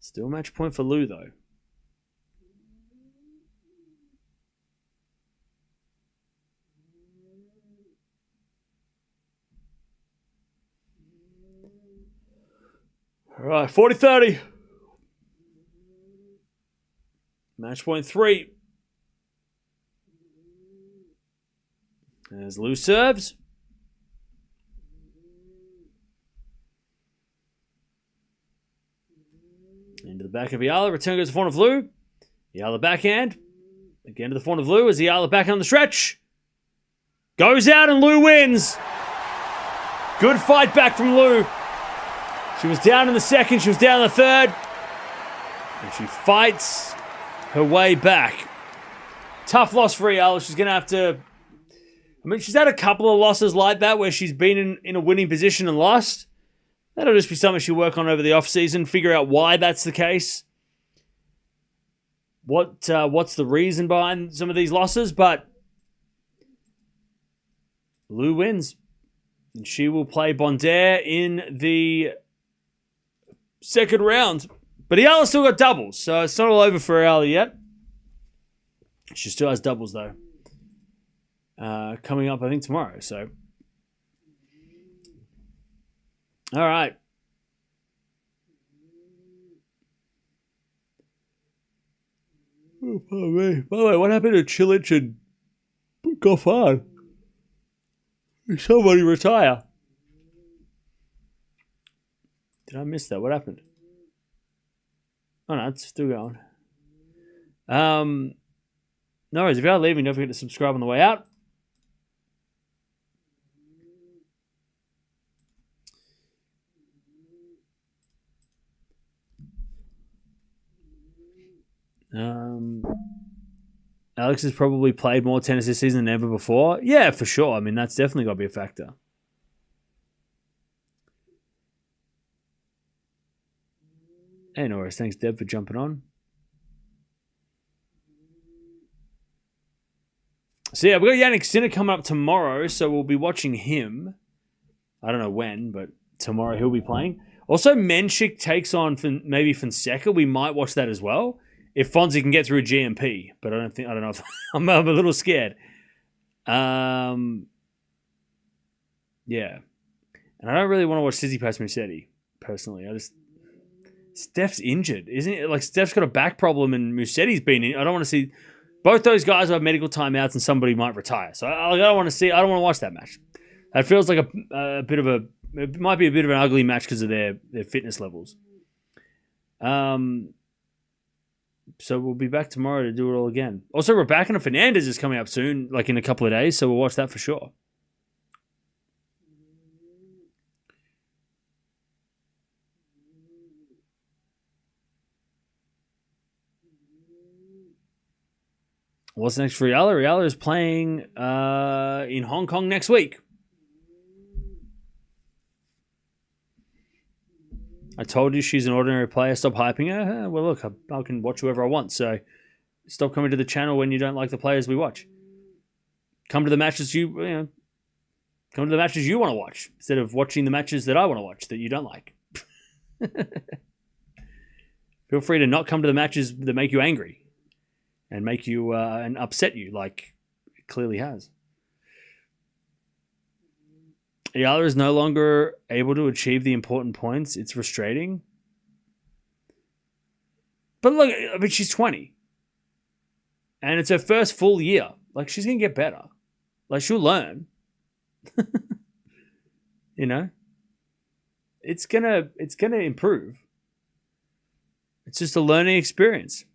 Still match point for Liu, though. All right, 40-30. Match point 3. As Liu serves. Into the back of Eala. Return goes to the forehand of Liu. Eala backhand. Again to the forehand of Liu as Eala backhand on the stretch. Goes out and Liu wins. Good fight back from Liu. She was down in the second. She was down in the third. And she fights her way back. Tough loss for Eala. She's going to have to... I mean, she's had a couple of losses like that where she's been in a winning position and lost. That'll just be something she'll work on over the off-season, figure out why that's the case. What's the reason behind some of these losses? But Liu wins. And she will play Bondare in the second round. But Eala still got doubles, so it's not all over for Eala yet. She still has doubles, though. Coming up, I think, tomorrow. So, all right. Oh, pardon me. By the way, what happened to Cilic and Goffard? Did somebody retire? Did I miss that? What happened? Oh, no, it's still going. No worries. If you are leaving, don't forget to subscribe on the way out. Alex has probably played more tennis this season than ever before. Yeah, for sure. I mean, that's definitely got to be a factor. Hey, Norris. Thanks, Deb, for jumping on. So, yeah, we've got Jannik Sinner coming up tomorrow, so we'll be watching him. I don't know when, but tomorrow he'll be playing. Also, Menchik takes on maybe Fonseca. We might watch that as well. If Fonzie can get through GMP, but I don't know if I'm a little scared. Yeah. And I don't really want to watch Tsitsipas Musetti, personally. Steph's injured, isn't it? Like, Steph's got a back problem and Musetti's been in. I don't want to see both those guys have medical timeouts and somebody might retire. So I don't want to watch that match. That feels like a bit of it might be a bit of an ugly match because of their fitness levels. So we'll be back tomorrow to do it all again. Also, Raducanu Fernandez is coming up soon, like in a couple of days, so we'll watch that for sure. What's next for Eala? Eala is playing in Hong Kong next week. I told you she's an ordinary player. Stop hyping her. Well, look, I can watch whoever I want. So stop coming to the channel when you don't like the players we watch. Come to the matches you want to watch instead of watching the matches that I want to watch that you don't like. Feel free to not come to the matches that make you angry and make you and upset you, like it clearly has. Eala is no longer able to achieve the important points. It's frustrating. But look, I mean, she's 20. And it's her first full year. Like, she's going to get better. Like, she'll learn. You know? It's gonna improve. It's just a learning experience.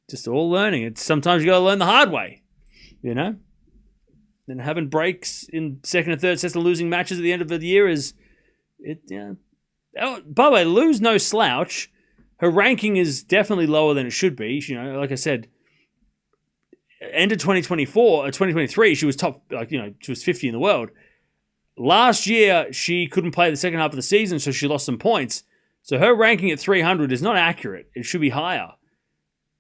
Just all learning. It's sometimes you got to learn the hard way. You know? And having breaks in second and third sets and losing matches at the end of the year is it. Yeah. Oh, by the way, Liu's no slouch. Her ranking is definitely lower than it should be. You know, like I said, end of 2023, she was top. She was 50 in the world. Last year, she couldn't play the second half of the season, so she lost some points. So her ranking at 300 is not accurate. It should be higher.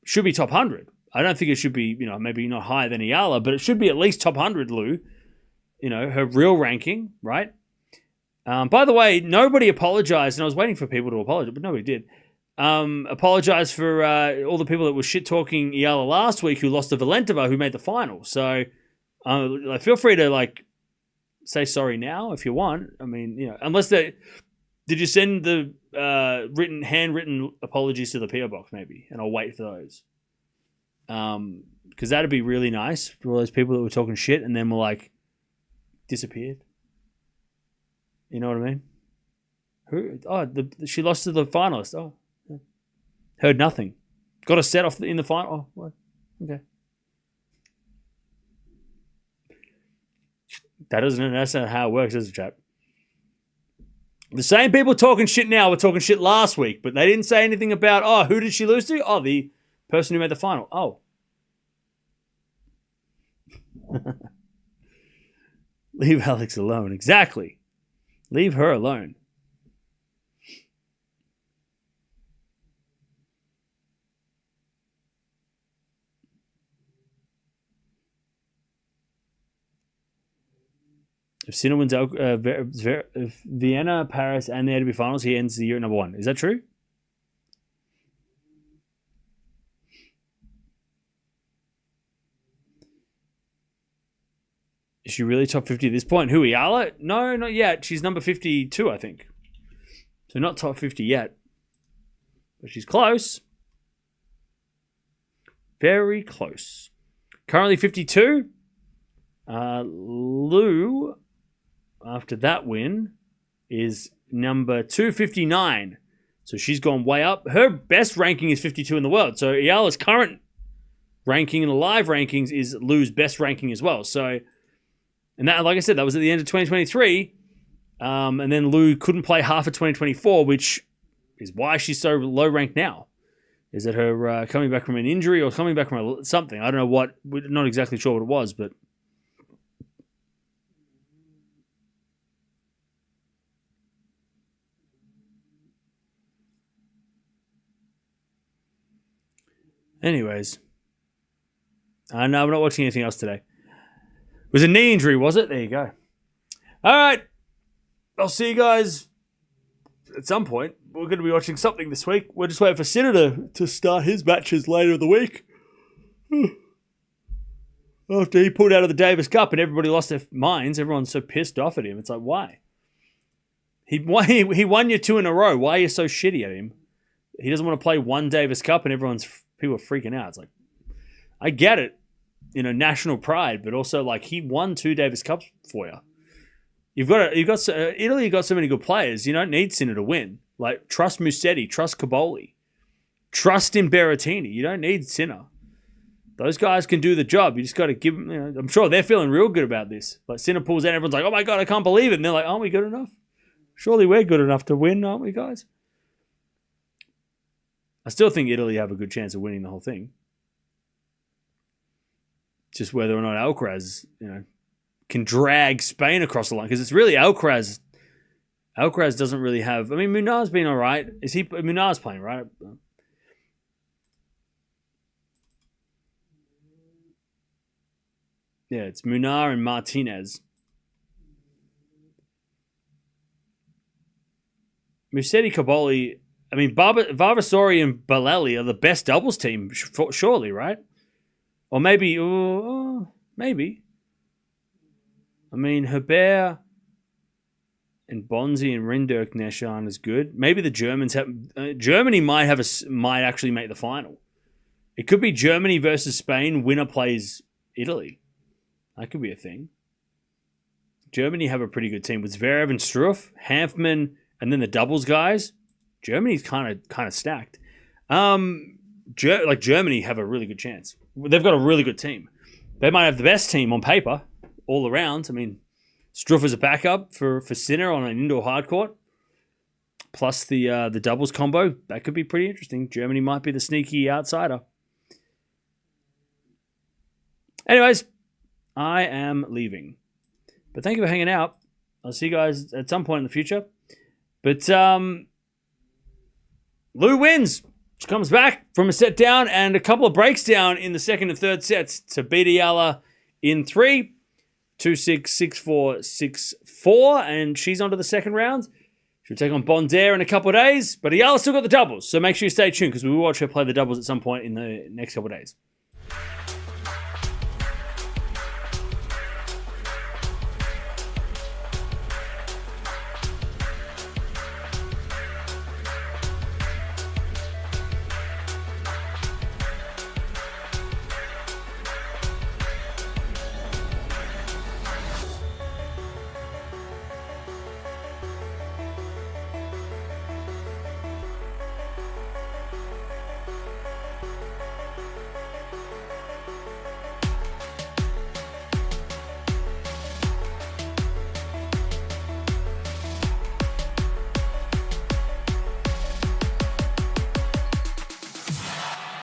It should be top 100. I don't think it should be, maybe not higher than Eala, but it should be at least top 100, Liu. Her real ranking, right? By the way, nobody apologized, and I was waiting for people to apologize, but nobody did. Apologize for all the people that were shit-talking Eala last week who lost to Valentova, who made the final. So feel free to, say sorry now if you want. I mean, unless they... Did you send the handwritten apologies to the PO box, maybe? And I'll wait for those. Because that'd be really nice for all those people that were talking shit and then were disappeared. You know what I mean? Who? Oh, she lost to the finalist. Oh, yeah. Heard nothing. Got a set off in the final. Oh, what? Okay. That's not how it works, is it, chap? The same people talking shit now were talking shit last week, but they didn't say anything about, who did she lose to? Oh, the person who made the final. Oh. Leave Alex alone. Exactly. Leave her alone. If Sinner wins Vienna, Paris, and the ATP finals, he ends the year at number 1. Is that true? Is she really top 50 at this point? Who, Eala? No, not yet. She's number 52, I think. So not top 50 yet. But she's close. Very close. Currently 52. Liu, after that win, is number 259. So she's gone way up. Her best ranking is 52 in the world. So Eala's current ranking in the live rankings is Liu's best ranking as well. So, and that, like I said, that was at the end of 2023. And then Liu couldn't play half of 2024, which is why she's so low ranked now. Is that her coming back from an injury or coming back from something? I don't know what. We're not exactly sure what it was, but. Anyways. No, I'm not watching anything else today. It was a knee injury, was it? There you go. All right. I'll see you guys at some point. We're going to be watching something this week. We're just waiting for Sinner to start his matches later in the week. After he pulled out of the Davis Cup and everybody lost their minds, everyone's so pissed off at him. It's like, why? He won you 2 in a row. Why are you so shitty at him? He doesn't want to play one Davis Cup and people are freaking out. It's like, I get it, national pride, but also like he won 2 Davis Cups for you. Italy got so many good players. You don't need Sinner to win. Like, trust Musetti, trust Caboli, trust in Berrettini. You don't need Sinner. Those guys can do the job. You just got to give them. I'm sure they're feeling real good about this. Like, Sinner pulls out, everyone's like, "Oh my god, I can't believe it!" And they're like, "Aren't we good enough? Surely we're good enough to win, aren't we, guys?" I still think Italy have a good chance of winning the whole thing. Just whether or not Alcaraz, can drag Spain across the line, because it's really Alcaraz. Alcaraz doesn't really have. I mean, Munar's been all right. Munar's playing, right? Yeah, it's Munar and Martinez. Musetti, Caboli. I mean, Vavasori and Balelli are the best doubles team, surely, right? Or maybe. Maybe. I mean, Herbert and Bonzi and Rinderknecht aren't as good. Maybe the Germans have. Germany might actually make the final. It could be Germany versus Spain. Winner plays Italy. That could be a thing. Germany have a pretty good team with Zverev and Struff, Hanfmann, and then the doubles guys. Germany's kind of stacked. Germany have a really good chance. They've got a really good team. They might have the best team on paper all around. I mean, Struff is a backup for Sinner on an indoor hard court. Plus the doubles combo. That could be pretty interesting. Germany might be the sneaky outsider. Anyways, I am leaving. But thank you for hanging out. I'll see you guys at some point in the future. But Liu wins. She comes back from a set down and a couple of breaks down in the second and third sets to beat Eala in 3. 2-6, 6-4, 6-4. And she's on to the second round. She'll take on Bondare in a couple of days. But Eala still got the doubles. So make sure you stay tuned because we will watch her play the doubles at some point in the next couple of days.